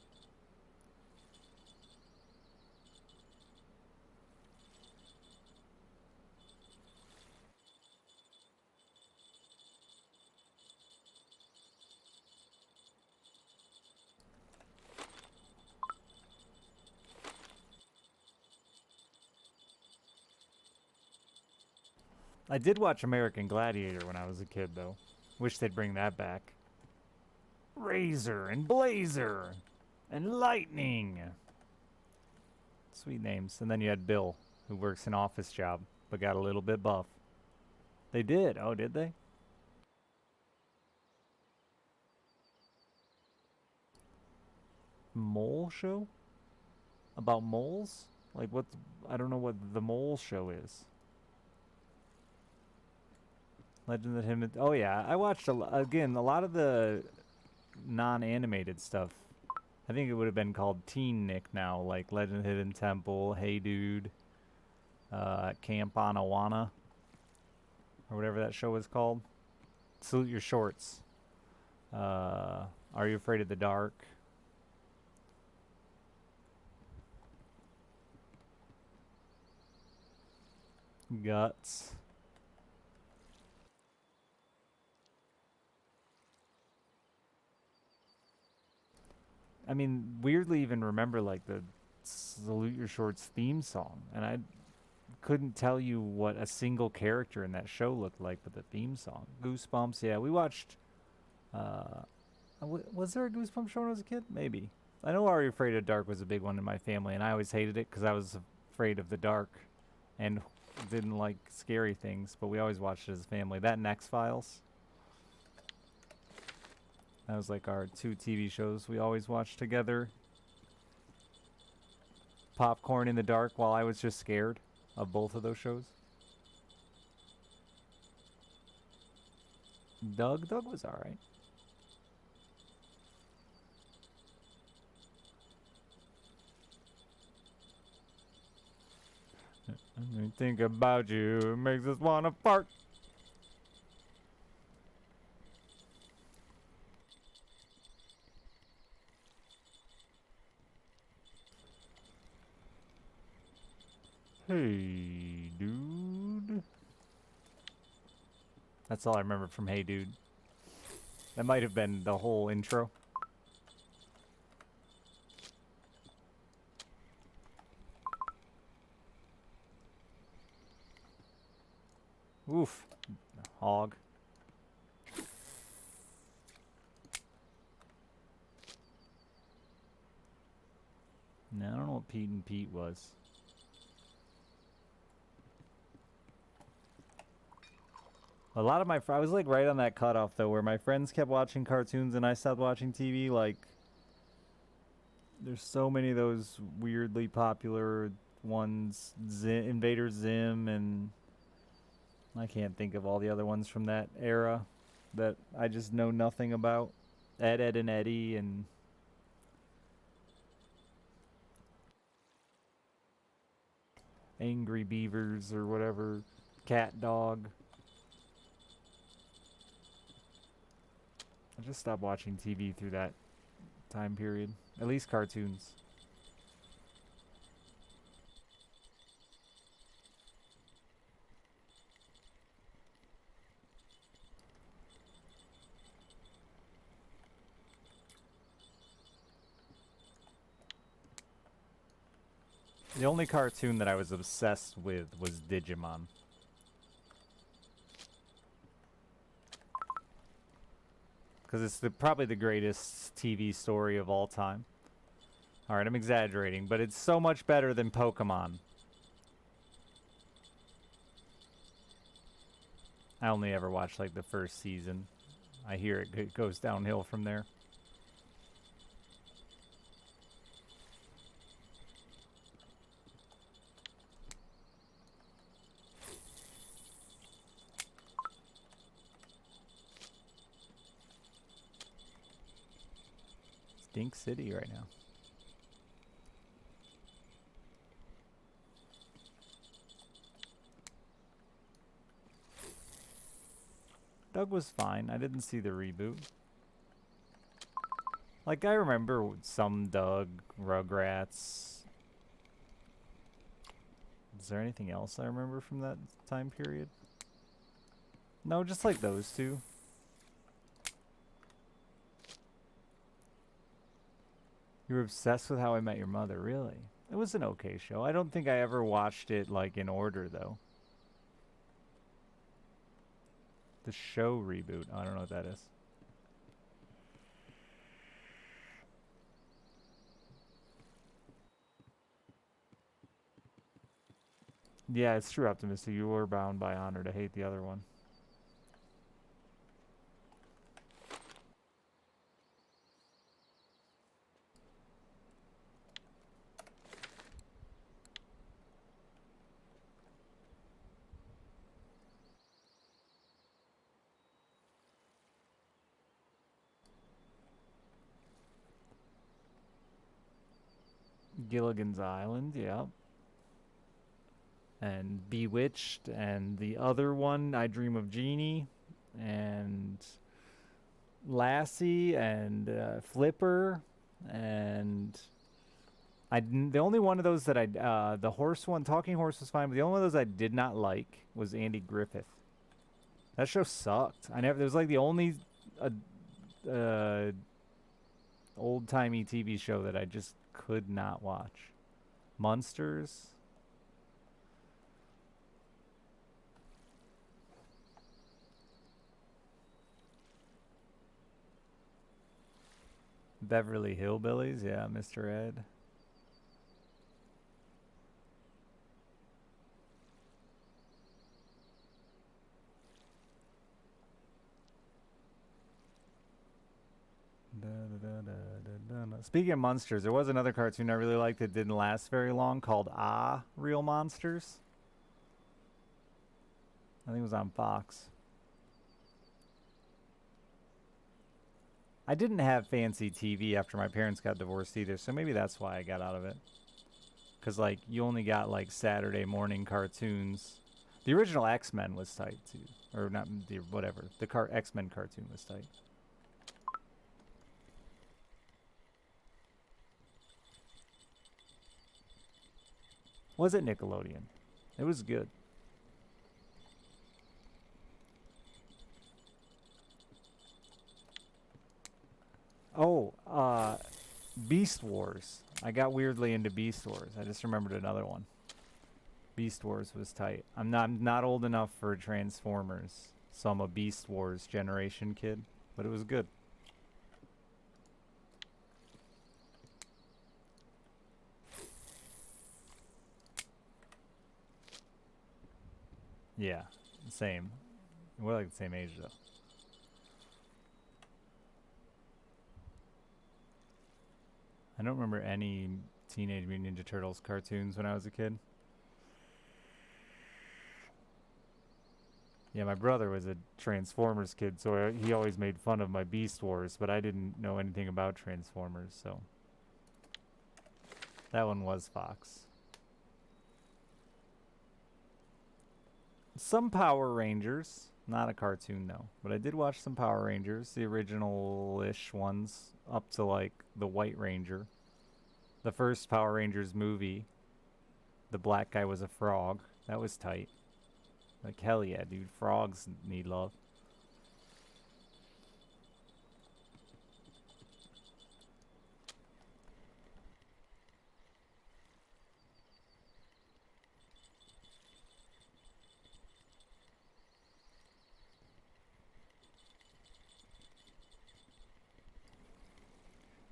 Speaker 1: I did watch American Gladiator when I was a kid, though. Wish they'd bring that back. Razor and Blazer and Lightning. Sweet names. And then you had Bill, who works an office job, but got a little bit buff. They did. Oh, did they? Mole show? About moles? Like what? I don't know what the mole show is. Legend of Him. Oh yeah, I watched again a lot of the non-animated stuff. I think it would have been called Teen Nick now, like Legend of Hidden Temple, Hey Dude, Camp on Awana, or whatever that show was called. Salute Your Shorts. Are You Afraid of the Dark? Guts. I mean, weirdly even remember like the Salute Your Shorts theme song, and I couldn't tell you what a single character in that show looked like, but the theme song. Goosebumps, yeah, we watched. Was there a Goosebumps show when I was a kid? Maybe. I know Are You Afraid of Dark was a big one in my family, and I always hated it because I was afraid of the dark and didn't like scary things, but we always watched it as a family. That and X-Files. That was like our two TV shows we always watched together. Popcorn in the Dark while I was just scared of both of those shows. Doug was alright. Think about you, it makes us wanna fart. Hey, dude. That's all I remember from Hey Dude. That might have been the whole intro. Oof. Hog. No, I don't know what Pete and Pete was. A lot of I was like right on that cutoff though, where my friends kept watching cartoons and I stopped watching TV. Like, there's so many of those weirdly popular ones, Invader Zim, and I can't think of all the other ones from that era that I just know nothing about. Ed, Ed, and Eddie, and Angry Beavers or whatever, Cat Dog. I just stopped watching TV through that time period. At least cartoons. The only cartoon that I was obsessed with was Digimon. Because it's probably the greatest TV story of all time. Alright, I'm exaggerating, but it's so much better than Pokemon. I only ever watched like the first season. I hear it goes downhill from there. Stink City right now. Doug was fine. I didn't see the reboot. Like, I remember some Doug, Rugrats. Is there anything else I remember from that time period? No, just like those two. You were obsessed with How I Met Your Mother, really? It was an okay show. I don't think I ever watched it, like, in order, though. The show reboot. I don't know what that is. Yeah, it's true, Optimistic. You were bound by honor to hate the other one. Gilligan's Island, yeah. And Bewitched, and the other one, I Dream of Jeannie, and Lassie, and Flipper, and the only one of those that the horse one, Talking Horse was fine, but the only one of those I did not like was Andy Griffith. That show sucked. It was like the only old-timey TV show that I just could not watch. Munsters. Beverly Hillbillies, yeah, Mr. Ed. Speaking of monsters, there was another cartoon I really liked that didn't last very long called Ah, Real Monsters. I think it was on Fox. I didn't have fancy TV after my parents got divorced either, so maybe that's why I got out of it. Because, like, you only got, like, Saturday morning cartoons. The original X-Men was tight, too. Or not, whatever. The X-Men cartoon was tight. Was it Nickelodeon? It was good. Oh, Beast Wars. I got weirdly into Beast Wars. I just remembered another one. Beast Wars was tight. I'm not old enough for Transformers, so I'm a Beast Wars generation kid, but it was good. Yeah, same. We're like the same age though. I don't remember any Teenage Mutant Ninja Turtles cartoons when I was a kid. Yeah, my brother was a Transformers kid, so he always made fun of my Beast Wars, but I didn't know anything about Transformers, so that one was Fox. Some Power Rangers, not a cartoon though, but I did watch some Power Rangers, the original-ish ones, up to like the White Ranger. The first Power Rangers movie, the black guy was a frog. That was tight. Like, hell yeah, dude. Frogs need love.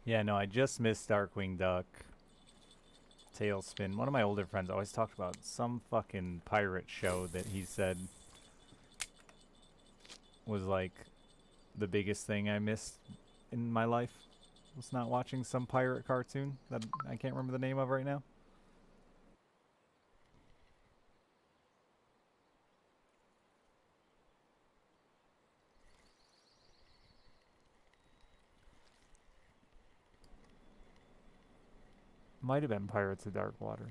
Speaker 1: Yeah, no, I just missed Darkwing Duck. Tailspin. One of my older friends always talked about some fucking pirate show that he said was like the biggest thing I missed in my life. Was not watching some pirate cartoon that I can't remember the name of right now. Might have been Pirates of Dark Water.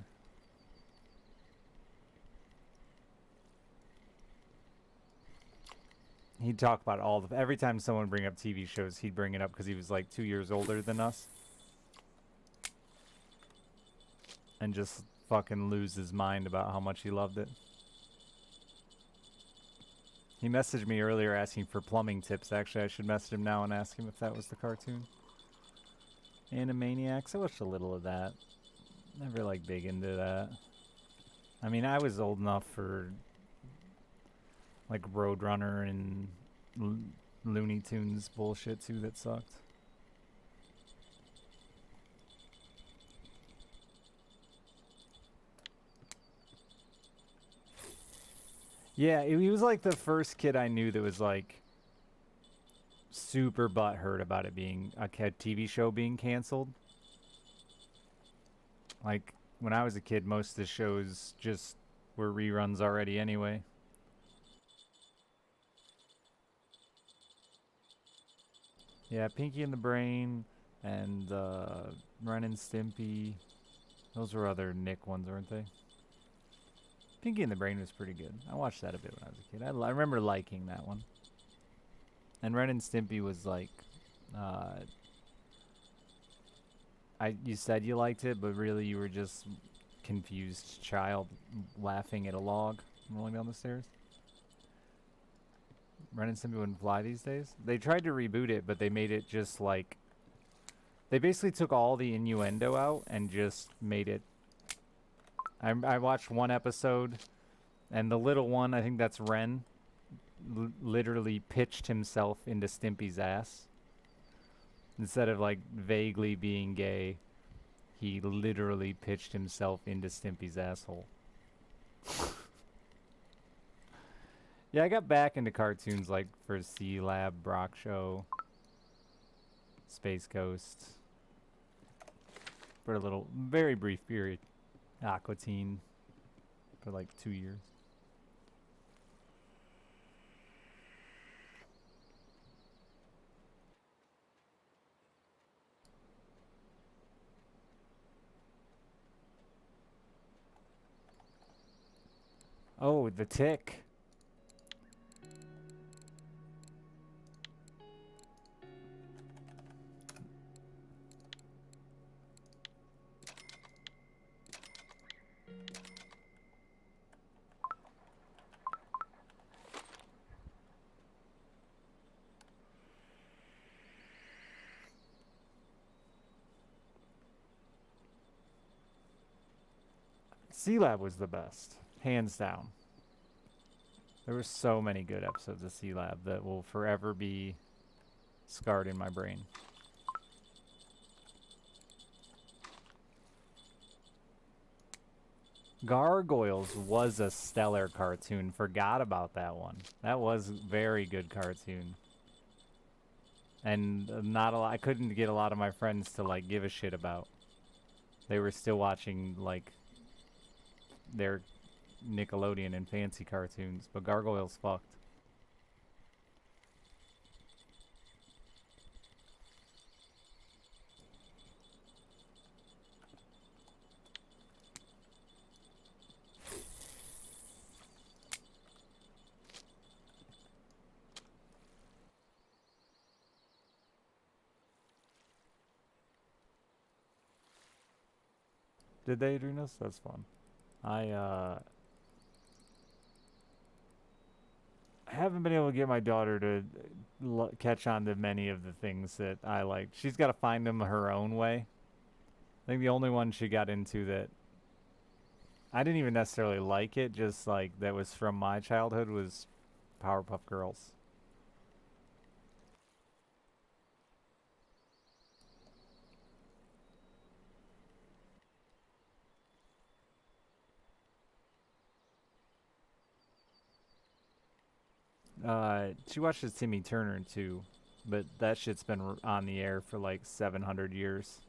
Speaker 1: He'd talk about all the every time someone bring up TV shows, he'd bring it up because he was like 2 years older than us, and just fucking lose his mind about how much he loved it. He messaged me earlier asking for plumbing tips. Actually, I should message him now and ask him if that was the cartoon. Animaniacs. I watched a little of that. Never like big into that. I mean, I was old enough for like Roadrunner and Looney Tunes bullshit too that sucked. Yeah, he was like the first kid I knew that was like super butthurt about it being a TV show being canceled. Like when I was a kid, most of the shows just were reruns already anyway. Yeah, Pinky and the Brain and Ren and Stimpy. Those were other Nick ones, weren't they? Pinky and the Brain was pretty good. I watched that a bit when I was a kid. I remember liking that one. And Ren and Stimpy was like, uh, you said you liked it, but really you were just confused child laughing at a log rolling down the stairs. Ren and Stimpy wouldn't fly these days. They tried to reboot it, but they made it just like they basically took all the innuendo out and just made it. I watched one episode, and the little one, I think that's Ren, literally pitched himself into Stimpy's ass. Instead of like vaguely being gay, he literally pitched himself into Stimpy's asshole. Yeah, I got back into cartoons like for C-Lab, Brock Show, Space Ghost, for a little, very brief period. Aqua Teen for like 2 years. Oh, The Tick. C-Lab was the best, hands down. There were so many good episodes of C-Lab that will forever be scarred in my brain. Gargoyles was a stellar cartoon. Forgot about that one. That was a very good cartoon. And not a lot, I couldn't get a lot of my friends to like give a shit about. They were still watching like their Nickelodeon and fancy cartoons, but Gargoyles fucked. Did they, Adrinos? That's fun. I haven't been able to get my daughter to catch on to many of the things that I like. She's got to find them her own way. I think the only one she got into that I didn't even necessarily like it, just like that was from my childhood, was Powerpuff Girls. She watches Timmy Turner too, but that shit's been on the air for like 700 years.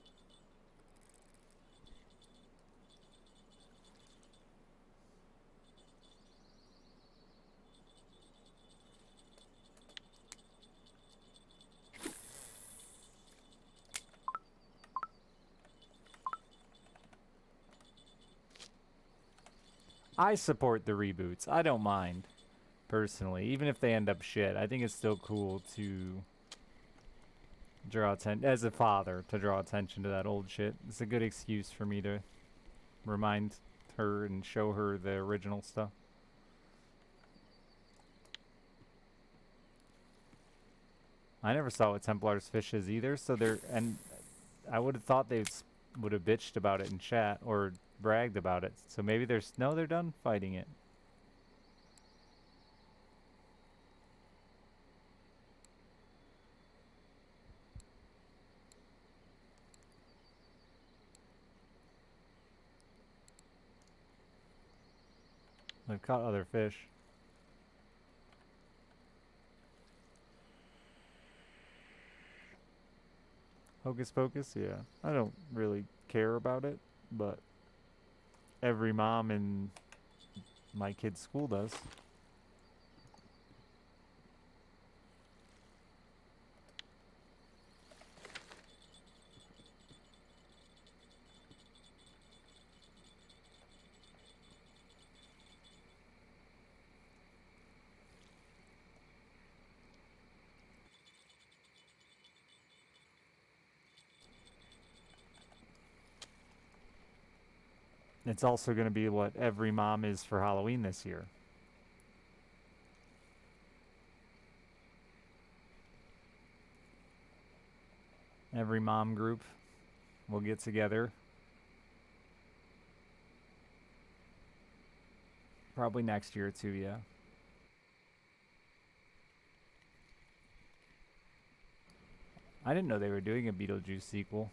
Speaker 1: I support the reboots. I don't mind, personally, even if they end up shit. I think it's still cool to draw attention, as a father, to draw attention to that old shit. It's a good excuse for me to remind her and show her the original stuff. I never saw what Templar's fish is either, so they're, and I would have thought they would have bitched about it in chat or bragged about it. So maybe there's, no, they're done fighting it. They've caught other fish. Hocus Pocus, yeah. I don't really care about it, but every mom in my kid's school does. It's also going to be what every mom is for Halloween this year. Every mom group will get together. Probably next year too, yeah. I didn't know they were doing a Beetlejuice sequel.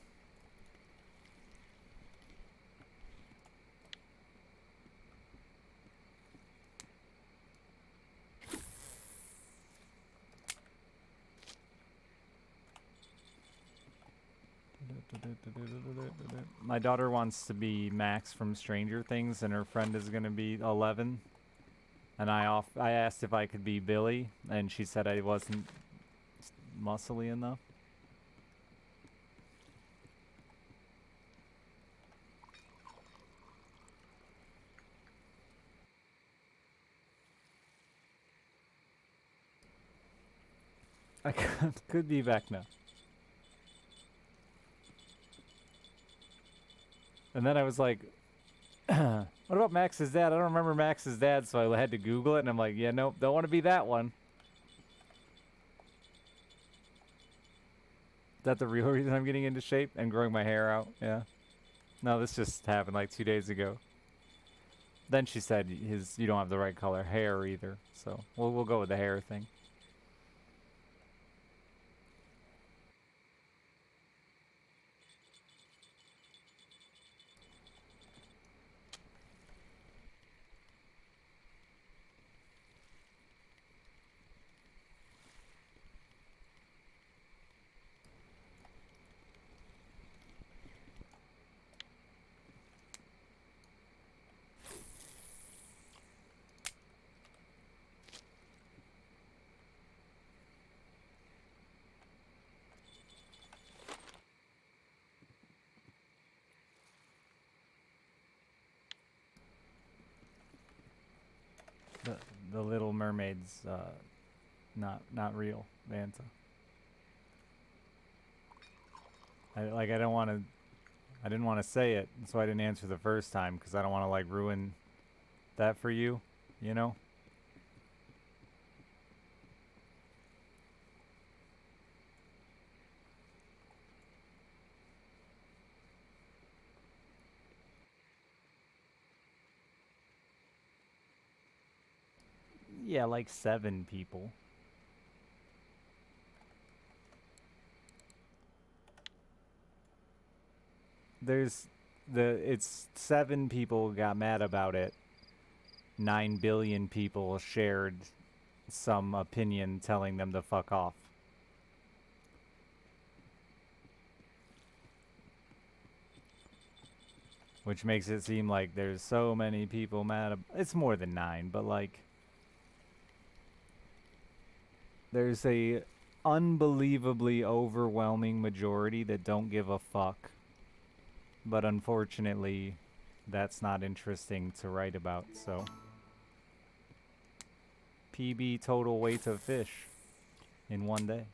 Speaker 1: My daughter wants to be Max from Stranger Things, and her friend is going to be 11. And I asked if I could be Billy, and she said I wasn't muscly enough. I could be Vecna. And then I was like, what about Max's dad? I don't remember Max's dad, so I had to Google it, and I'm like, yeah, nope, don't want to be that one. Is that the real reason I'm getting into shape and growing my hair out? Yeah. No, this just happened like 2 days ago. Then she said you don't have the right color hair either, so we'll go with the hair thing. The Little Mermaid's not real, Vanta. I don't want to. I didn't want to say it, so I didn't answer the first time because I don't want to like ruin that for you, you know. Yeah, like 7 people. There's it's 7 people got mad about it. 9 billion people shared some opinion telling them to fuck off. Which makes it seem like there's so many people mad. It's more than 9, but like there's a unbelievably overwhelming majority that don't give a fuck. But unfortunately, that's not interesting to write about, so. PB total weight of fish in one day.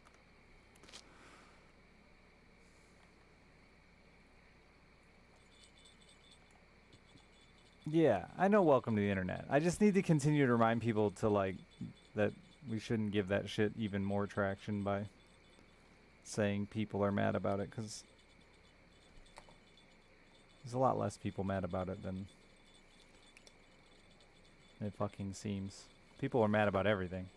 Speaker 1: Yeah, I know welcome to the internet. I just need to continue to remind people to like that we shouldn't give that shit even more traction by saying people are mad about it, because there's a lot less people mad about it than it fucking seems. People are mad about everything.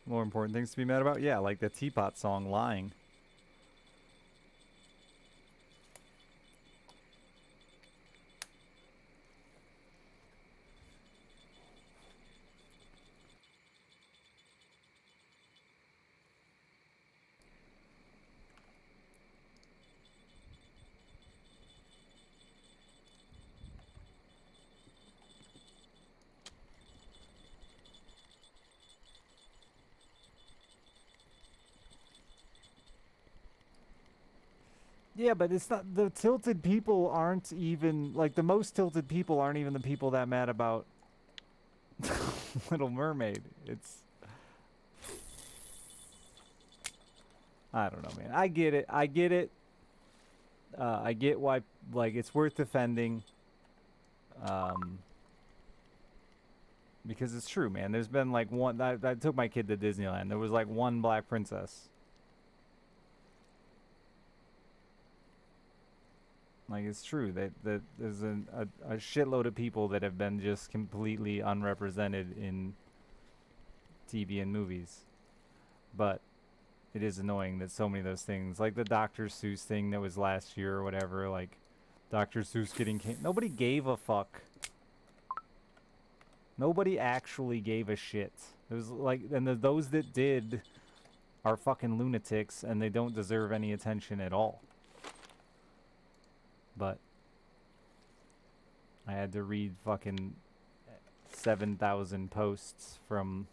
Speaker 1: More important things to be mad about? Yeah, like the Teapot song, Lying. Yeah, but it's not, the tilted people aren't even, like, the most tilted people aren't even the people that mad about Little Mermaid. It's, I don't know, man. I get it. I get it. I get why, like, it's worth defending. Because it's true, man. There's been, like, one, I took my kid to Disneyland. There was, like, one black princess. Like, it's true that there's a shitload of people that have been just completely unrepresented in TV and movies. But it is annoying that so many of those things, like the Dr. Seuss thing that was last year or whatever, like Dr. Seuss getting nobody gave a fuck. Nobody actually gave a shit. It was like, and those that did are fucking lunatics, and they don't deserve any attention at all. But I had to read fucking 7,000 posts from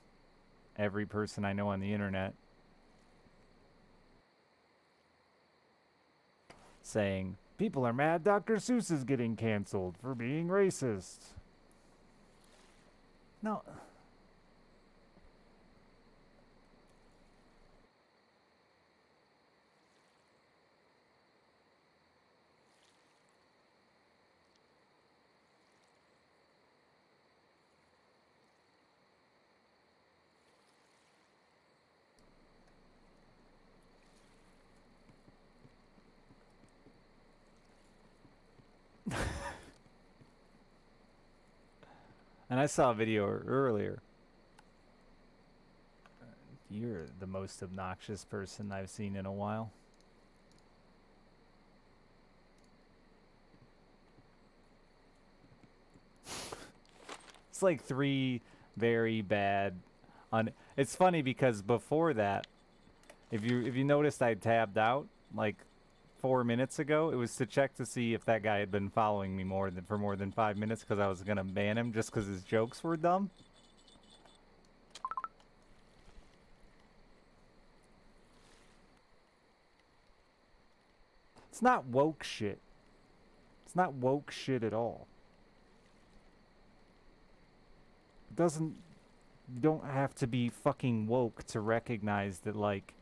Speaker 1: every person I know on the internet saying, people are mad Dr. Seuss is getting canceled for being racist. No. And I saw a video earlier. You're the most obnoxious person I've seen in a while. It's like 3 very bad. It's funny because before that, if you noticed, I tabbed out like 4 minutes ago. It was to check to see if that guy had been following me for more than 5 minutes, because I was gonna ban him just because his jokes were dumb. It's not woke shit. It's not woke shit at all. It doesn't. You don't have to be fucking woke to recognize that, like,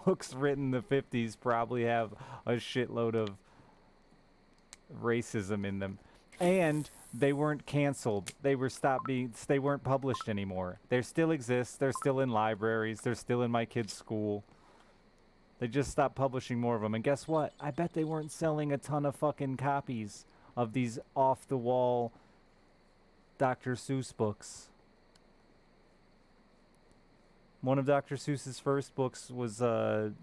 Speaker 1: books written in the 50s probably have a shitload of racism in them. And they weren't canceled. They weren't published anymore. They still exist. They're still in libraries. They're still in my kid's school. They just stopped publishing more of them. And guess what? I bet they weren't selling a ton of fucking copies of these off-the-wall Dr. Seuss books. One of Dr. Seuss's first books was the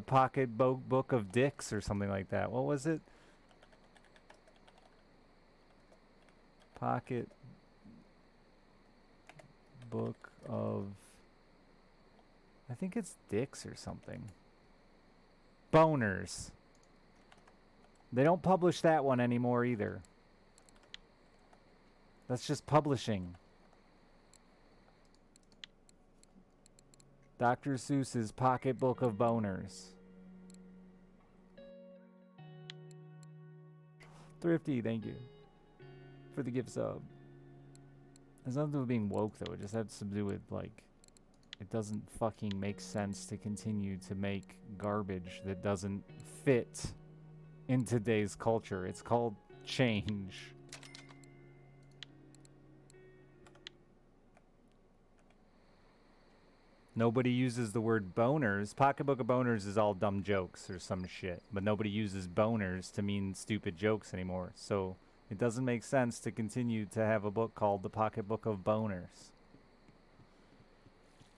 Speaker 1: Pocket Book of Dicks or something like that. What was it? Pocket Book of... I think it's Dicks or something. Boners. They don't publish that one anymore either. That's just publishing. Dr. Seuss's Pocket Book of Boners. Thrifty, thank you for the gift sub. There's nothing to do with being woke though. It just has to do with like, it doesn't fucking make sense to continue to make garbage that doesn't fit in today's culture. It's called change. Nobody uses the word boners. Pocketbook of Boners is all dumb jokes or some shit. But nobody uses boners to mean stupid jokes anymore. So it doesn't make sense to continue to have a book called The Pocketbook of Boners,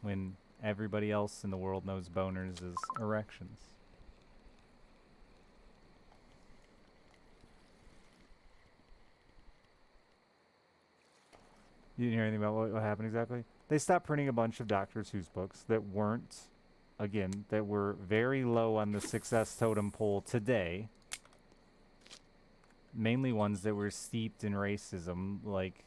Speaker 1: when everybody else in the world knows boners as erections. You didn't hear anything about what happened exactly? They stopped printing a bunch of Dr. Seuss books that weren't, again, that were very low on the success totem pole today. Mainly ones that were steeped in racism, like...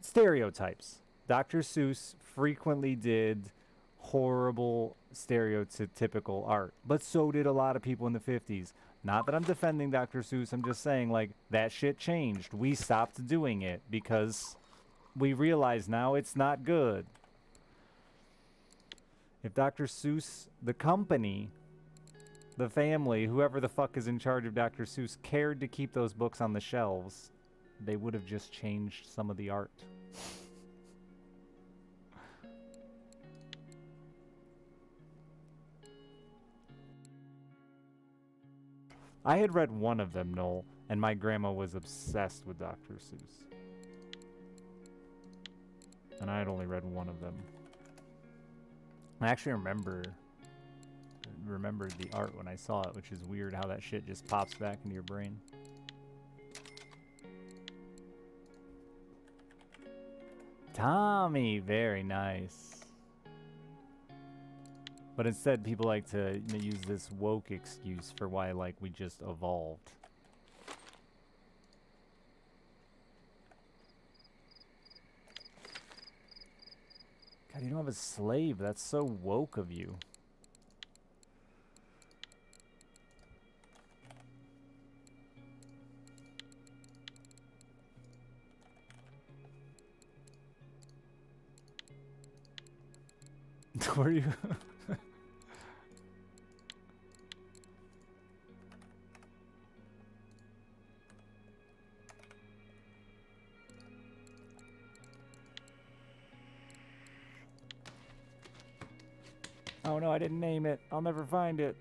Speaker 1: stereotypes. Dr. Seuss frequently did horrible stereotypical art, but so did a lot of people in the 50s. Not that I'm defending Dr. Seuss, I'm just saying, like, that shit changed. We stopped doing it because we realize now it's not good. If Dr. Seuss, the company, the family, whoever the fuck is in charge of Dr. Seuss, cared to keep those books on the shelves, they would have just changed some of the art. I had read one of them, Noel, and my grandma was obsessed with Dr. Seuss. And I had only read one of them. I actually remembered the art when I saw it, which is weird how that shit just pops back into your brain. Tommy, very nice. But instead, people like to use this woke excuse for why, like, we just evolved. God, you don't have a slave. That's so woke of you. Were you? Oh no, I didn't name it. I'll never find it.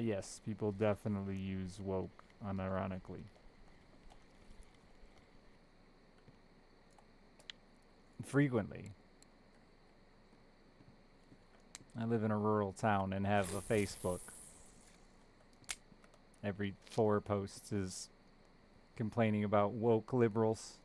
Speaker 1: Yes, people definitely use woke unironically. Frequently. I live in a rural town and have a Facebook. Every 4 posts is complaining about woke liberals.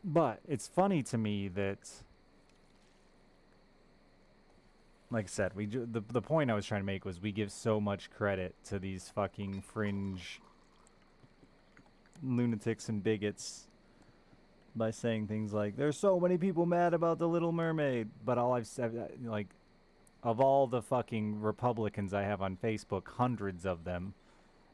Speaker 1: But it's funny to me that, like I said, the point I was trying to make was we give so much credit to these fucking fringe lunatics and bigots by saying things like, "There's so many people mad about the Little Mermaid," but all I've said, like, of all the fucking Republicans I have on Facebook, hundreds of them,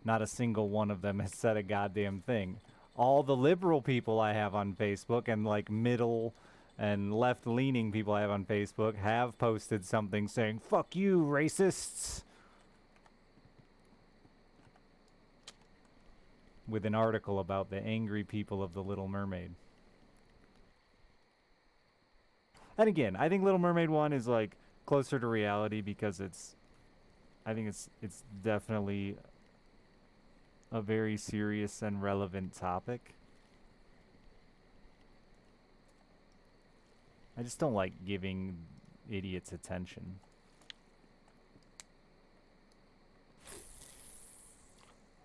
Speaker 1: not a single one of them has said a goddamn thing. All the liberal people I have on Facebook and like middle and left-leaning people I have on Facebook have posted something saying, "Fuck you, racists," with an article about the angry people of the Little Mermaid. And again, I think Little Mermaid 1 is like closer to reality because I think it's definitely a very serious and relevant topic. I just don't like giving idiots attention.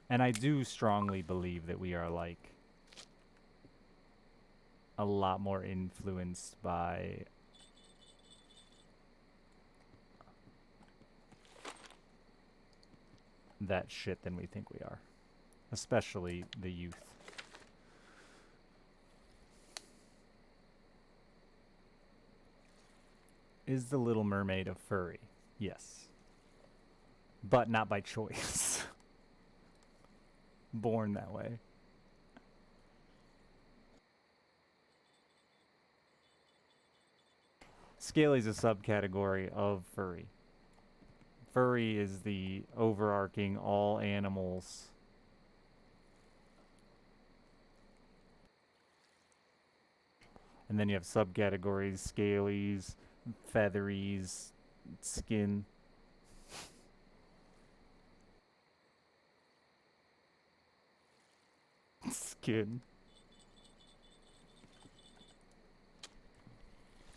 Speaker 1: And I do strongly believe that we are like a lot more influenced by that shit than we think we are. Especially the youth. Is the Little Mermaid a furry? Yes. But not by choice. Born that way. Scaly's a subcategory of furry. Furry is the overarching all animals. And then you have subcategories, scalies, featheries, skin. Skin.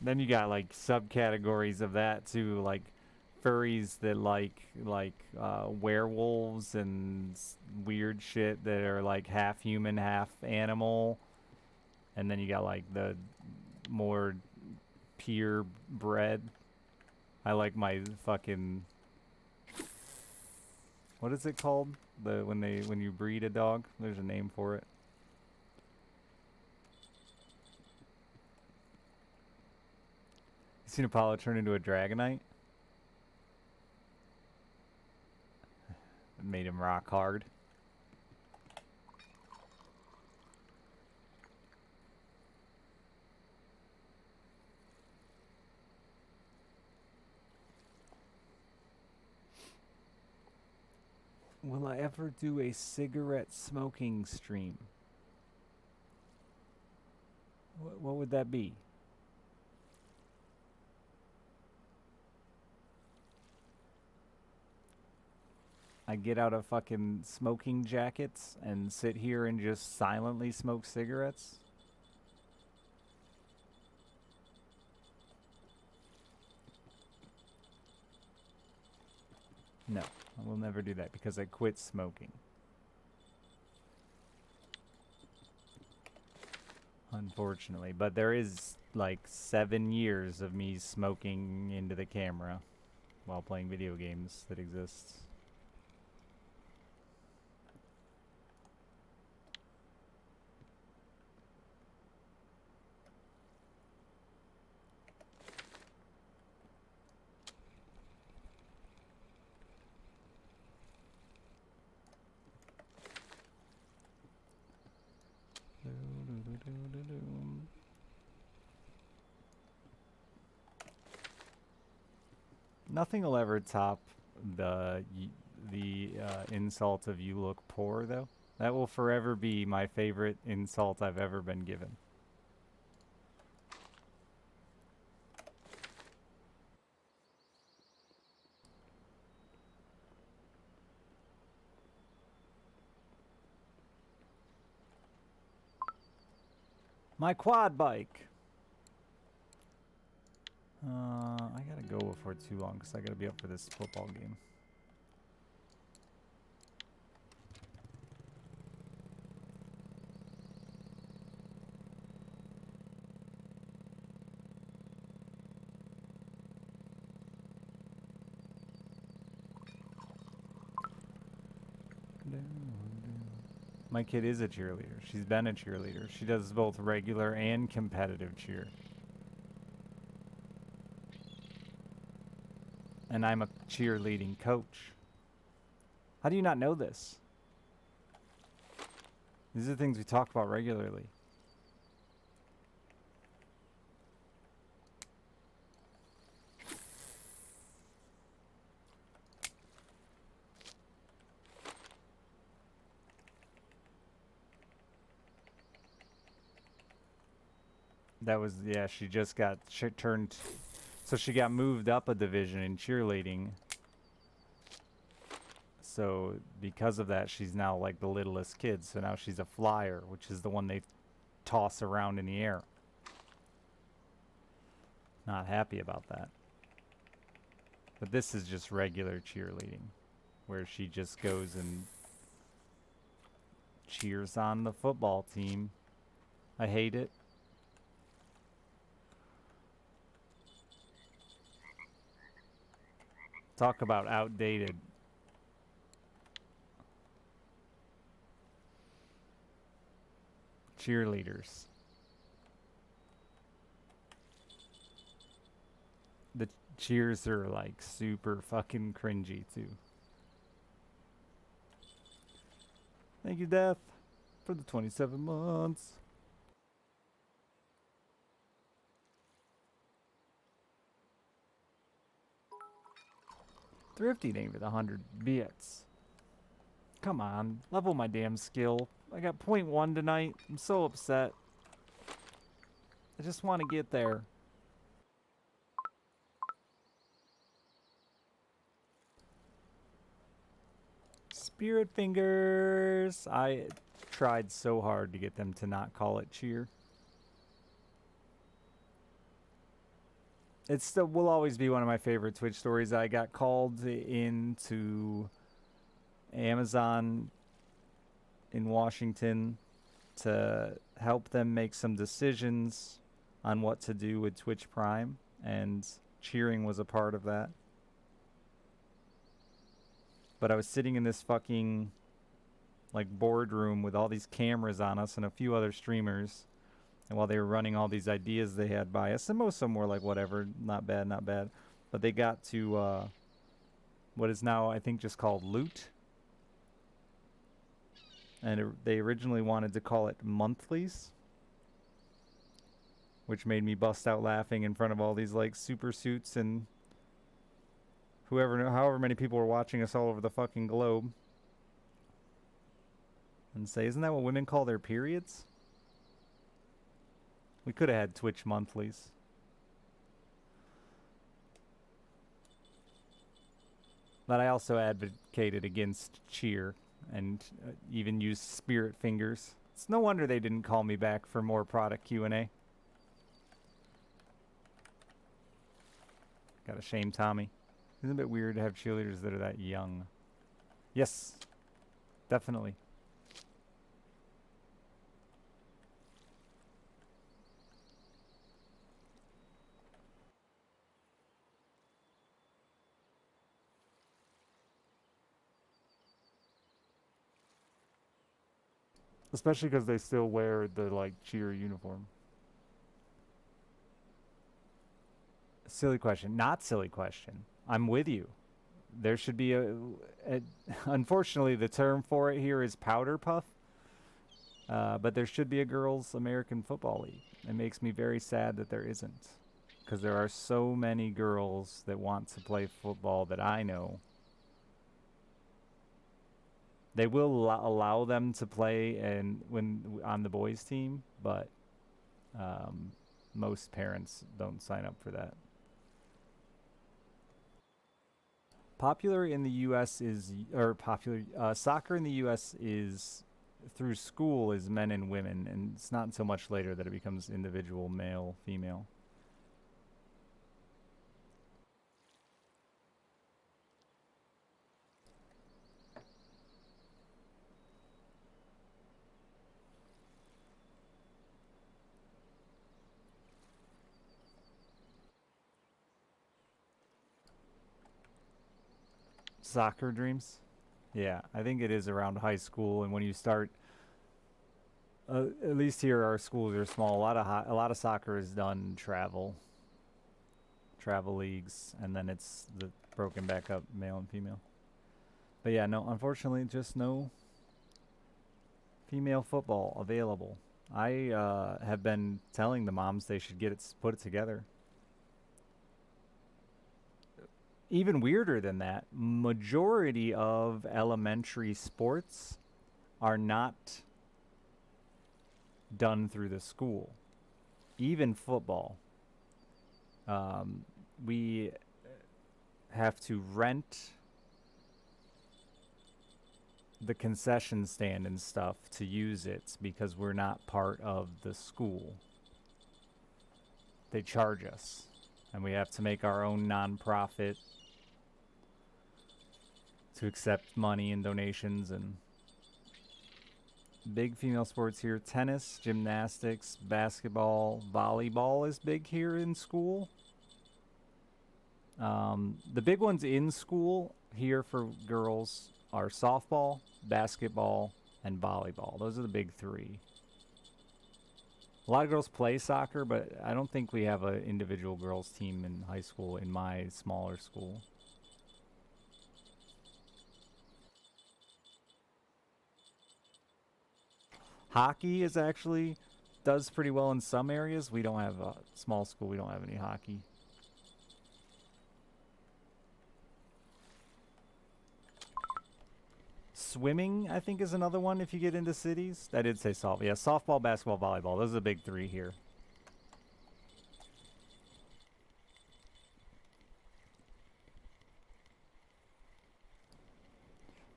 Speaker 1: Then you got like subcategories of that too, like furries that like werewolves and weird shit that are like half human, half animal. And then you got like the more purebred. I like my fucking, what is it called? When you breed a dog, there's a name for it. You seen Apollo turn into a Dragonite? It made him rock hard. Will I ever do a cigarette smoking stream? What would that be? I get out of fucking smoking jackets and sit here and just silently smoke cigarettes? No, I will never do that because I quit smoking. Unfortunately, but there is like 7 years of me smoking into the camera while playing video games that exists. Nothing will ever top the insult of "you look poor," though. That will forever be my favorite insult I've ever been given. My quad bike! I gotta go before too long because I gotta be up for this football game. My kid is a cheerleader. She's been a cheerleader. She does both regular and competitive cheer. And I'm a cheerleading coach. How do you not know this? These are the things we talk about regularly. That was, yeah, she just got turned, so she got moved up a division in cheerleading. So because of that, she's now like the littlest kid. So now she's a flyer, which is the one they toss around in the air. Not happy about that. But this is just regular cheerleading, where she just goes and cheers on the football team. I hate it. Talk about outdated. Cheerleaders. The cheers are like super fucking cringy too. Thank you, Death, for the 27 months. Thrifty name with 100 bits. Come on, level my damn skill. I got 0.1 tonight. I'm so upset. I just want to get there. Spirit Fingers. I tried so hard to get them to not call it cheer. It still will always be one of my favorite Twitch stories. I got called into Amazon in Washington to help them make some decisions on what to do with Twitch Prime, and cheering was a part of that. But I was sitting in this fucking like boardroom with all these cameras on us and a few other streamers, and while they were running all these ideas they had by us, and most of them were like, whatever, not bad, not bad. But they got to what is now, I think, just called loot. And they originally wanted to call it monthlies, which made me bust out laughing in front of all these like super suits and however many people were watching us all over the fucking globe. And say, isn't that what women call their periods? We could have had Twitch monthlies. But I also advocated against cheer and even used spirit fingers. It's no wonder they didn't call me back for more product Q&A. Gotta shame Tommy. Isn't it a bit weird to have cheerleaders that are that young? Yes, definitely. Especially because they still wear the like cheer uniform. Silly question. Not silly question. I'm with you. There should be a unfortunately, the term for it here is powder puff. But there should be a girls' American Football League. It makes me very sad that there isn't. Because there are so many girls that want to play football that I know. They will allow them to play when on the boys' team, but most parents don't sign up for that. Popular in the U.S. is, or popular, soccer in the U.S. is, through school, is men and women, and it's not until much later that it becomes individual male, female. Soccer dreams? Yeah, I think it is around high school, and when you start At least here our schools are small. A lot of soccer is done travel leagues, and then it's broken back up male and female. But yeah, no, unfortunately, just no female football available. I have been telling the moms they should put it together. Even weirder than that, majority of elementary sports are not done through the school. Even football. We have to rent the concession stand and stuff to use it because we're not part of the school. They charge us, and we have to make our own nonprofit to accept money and donations. And big female sports here: tennis, gymnastics, basketball, volleyball is big here in school. The big ones in school here for girls are softball, basketball, and volleyball. Those are the big three. A lot of girls play soccer, but I don't think we have an individual girls team in high school in my smaller school. Hockey is actually does pretty well in some areas. We don't have a small school. We don't have any hockey. Swimming, I think, is another one if you get into cities. I did say softball. Yeah, softball, basketball, volleyball. Those are the big three here.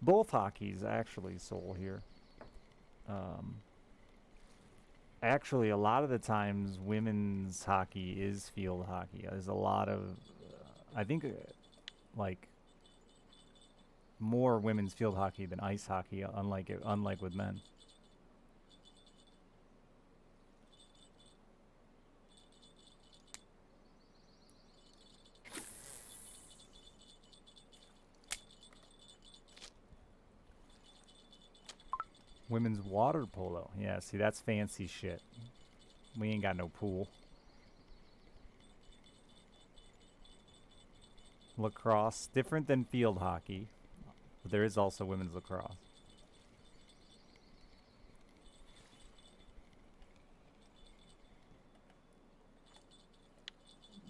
Speaker 1: Both hockeys actually sold here. Um, Actually, a lot of the times, women's hockey is field hockey. There's a lot of, I think, like more women's field hockey than ice hockey. Unlike with men. Women's water polo. Yeah, see, that's fancy shit. We ain't got no pool. Lacrosse, different than field hockey, but there is also women's lacrosse.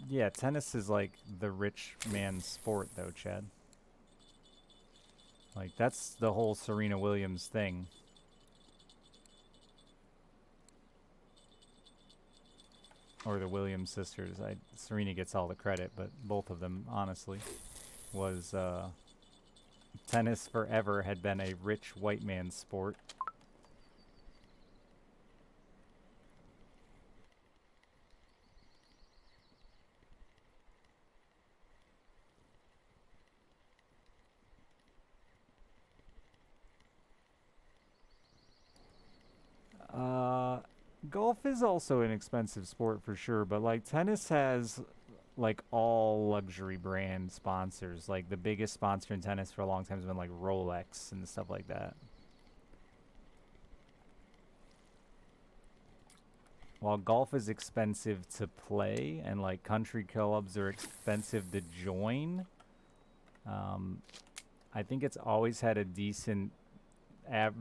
Speaker 1: Yeah, tennis is like the rich man's sport, though, Chad. Like, that's the whole Serena Williams thing. Or the Williams sisters. Serena gets all the credit, but both of them, honestly, was tennis forever had been a rich white man's sport. Uh, Golf is also an expensive sport for sure, but like tennis has like all luxury brand sponsors. Like the biggest sponsor in tennis for a long time has been like Rolex and stuff like that. While golf is expensive to play and like country clubs are expensive to join, um, I think it's always had a decent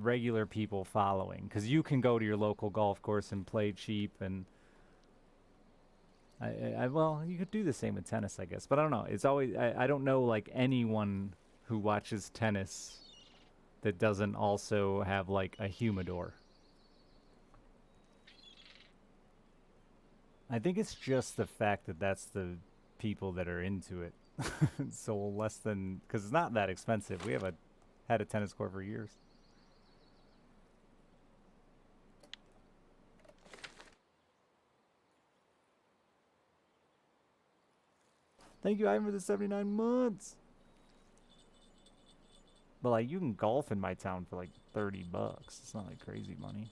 Speaker 1: regular people following because you can go to your local golf course and play cheap and well, you could do the same with tennis, I guess, but I don't know. It's always I don't know like anyone who watches tennis that doesn't also have like a humidor. I think it's just the fact that that's the people that are into it. So less than because it's not that expensive. We have a had a tennis court for years. Thank you, Ivan, for the 79 months. But like, you can golf in my town for like $30. It's not like crazy money.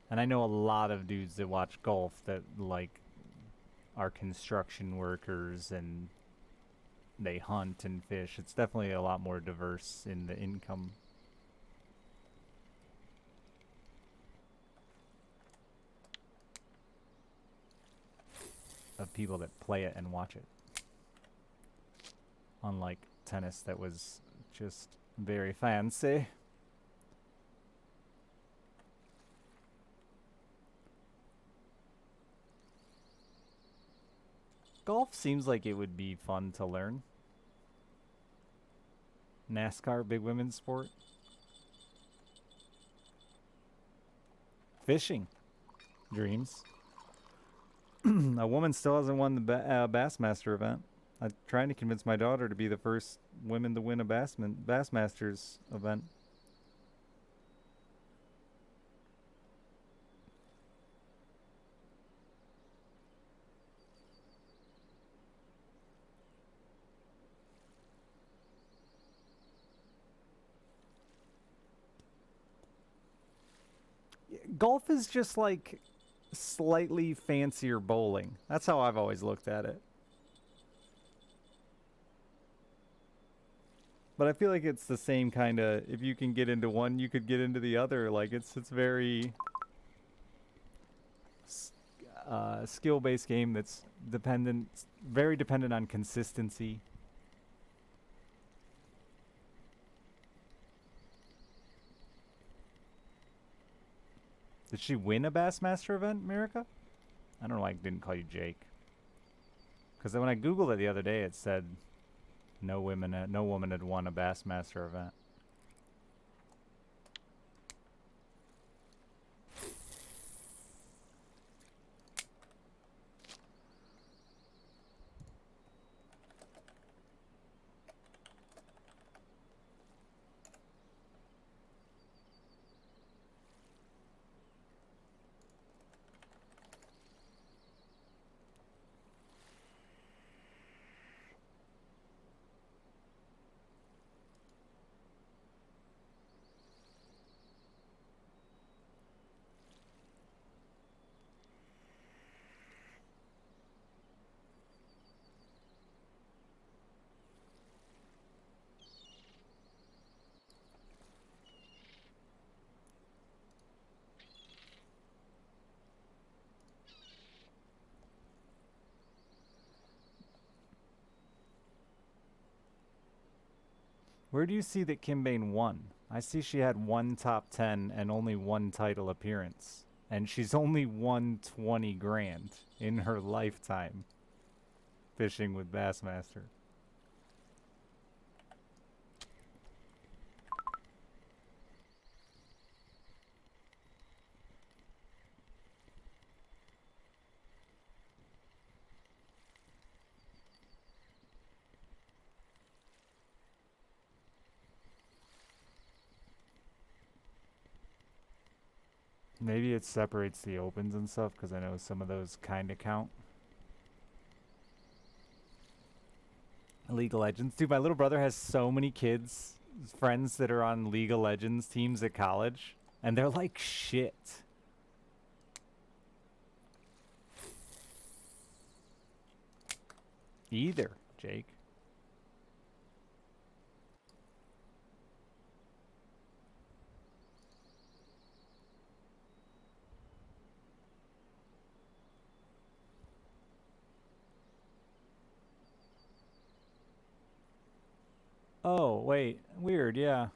Speaker 1: And I know a lot of dudes that watch golf that like are construction workers and they hunt and fish. It's definitely a lot more diverse in the income of people that play it and watch it. Unlike tennis, that was just very fancy. Golf seems like it would be fun to learn. NASCAR, big women's sport. Fishing. Dreams. A woman still hasn't won the Bassmaster event. I'm trying to convince my daughter to be the first women to win a Bassmasters event. Golf is just like slightly fancier bowling. That's how I've always looked at it. But I feel like it's the same kind of, if you can get into one, you could get into the other. Like it's very skill-based game that's very dependent on consistency. Did she win a Bassmaster event, Mirica? I don't know why I didn't call you Jake. Because when I Googled it the other day, it said no woman had won a Bassmaster event. Where do you see that Kimbane won? I see she had one top 10 and only one title appearance. And she's only won 20 grand in her lifetime fishing with Bassmaster. Maybe it separates the opens and stuff, because I know some of those kind of count. League of Legends. Dude, my little brother has so many kids, friends that are on League of Legends teams at college, and they're like shit. Either, Jake. Oh, wait. Weird, yeah.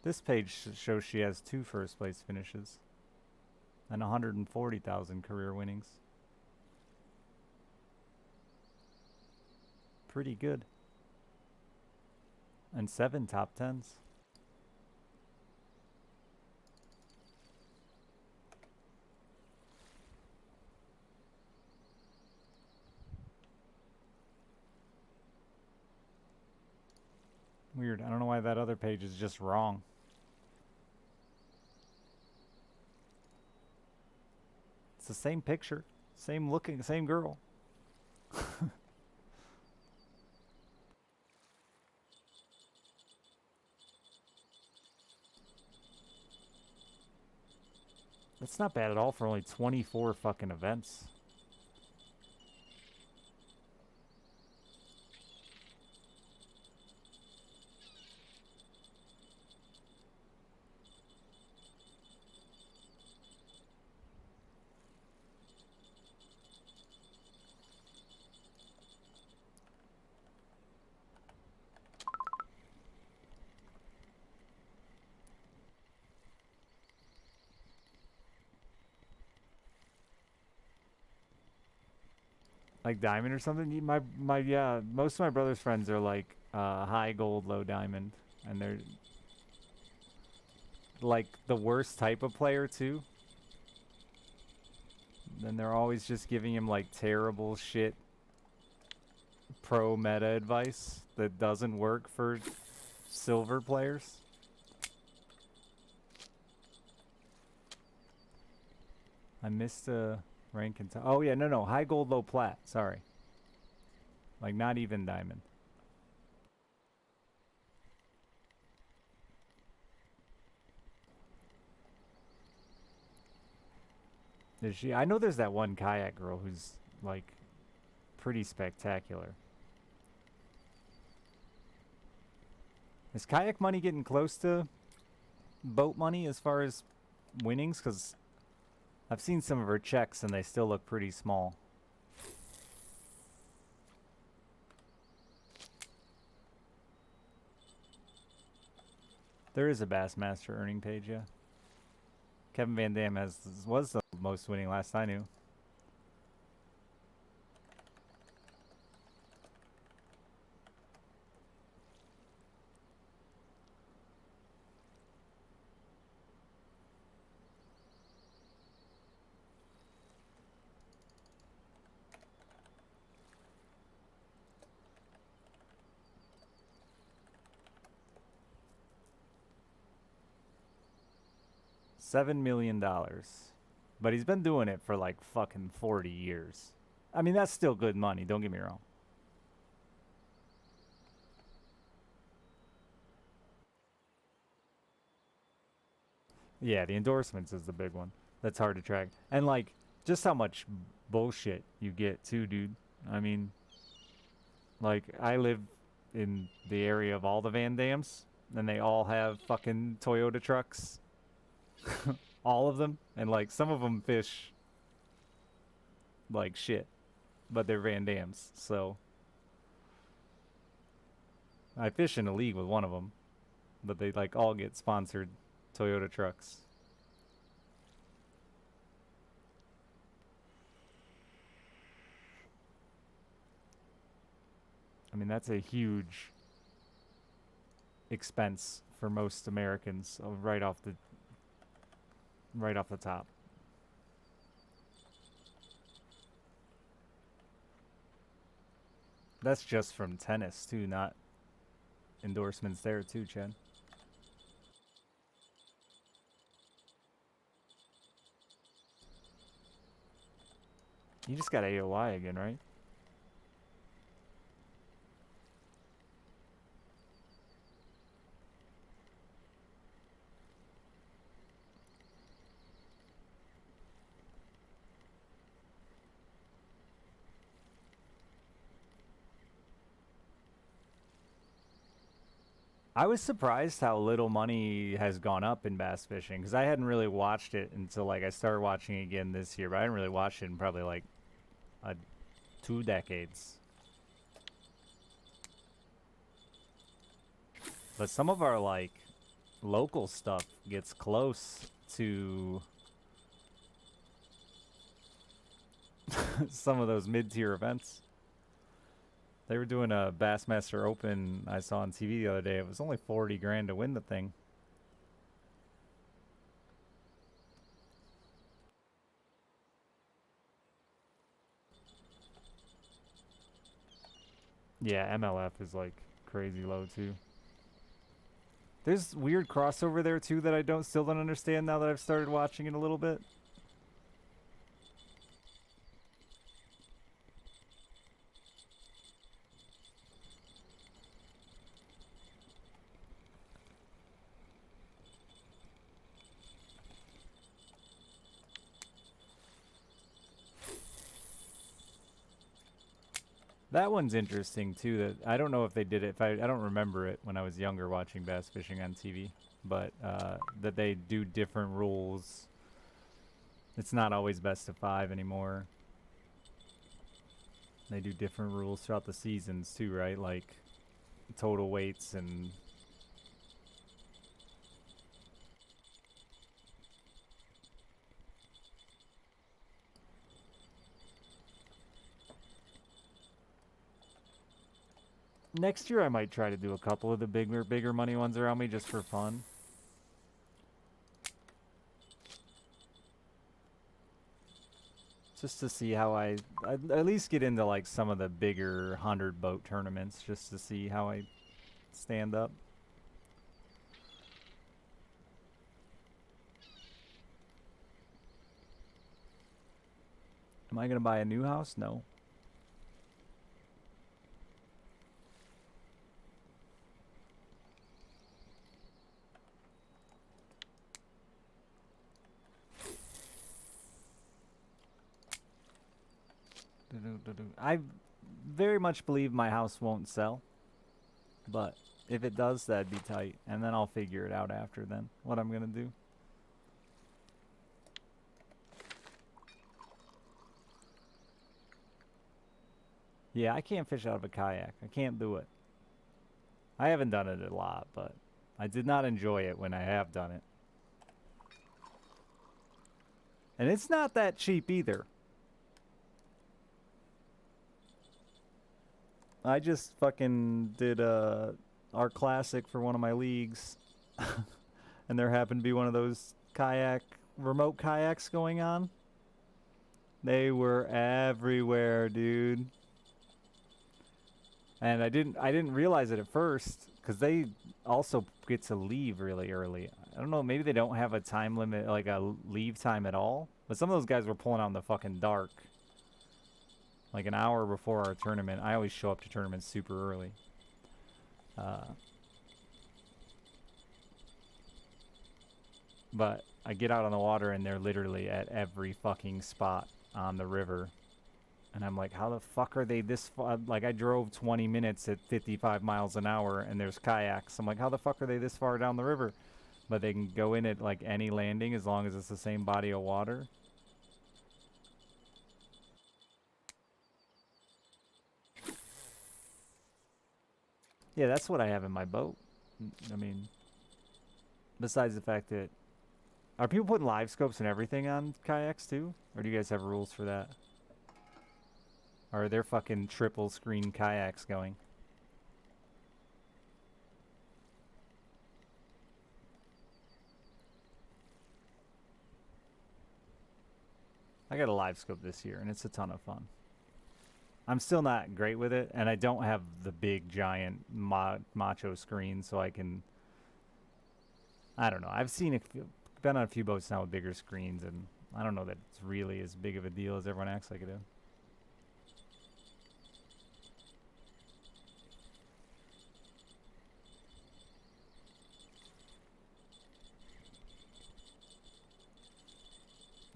Speaker 1: This page shows she has 2 first place finishes and 140,000 career winnings. Pretty good. And 7 top 10s. Weird. I don't know why that other page is just wrong. It's the same picture, same looking, same girl. That's not bad at all for only 24 fucking events. Like diamond or something. My yeah. Most of my brother's friends are like high gold, low diamond, and they're like the worst type of player too. Then they're always just giving him like terrible shit pro meta advice that doesn't work for silver players. I missed a rank and oh yeah, no, high gold, low plat. Sorry, like not even diamond. Is she? I know there's that one kayak girl who's like pretty spectacular. Is kayak money getting close to boat money as far as winnings? Because I've seen some of her checks and they still look pretty small. There is a Bassmaster earning page, yeah. Kevin Van Dam was the most winning last I knew. $7 million. But he's been doing it for like fucking 40 years. I mean, that's still good money, don't get me wrong. Yeah, the endorsements is the big one. That's hard to track. And like, just how much bullshit you get too, dude. I mean, like, I live in the area of all the Van Dams, and they all have fucking Toyota trucks. All of them. And like, some of them fish like shit, but they're Van Dams, so. I fish in a league with one of them, but they like all get sponsored Toyota trucks. I mean, that's a huge expense for most Americans right off the top. That's just from tennis too, not endorsements there too, Chen. You just got AOI again, right? I was surprised how little money has gone up in bass fishing because I hadn't really watched it until like I started watching it again this year, but I hadn't really watched it in probably like 2 decades. But some of our like local stuff gets close to some of those mid-tier events. They were doing a Bassmaster Open I saw on TV the other day. It was only 40 grand to win the thing. Yeah, MLF is like crazy low too. There's weird crossover there too that I still don't understand now that I've started watching it a little bit. That one's interesting too. That I don't know if they did it. If I don't remember it when I was younger watching bass fishing on TV, but that they do different rules. It's not always best of 5 anymore. They do different rules throughout the seasons too, right? Like total weights and Next year I might try to do a couple of the bigger money ones around me just for fun. Just to see how I'd at least get into like some of the bigger 100 boat tournaments just to see how I stand up. Am I gonna buy a new house? No. I very much believe my house won't sell, but if it does, that'd be tight, and then I'll figure it out after then, what I'm gonna do. Yeah, I can't fish out of a kayak. I can't do it. I haven't done it a lot, but I did not enjoy it when I have done it. And it's not that cheap either. I just fucking did our classic for one of my leagues. And there happened to be one of those remote kayaks going on. They were everywhere, dude. And I didn't realize it at first because they also get to leave really early. I don't know, maybe they don't have a time limit, like a leave time at all. But some of those guys were pulling out in the fucking dark. Like an hour before our tournament. I always show up to tournaments super early. But I get out on the water and they're literally at every fucking spot on the river. And I'm like, how the fuck are they this far? Like, I drove 20 minutes at 55 miles an hour and there's kayaks. I'm like, how the fuck are they this far down the river? But they can go in at like any landing as long as it's the same body of water. Yeah, that's what I have in my boat. I mean, besides the fact that... Are people putting live scopes and everything on kayaks too? Or do you guys have rules for that? Or are there fucking triple screen kayaks going? I got a live scope this year and it's a ton of fun. I'm still not great with it, and I don't have the big giant macho screen, so I can... I don't know. I've been on a few boats now with bigger screens, and I don't know that it's really as big of a deal as everyone acts like it is.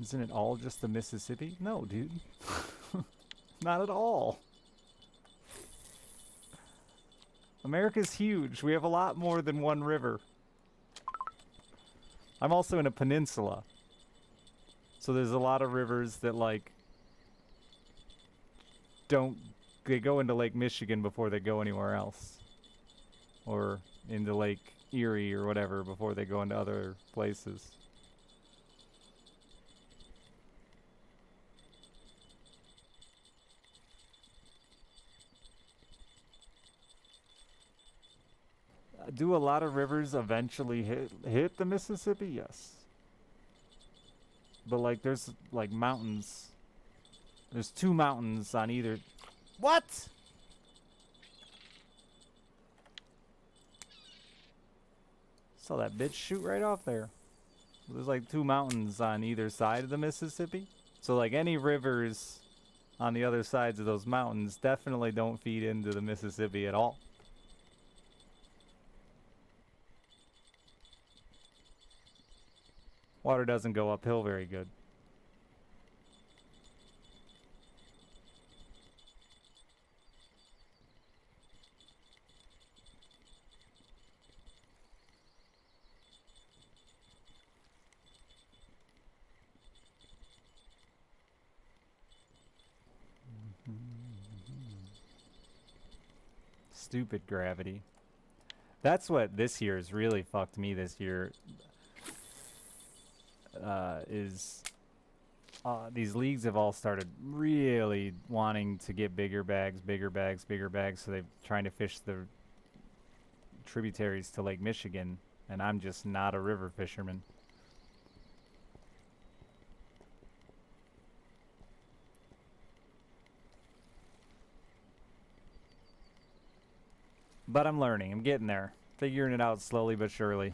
Speaker 1: Isn't it all just the Mississippi? No, dude. Not at all. America's huge. We have a lot more than one river. I'm also in a peninsula. So there's a lot of rivers that, like, they go into Lake Michigan before they go anywhere else. Or into Lake Erie or whatever before they go into other places. Do a lot of rivers eventually hit the Mississippi? Yes. But like there's like mountains. There's 2 mountains on either. What? Saw that bitch shoot right off there. There's like 2 mountains on either side of the Mississippi. So like any rivers on the other sides of those mountains definitely don't feed into the Mississippi at all. Water doesn't go uphill very good. Stupid gravity. That's what this year has really fucked me this year. Is these leagues have all started really wanting to get bigger bags, bigger bags, bigger bags. So they're trying to fish the tributaries to Lake Michigan, and I'm just not a river fisherman. But I'm learning. I'm getting there. Figuring it out slowly but surely.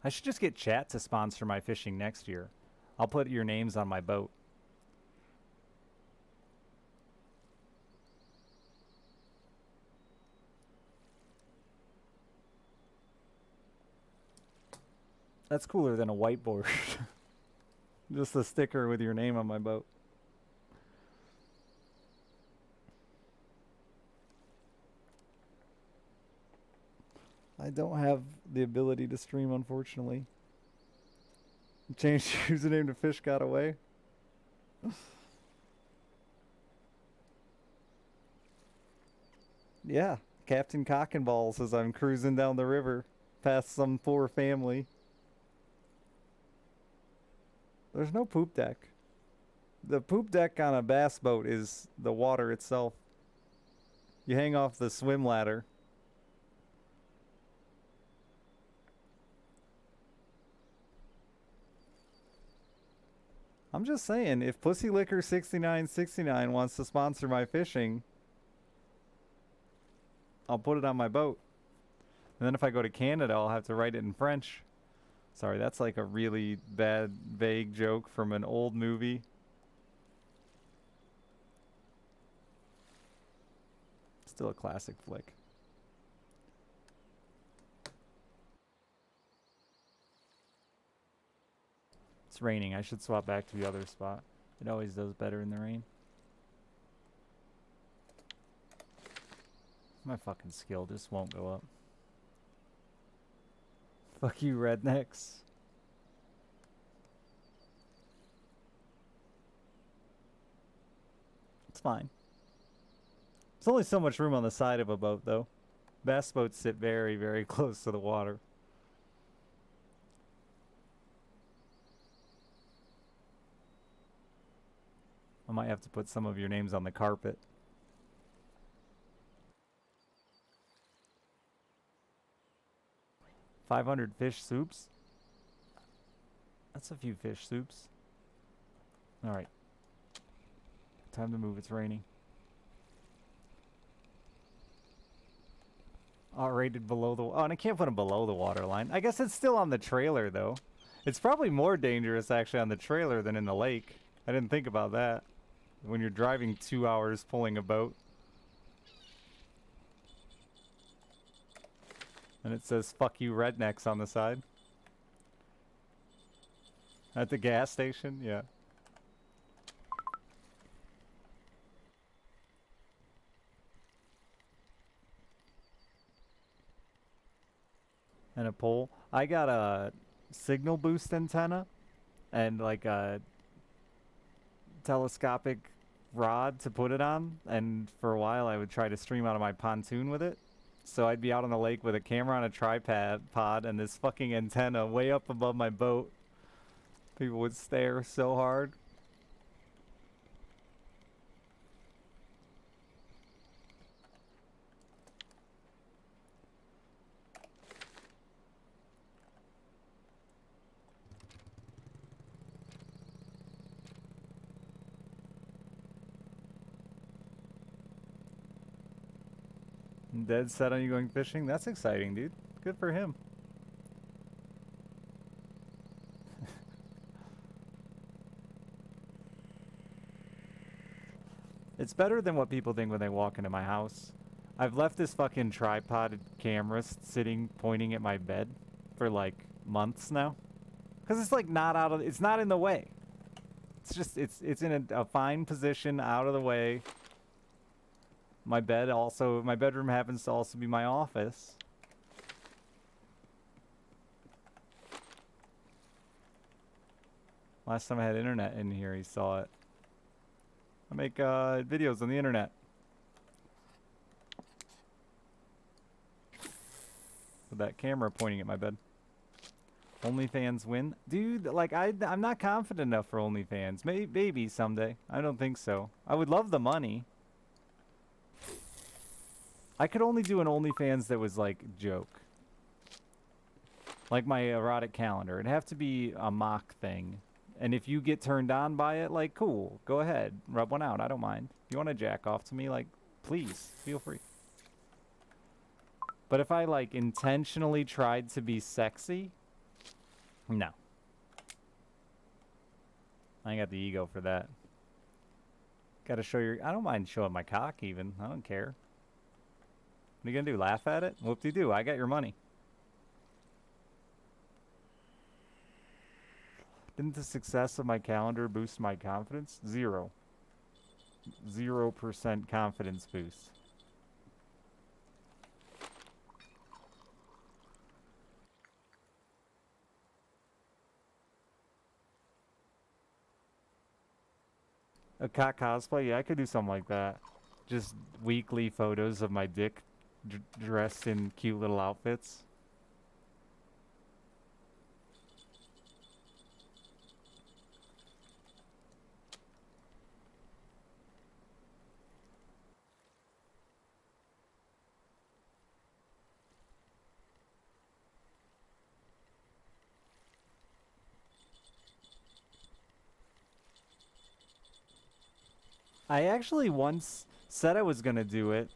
Speaker 1: I should just get chat to sponsor my fishing next year. I'll put your names on my boat. That's cooler than a whiteboard. Just a sticker with your name on my boat. I don't have the ability to stream, unfortunately. Changed username to Fish Got Away. Yeah, Captain Cock and Balls as I'm cruising down the river past some poor family. There's no poop deck. The poop deck on a bass boat is the water itself. You hang off the swim ladder. I'm just saying, if Pussy Liquor 6969 wants to sponsor my fishing, I'll put it on my boat. And then if I go to Canada, I'll have to write it in French. Sorry, that's like a really bad, vague joke from an old movie. Still a classic flick. It's raining. I should swap back to the other spot. It always does better in the rain. My fucking skill just won't go up. Fuck you, rednecks. It's fine. There's only so much room on the side of a boat, though. Bass boats sit very, very close to the water. I might have to put some of your names on the carpet. $500 fish soups? That's a few fish soups. Alright. Time to move, it's raining. Rated below the... Oh, and I can't put them below the water line. I guess it's still on the trailer, though. It's probably more dangerous, actually, on the trailer than in the lake. I didn't think about that. When you're driving 2 hours pulling a boat. And it says, fuck you, rednecks on the side. At the gas station? Yeah. And a pole. I got a signal boost antenna and like a telescopic rod to put it on, and for a while I would try to stream out of my pontoon with it. So I'd be out on the lake with a camera on a tripod and this fucking antenna way up above my boat. People would stare so hard. Dead set on you going fishing? That's exciting, dude. Good for him. It's better than what people think when they walk into my house. I've left this fucking tripod camera sitting pointing at my bed for like months now. Cause it's like not out of, it's not in the way. It's just, it's in a fine position out of the way. My bedroom happens to also be my office. Last time I had internet in here, he saw it. I make videos on the internet. With that camera pointing at my bed. OnlyFans win? Dude, like, I'm not confident enough for OnlyFans. Maybe someday. I don't think so. I would love the money. I could only do an OnlyFans that was, like, joke. Like my erotic calendar. It'd have to be a mock thing. And if you get turned on by it, like, cool. Go ahead. Rub one out. I don't mind. If you want to jack off to me, like, please. Feel free. But if I, like, intentionally tried to be sexy... No. I ain't got the ego for that. Gotta show your... I don't mind showing my cock, even. I don't care. What are you gonna do? Laugh at it? Whoop-de-doo. I got your money. Didn't the success of my calendar boost my confidence? 0%. 0% confidence boost. A cock cosplay? Yeah, I could do something like that. Just weekly photos of my dick dressed in cute little outfits. I actually once said I was going to do it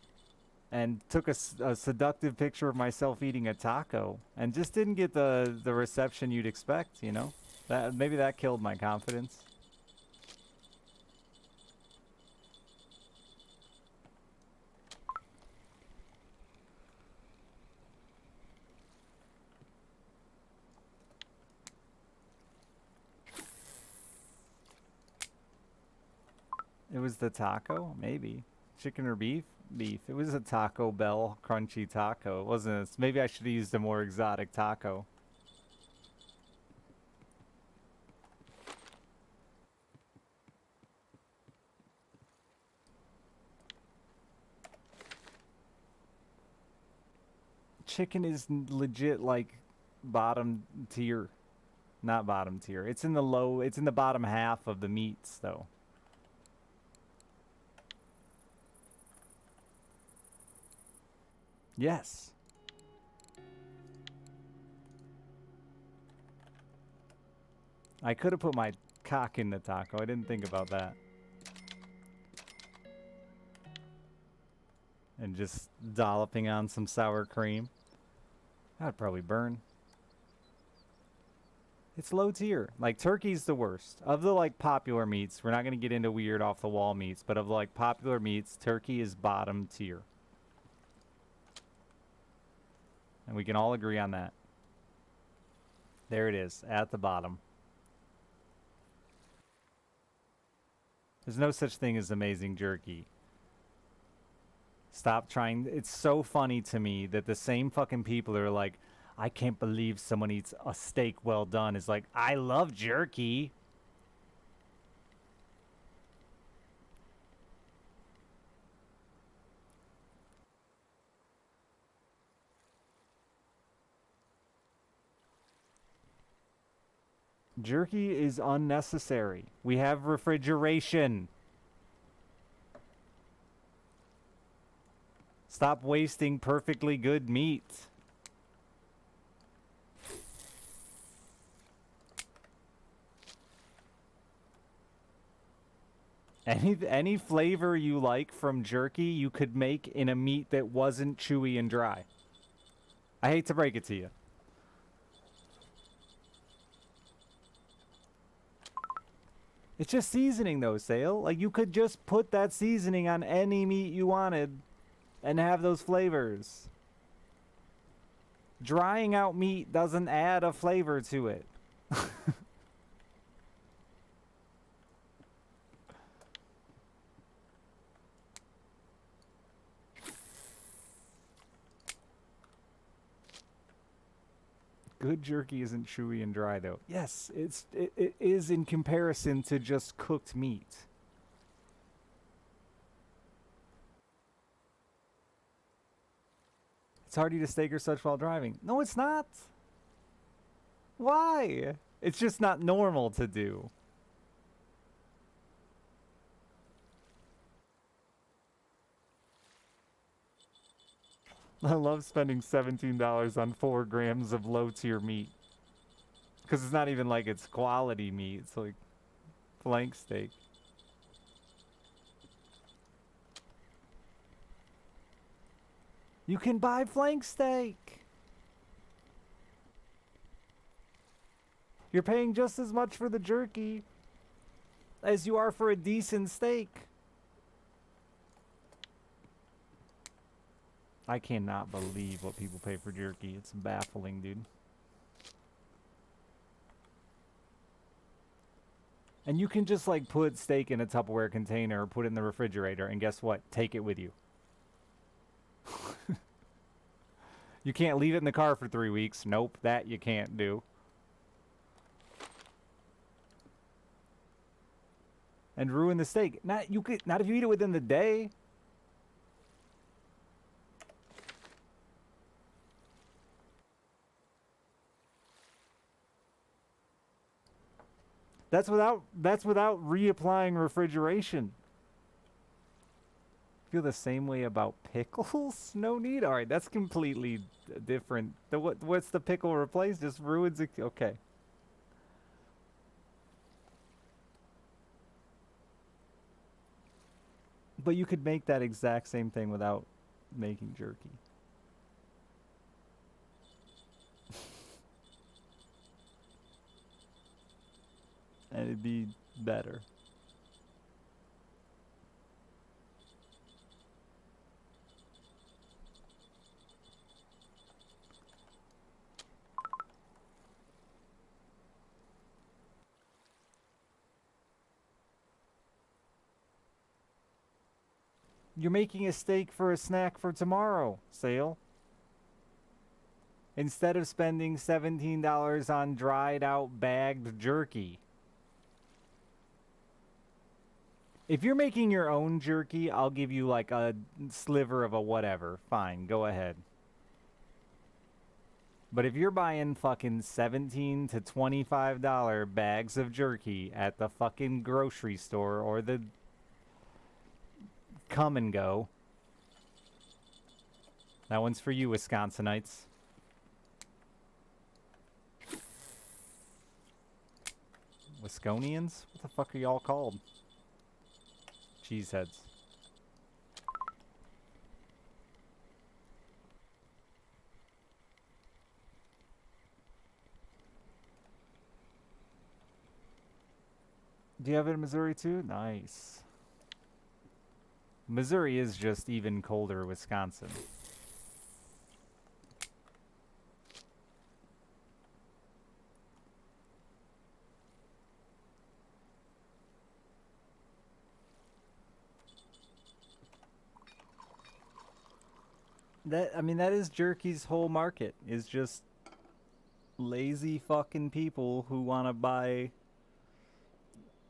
Speaker 1: and took a seductive picture of myself eating a taco and just didn't get the reception you'd expect, you know? Maybe that killed my confidence. It was the taco? Maybe. Chicken or beef? Beef. It was a Taco Bell crunchy taco. It wasn't it? Maybe I should have used a more exotic taco. Chicken is legit like bottom tier. Not bottom tier. It's in the bottom half of the meats though. Yes. I could have put my cock in the taco. I didn't think about that. And just dolloping on some sour cream. That'd probably burn. It's low tier. Like, turkey's the worst. Of the, like, popular meats, we're not going to get into weird off-the-wall meats, but of the, like, popular meats, turkey is bottom tier. And we can all agree on that. There it is, at the bottom. There's no such thing as amazing jerky. Stop trying. It's so funny to me that the same fucking people are like, I can't believe someone eats a steak well done. Is like, I love jerky. Jerky is unnecessary. We have refrigeration. Stop wasting perfectly good meat. Any flavor you like from jerky, you could make in a meat that wasn't chewy and dry. I hate to break it to you. It's just seasoning though, Sale. Like, you could just put that seasoning on any meat you wanted and have those flavors. Drying out meat doesn't add a flavor to it. good jerky isn't chewy and dry, though. Yes, it is in comparison to just cooked meat. It's hard to eat a steak or such while driving. No, it's not. Why? It's just not normal to do. I love spending $17 on 4 grams of low-tier meat. Because it's not even like it's quality meat. It's like flank steak. You can buy flank steak. You're paying just as much for the jerky as you are for a decent steak. I cannot believe what people pay for jerky. It's baffling, dude. And you can just like put steak in a Tupperware container or put it in the refrigerator and guess what? Take it with you. You can't leave it in the car for 3 weeks. Nope, that you can't do. And ruin the steak. Not if you eat it within the day. That's without reapplying refrigeration. Feel the same way about pickles? No need. All right, that's completely different. What's the pickle replace? Just ruins it. Okay. But you could make that exact same thing without making jerky. And it'd be better. You're making a steak for a snack for tomorrow, Sale. Instead of spending $17 on dried out bagged jerky. If you're making your own jerky, I'll give you like a sliver of a whatever. Fine, go ahead. But if you're buying fucking $17 to $25 bags of jerky at the fucking grocery store or the Come and Go, that one's for you, Wisconsinites. Wisconians? What the fuck are y'all called? Cheeseheads. Do you have it in Missouri too? Nice. Missouri is just even colder Wisconsin. That is jerky's whole market, is just lazy fucking people who want to buy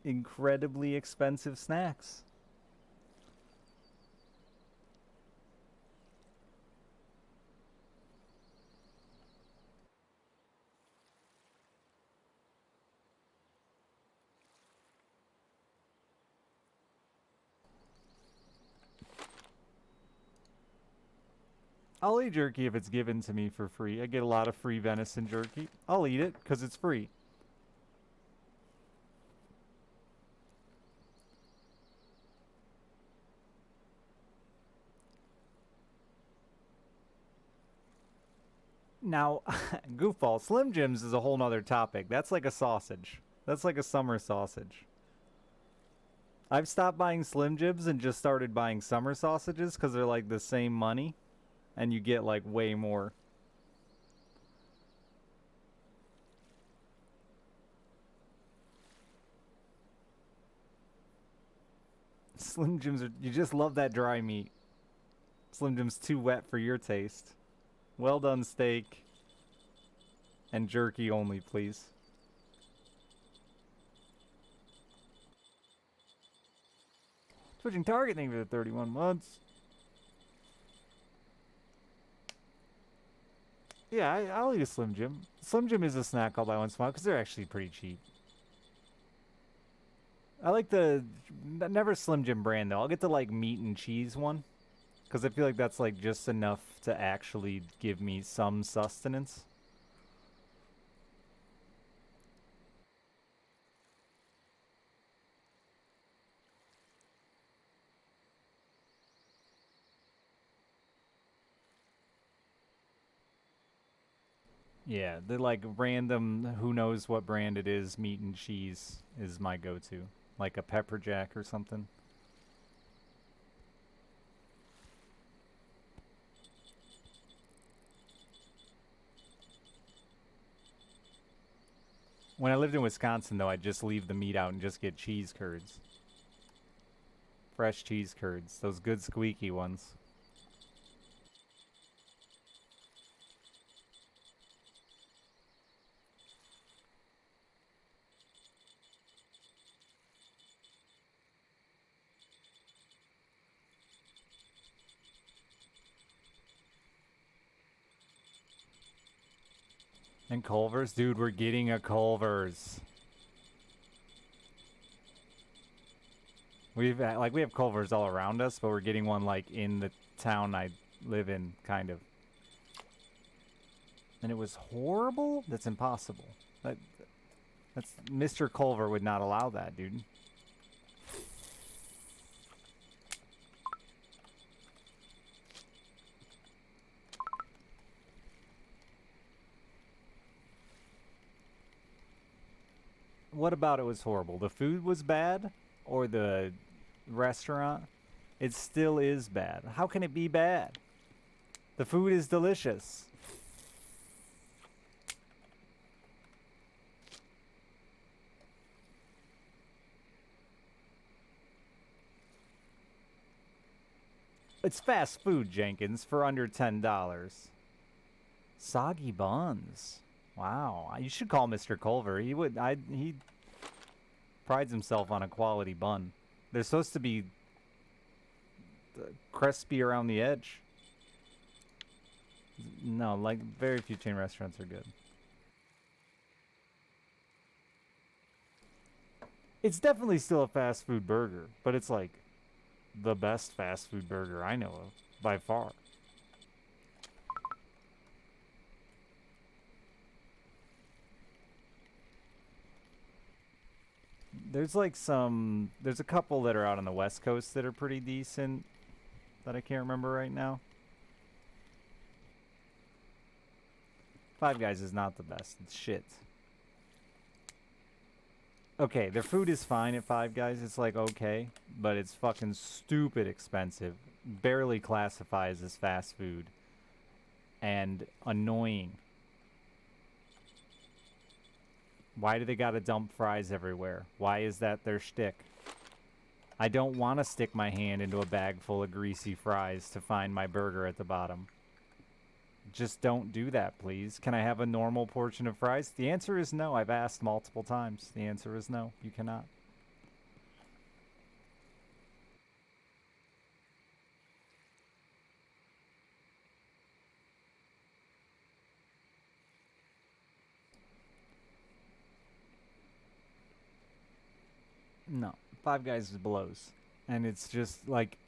Speaker 1: incredibly expensive snacks. I'll eat jerky if it's given to me for free. I get a lot of free venison jerky. I'll eat it because it's free. Now, goofball, Slim Jims is a whole nother topic. That's like a sausage. That's like a summer sausage. I've stopped buying Slim Jims and just started buying summer sausages because they're like the same money. And you get like way more. Slim Jims are, you just love that dry meat. Slim Jim's too wet for your taste. Well done steak. And jerky only, please. Switching target, thank you for the 31 months. Yeah, I'll eat a Slim Jim. Slim Jim is a snack I'll buy once in a while because they're actually pretty cheap. I like the never Slim Jim brand though. I'll get the like meat and cheese one because I feel like that's like just enough to actually give me some sustenance. Yeah, the like random who knows what brand it is meat and cheese is my go-to. Like a pepper jack or something. When I lived in Wisconsin though, I'd just leave the meat out and just get cheese curds. Fresh cheese curds, those good squeaky ones. And Culver's? Dude, we're getting a Culver's. We have Culver's all around us, but we're getting one like in the town I live in, kind of. And it was horrible? That's impossible. That's Mr. Culver would not allow that, dude. What about it was horrible? The food was bad or the restaurant? It still is bad. How can it be bad? The food is delicious. It's fast food, Jenkins, for under $10. Soggy buns. Wow, you should call Mr. Culver. He prides himself on a quality bun. They're supposed to be crispy around the edge. No, like very few chain restaurants are good. It's definitely still a fast food burger, but it's like the best fast food burger I know of by far. There's there's a couple that are out on the West Coast that are pretty decent that I can't remember right now. Five Guys is not the best. It's shit. Okay, their food is fine at Five Guys. It's like okay, but it's fucking stupid expensive. Barely classifies as fast food. And annoying. Why do they gotta dump fries everywhere? Why is that their shtick? I don't want to stick my hand into a bag full of greasy fries to find my burger at the bottom. Just don't do that, please. Can I have a normal portion of fries? The answer is no. I've asked multiple times. The answer is no. You cannot. No. Five Guys blows. And it's just like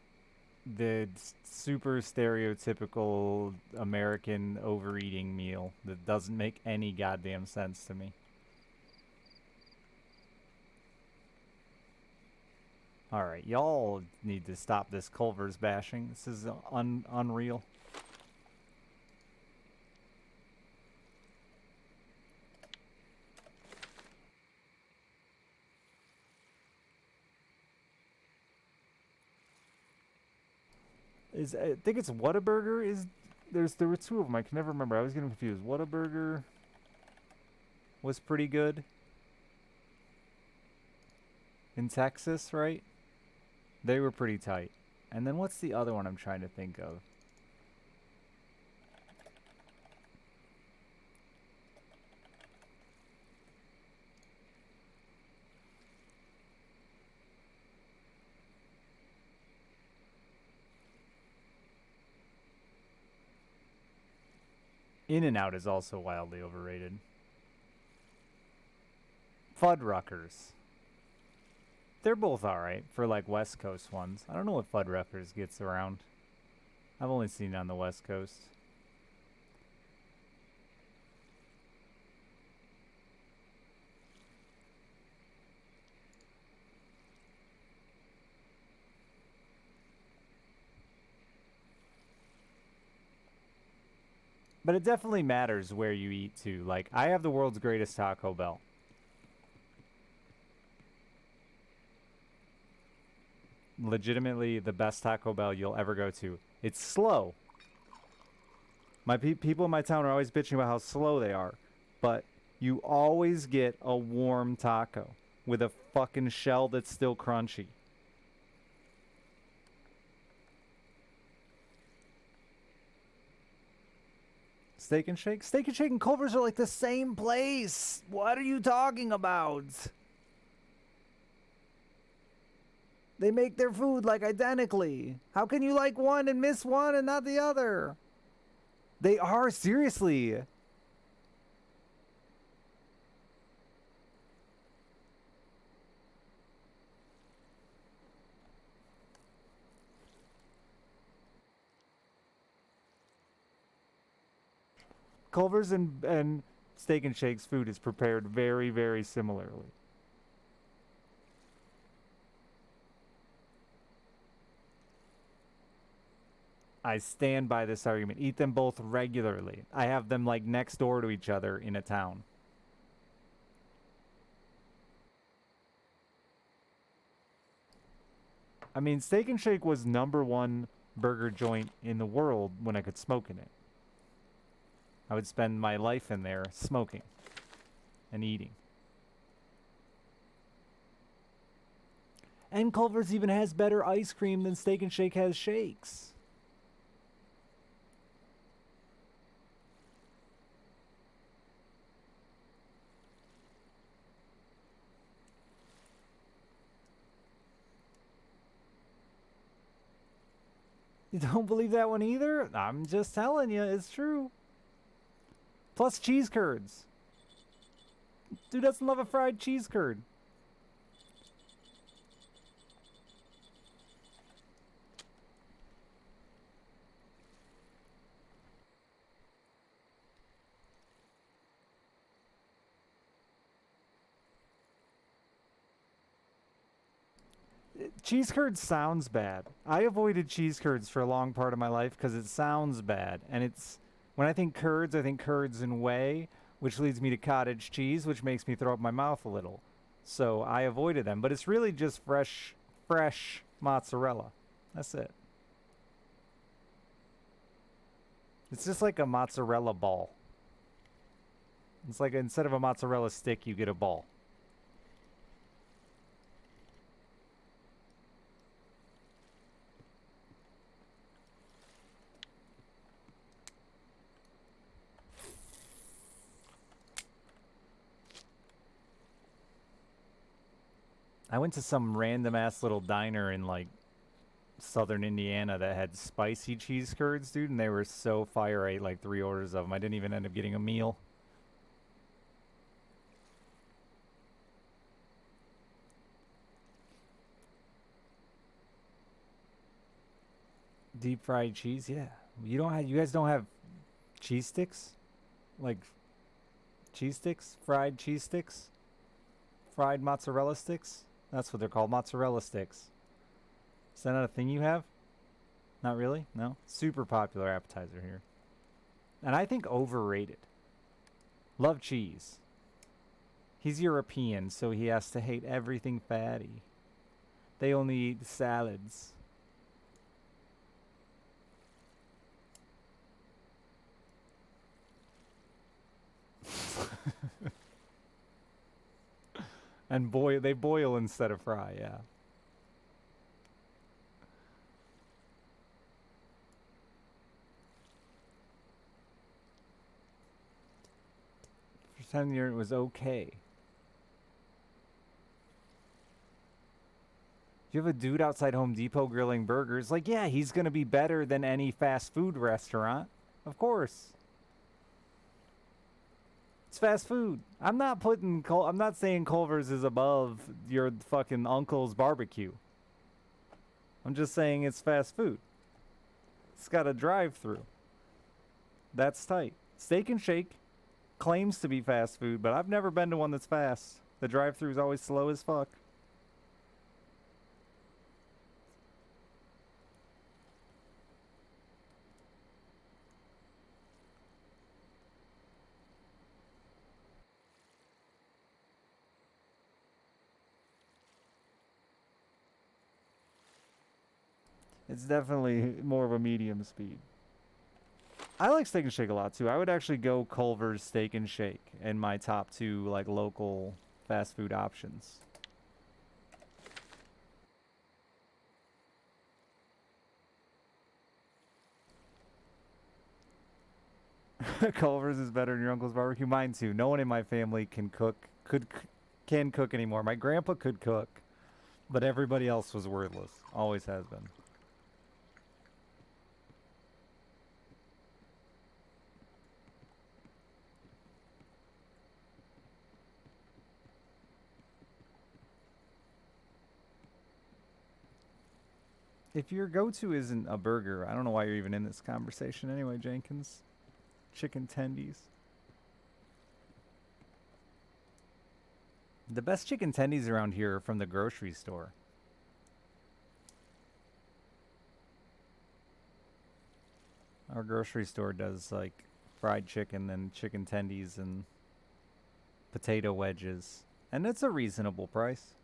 Speaker 1: the super stereotypical American overeating meal that doesn't make any goddamn sense to me. Alright, y'all need to stop this Culver's bashing. This is unreal. I think it's Whataburger is there were two of them. I can never remember. I was getting confused. Whataburger was pretty good in Texas, right? They were pretty tight. And then what's the other one I'm trying to think of? In-N-Out is also wildly overrated. Fuddruckers. They're both alright for like West Coast ones. I don't know what Fuddruckers gets around. I've only seen it on the West Coast. But it definitely matters where you eat too. Like, I have the world's greatest Taco Bell. Legitimately the best Taco Bell you'll ever go to. It's slow. My people in my town are always bitching about how slow they are. But you always get a warm taco with a fucking shell that's still crunchy. Steak and Shake? Steak and Shake and Culver's are like the same place. What are you talking about? They make their food like identically. How can you like one and miss one and not the other? They are, seriously. Culver's and Steak and Shake's food is prepared very, very similarly. I stand by this argument. Eat them both regularly. I have them like next door to each other in a town. I mean, Steak and Shake was #1 burger joint in the world when I could smoke in it. I would spend my life in there smoking and eating. And Culver's even has better ice cream than Steak and Shake has shakes. You don't believe that one either? I'm just telling you, it's true. Plus cheese curds. Who doesn't love a fried cheese curd? Cheese curds sounds bad. I avoided cheese curds for a long part of my life because it sounds bad. And it's, when I think curds and whey, which leads me to cottage cheese, which makes me throw up my mouth a little. So I avoided them. But it's really just fresh mozzarella. That's it. It's just like a mozzarella ball. It's like instead of a mozzarella stick, you get a ball. I went to some random ass little diner in like southern Indiana that had spicy cheese curds, dude, and they were so fire. I ate like 3 orders of them. I didn't even end up getting a meal. Deep fried cheese, yeah. You guys don't have cheese sticks? Like cheese sticks? Fried cheese sticks? Fried mozzarella sticks? That's what they're called, mozzarella sticks. Is that not a thing you have? Not really? No? Super popular appetizer here. And I think overrated. Love cheese. He's European, so he has to hate everything fatty. They only eat salads. And they boil instead of fry, yeah. For 10 years, it was okay. You have a dude outside Home Depot grilling burgers. Like, yeah, he's going to be better than any fast food restaurant. Of course. It's fast food. I'm not putting. I'm not saying Culver's is above your fucking uncle's barbecue. I'm just saying it's fast food. It's got a drive-through. That's tight. Steak and Shake claims to be fast food, but I've never been to one that's fast. The drive-thru is always slow as fuck. It's definitely more of a medium speed. I like Steak and Shake a lot too. I would actually go Culver's Steak and Shake in my top two like local fast food options. Culver's is better than your uncle's barbecue. Mine too. No one in my family can cook anymore. My grandpa could cook, but everybody else was worthless. Always has been. If your go-to isn't a burger, I don't know why you're even in this conversation anyway, Jenkins. Chicken tendies. The best chicken tendies around here are from the grocery store. Our grocery store does like fried chicken and chicken tendies and potato wedges. And it's a reasonable price.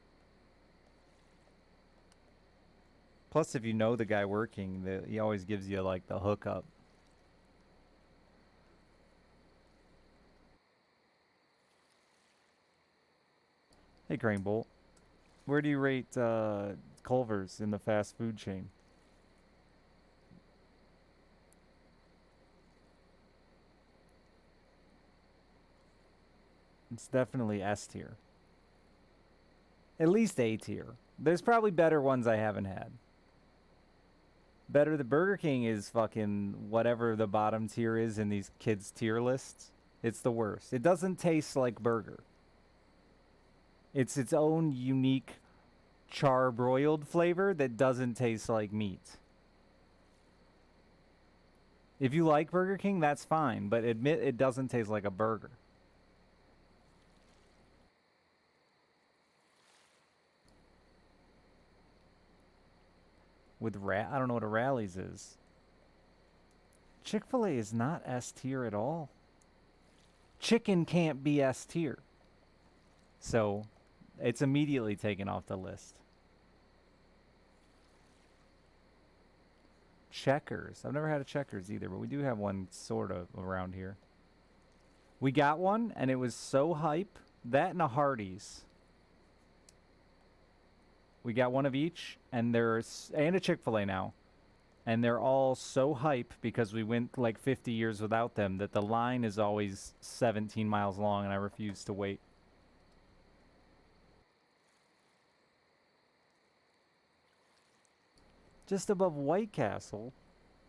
Speaker 1: Plus, if you know the guy working, he always gives you like the hookup. Hey, Crane Bolt. Where do you rate Culver's in the fast food chain? It's definitely S tier. At least A tier. There's probably better ones I haven't had. Better, the Burger King is fucking whatever the bottom tier is in these kids' tier lists. It's the worst. It doesn't taste like burger. It's its own unique char-broiled flavor that doesn't taste like meat. If you like Burger King, that's fine, but admit it doesn't taste like a burger. With I don't know what a Rally's is. Chick-fil-A is not S tier at all. Chicken can't be S tier. So, it's immediately taken off the list. Checkers. I've never had a Checkers either, but we do have one sort of around here. We got one, and it was so hype. That and a Hardee's. We got one of each, and a Chick-fil-A now. And they're all so hype because we went like 50 years without them that the line is always 17 miles long, and I refuse to wait. Just above White Castle.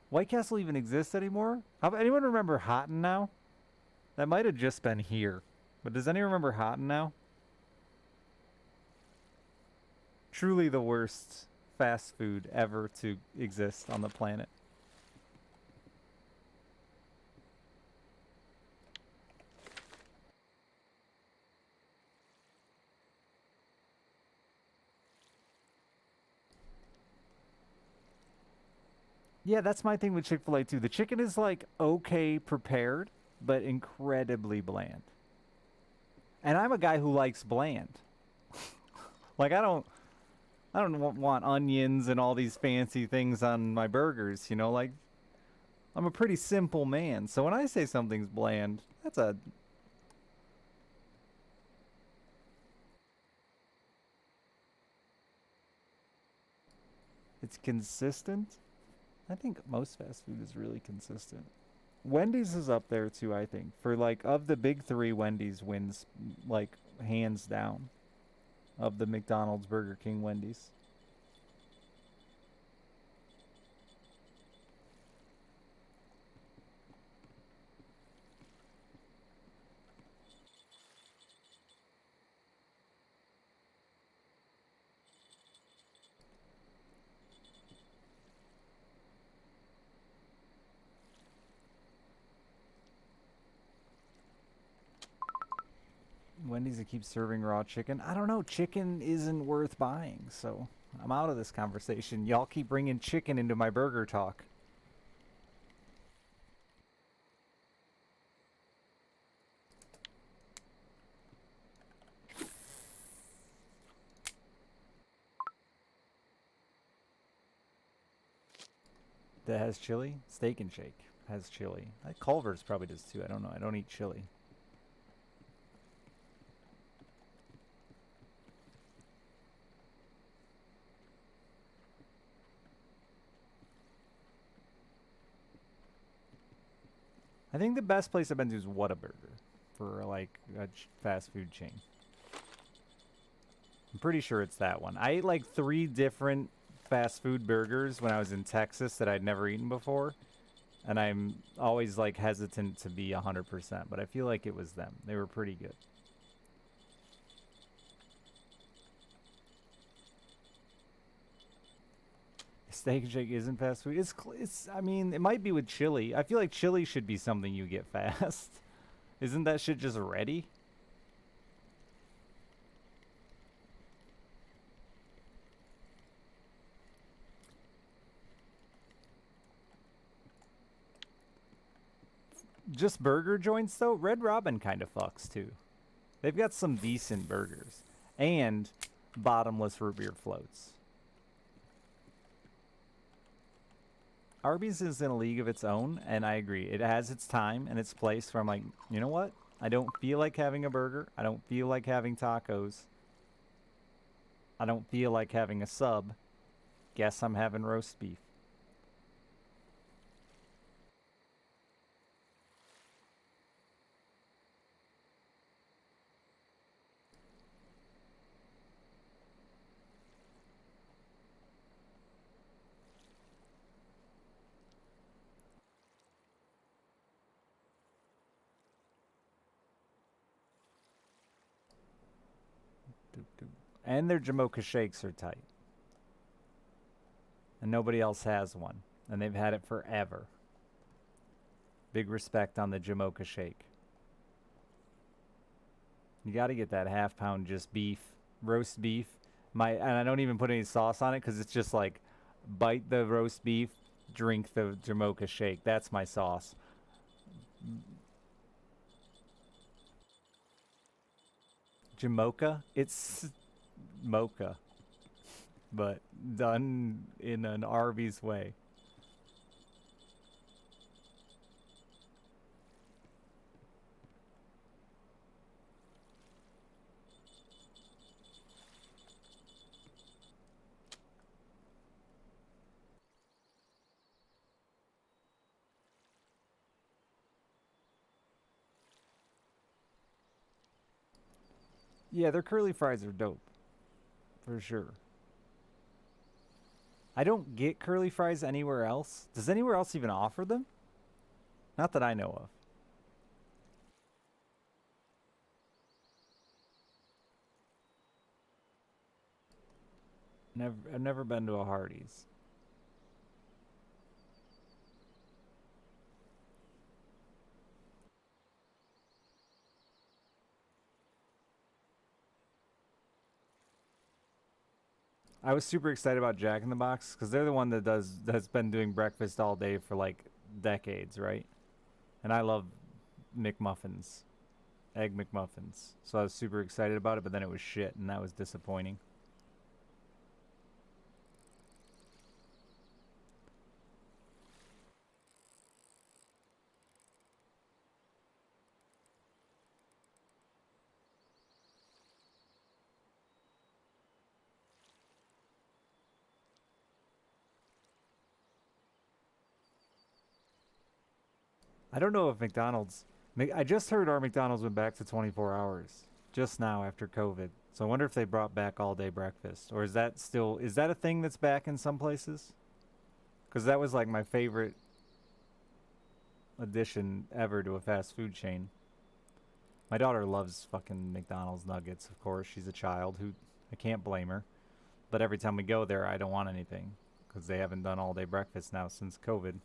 Speaker 1: White Castle even exists anymore? Anyone remember Houghton now? That might have just been here. But does anyone remember Houghton now? Truly the worst fast food ever to exist on the planet. Yeah, that's my thing with Chick-fil-A too. The chicken is like okay prepared, but incredibly bland. And I'm a guy who likes bland. Like I don't want onions and all these fancy things on my burgers, you know, like I'm a pretty simple man. So when I say something's bland, it's consistent. I think most fast food is really consistent. Wendy's is up there too, I think. For like of the big 3, Wendy's wins like hands down of the McDonald's, Burger King, Wendy's. Wendy's that keeps serving raw chicken. I don't know. Chicken isn't worth buying, so I'm out of this conversation. Y'all keep bringing chicken into my burger talk. That has chili? Steak and Shake has chili. Culver's probably does too. I don't know. I don't eat chili. I think the best place I've been to is Whataburger for like a fast food chain. I'm pretty sure it's that one. I ate like 3 different fast food burgers when I was in Texas that I'd never eaten before. And I'm always like hesitant to be 100%, but I feel like it was them. They were pretty good. Steak and Shake isn't fast food. It's. I mean, it might be with chili. I feel like chili should be something you get fast. Isn't that shit just ready? Just burger joints though. Red Robin kind of fucks too. They've got some decent burgers and bottomless root beer floats. Arby's is in a league of its own, and I agree. It has its time and its place where I'm like, you know what? I don't feel like having a burger. I don't feel like having tacos. I don't feel like having a sub. Guess I'm having roast beef. And their Jamocha shakes are tight. And nobody else has one. And they've had it forever. Big respect on the Jamocha shake. You got to get that half-pound just beef, roast beef. And I don't even put any sauce on it because it's just like bite the roast beef, drink the Jamocha shake. That's my sauce. Jamocha? It's mocha, but done in an Arby's way. Yeah, their curly fries are dope, for sure. I don't get curly fries anywhere else. Does anywhere else even offer them? Not that I know of. I've never been to a Hardee's. I was super excited about Jack in the Box because they're the one that's been doing breakfast all day for like decades, right? And I love McMuffins, egg McMuffins. So I was super excited about it, but then it was shit, and that was disappointing. I don't know if McDonald's. I just heard our McDonald's went back to 24 hours just now after COVID. So I wonder if they brought back all day breakfast, or is that a thing that's back in some places? Because that was like my favorite addition ever to a fast food chain. My daughter loves fucking McDonald's nuggets, of course. She's a child who I can't blame her. But every time we go there, I don't want anything because they haven't done all day breakfast now since COVID.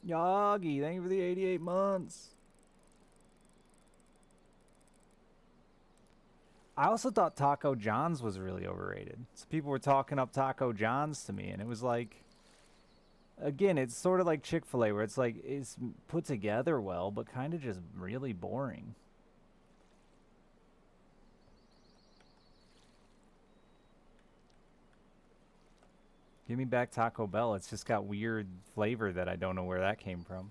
Speaker 1: Yagi, thank you for the 88 months. I also thought Taco John's was really overrated. So people were talking up Taco John's to me, and it was like, again, it's sort of like Chick-fil-A, where it's like, it's put together well, but kind of just really boring. Give me back Taco Bell. It's just got weird flavor that I don't know where that came from.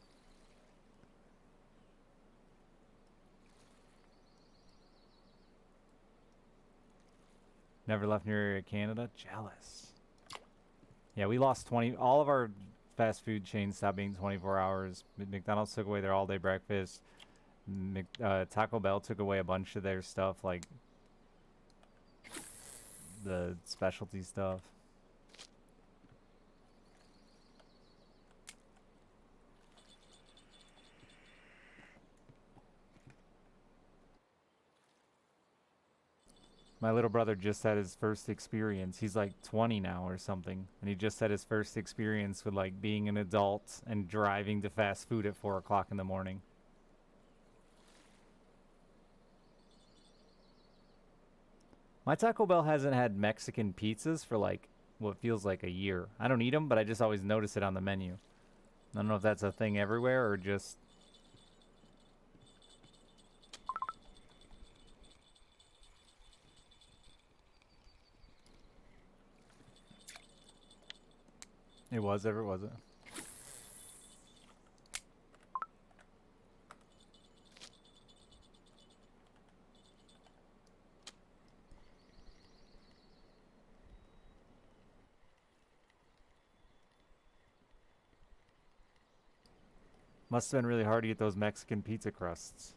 Speaker 1: Never left near Canada? Jealous. Yeah, we lost 20. All of our fast food chains stopped being 24 hours. McDonald's took away their all-day breakfast. Taco Bell took away a bunch of their stuff, like the specialty stuff. My little brother just had his first experience. He's like 20 now or something. And he just had his first experience with like being an adult and driving to fast food at 4 o'clock in the morning. My Taco Bell hasn't had Mexican pizzas for like what feels like a year. I don't eat them, but I just always notice it on the menu. I don't know if that's a thing everywhere or just... It was ever, was it? Must have been really hard to get those Mexican pizza crusts.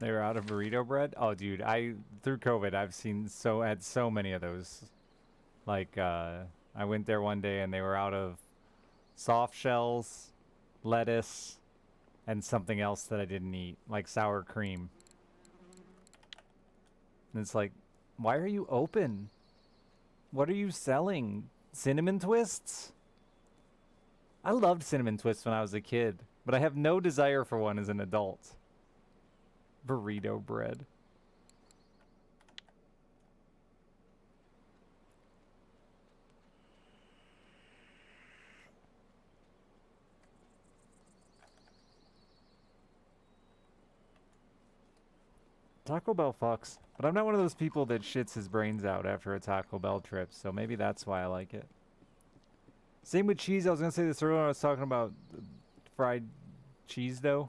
Speaker 1: They were out of burrito bread? Oh, dude, through COVID, I've had so many of those. Like, I went there one day and they were out of soft shells, lettuce, and something else that I didn't eat, like sour cream. And it's like, why are you open? What are you selling? Cinnamon twists? I loved cinnamon twists when I was a kid, but I have no desire for one as an adult. Burrito bread. Taco Bell fucks, but I'm not one of those people that shits his brains out after a Taco Bell trip, so maybe that's why I like it. Same with cheese. I was gonna say this earlier when I was talking about fried cheese though.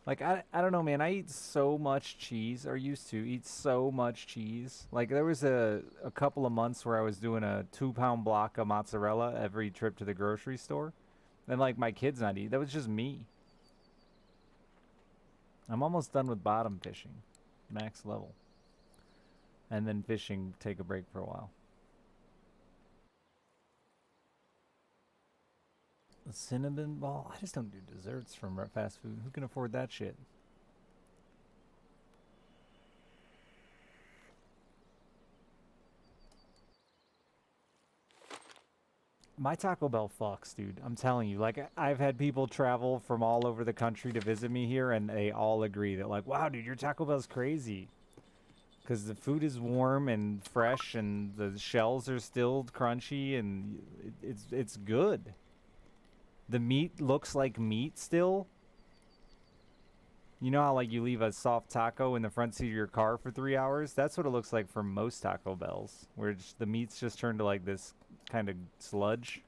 Speaker 1: Like, I don't know, man. I eat so much cheese, or used to eat so much cheese. Like, there was a couple of months where I was doing a 2-pound block of mozzarella every trip to the grocery store. And, like, my kids not eat. That was just me. I'm almost done with bottom fishing. Max level. And then fishing, take a break for a while. A cinnamon ball? I just don't do desserts from fast food. Who can afford that shit? My Taco Bell fucks, dude. I'm telling you. Like, I've had people travel from all over the country to visit me here, and they all agree that, like, wow, dude, your Taco Bell's crazy. Because the food is warm and fresh, and the shells are still crunchy, and it's good. The meat looks like meat still. You know how, like, you leave a soft taco in the front seat of your car for 3 hours? That's what it looks like for most Taco Bells, where the meat's just turned to, like, this kind of sludge.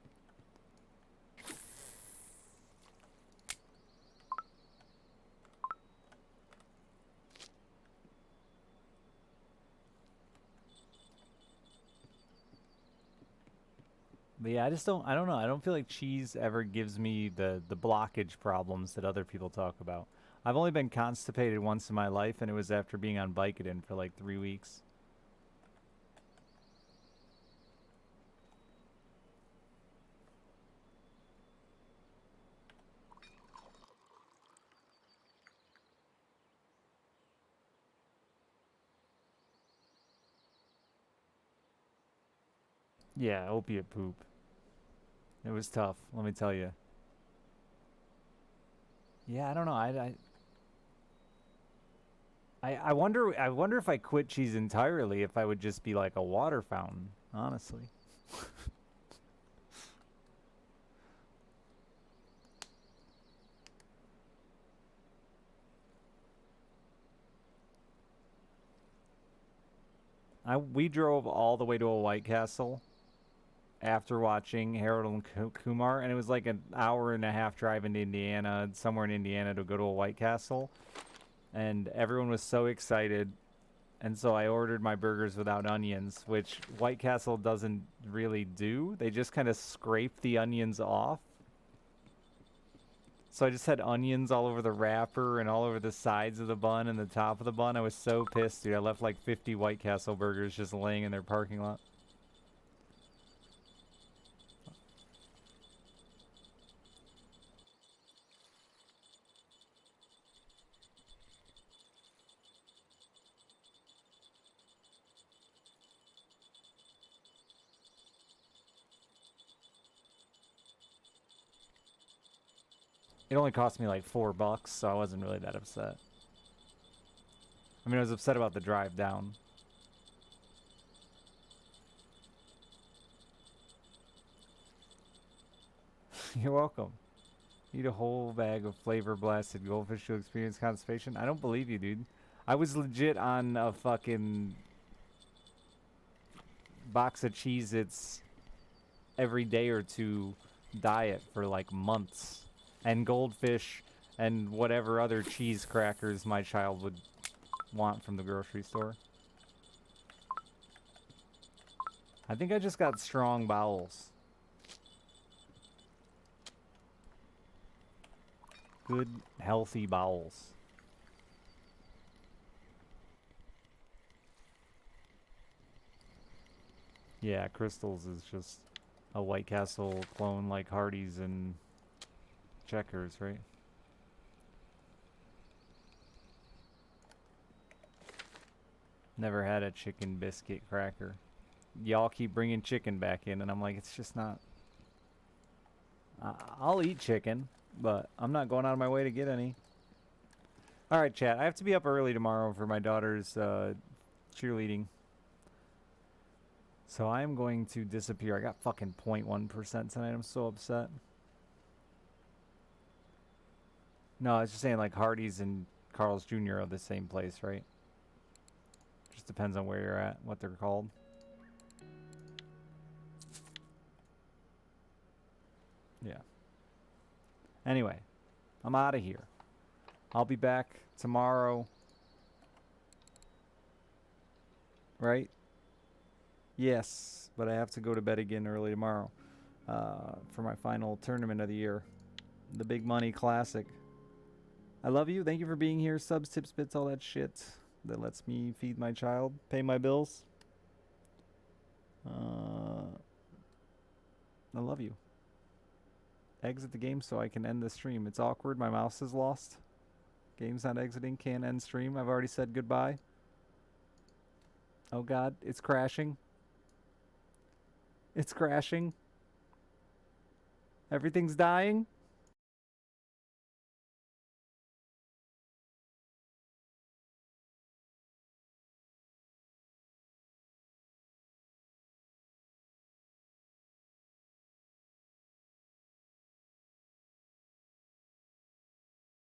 Speaker 1: But yeah, I don't know. I don't feel like cheese ever gives me the blockage problems that other people talk about. I've only been constipated once in my life, and it was after being on Vicodin for like 3 weeks. Yeah, opiate poop. It was tough, let me tell you. Yeah, I don't know. I wonder if I quit cheese entirely if I would just be like a water fountain, honestly. We drove all the way to a White Castle after watching Harold and Kumar, and it was like an hour and a half drive into Indiana, somewhere in Indiana, to go to a White Castle, and everyone was so excited. And so I ordered my burgers without onions, which White Castle doesn't really do. They just kind of scrape the onions off. So I just had onions all over the wrapper and all over the sides of the bun and the top of the bun. I was so pissed, dude. I left like 50 White Castle burgers just laying in their parking lot. It only cost me like $4, so I wasn't really that upset. I mean, I was upset about the drive down. You're welcome. Eat a whole bag of flavor blasted goldfish to experience constipation? I don't believe you, dude. I was legit on a fucking box of Cheez-Its every day or two diet for like months. And goldfish and whatever other cheese crackers my child would want from the grocery store. I think I just got strong bowels. Good, healthy bowels. Yeah, Crystals is just a White Castle clone like Hardee's and Checkers, right? Never had a chicken biscuit cracker. Y'all keep bringing chicken back in, and I'm like, it's just not. I'll eat chicken, but I'm not going out of my way to get any. All right, chat. I have to be up early tomorrow for my daughter's cheerleading. So I am going to disappear. I got fucking 0.1% tonight. I'm so upset. No, I was just saying like Hardee's and Carl's Jr. are the same place, right? Just depends on where you're at, what they're called. Yeah. Anyway, I'm out of here. I'll be back tomorrow. Right? Yes, but I have to go to bed again early tomorrow for my final tournament of the year. The Big Money Classic. I love you. Thank you for being here. Subs, tips, bits, all that shit that lets me feed my child, pay my bills. I love you. Exit the game so I can end the stream. It's awkward. My mouse is lost. Game's not exiting. Can't end stream. I've already said goodbye. Oh god, it's crashing. It's crashing. Everything's dying.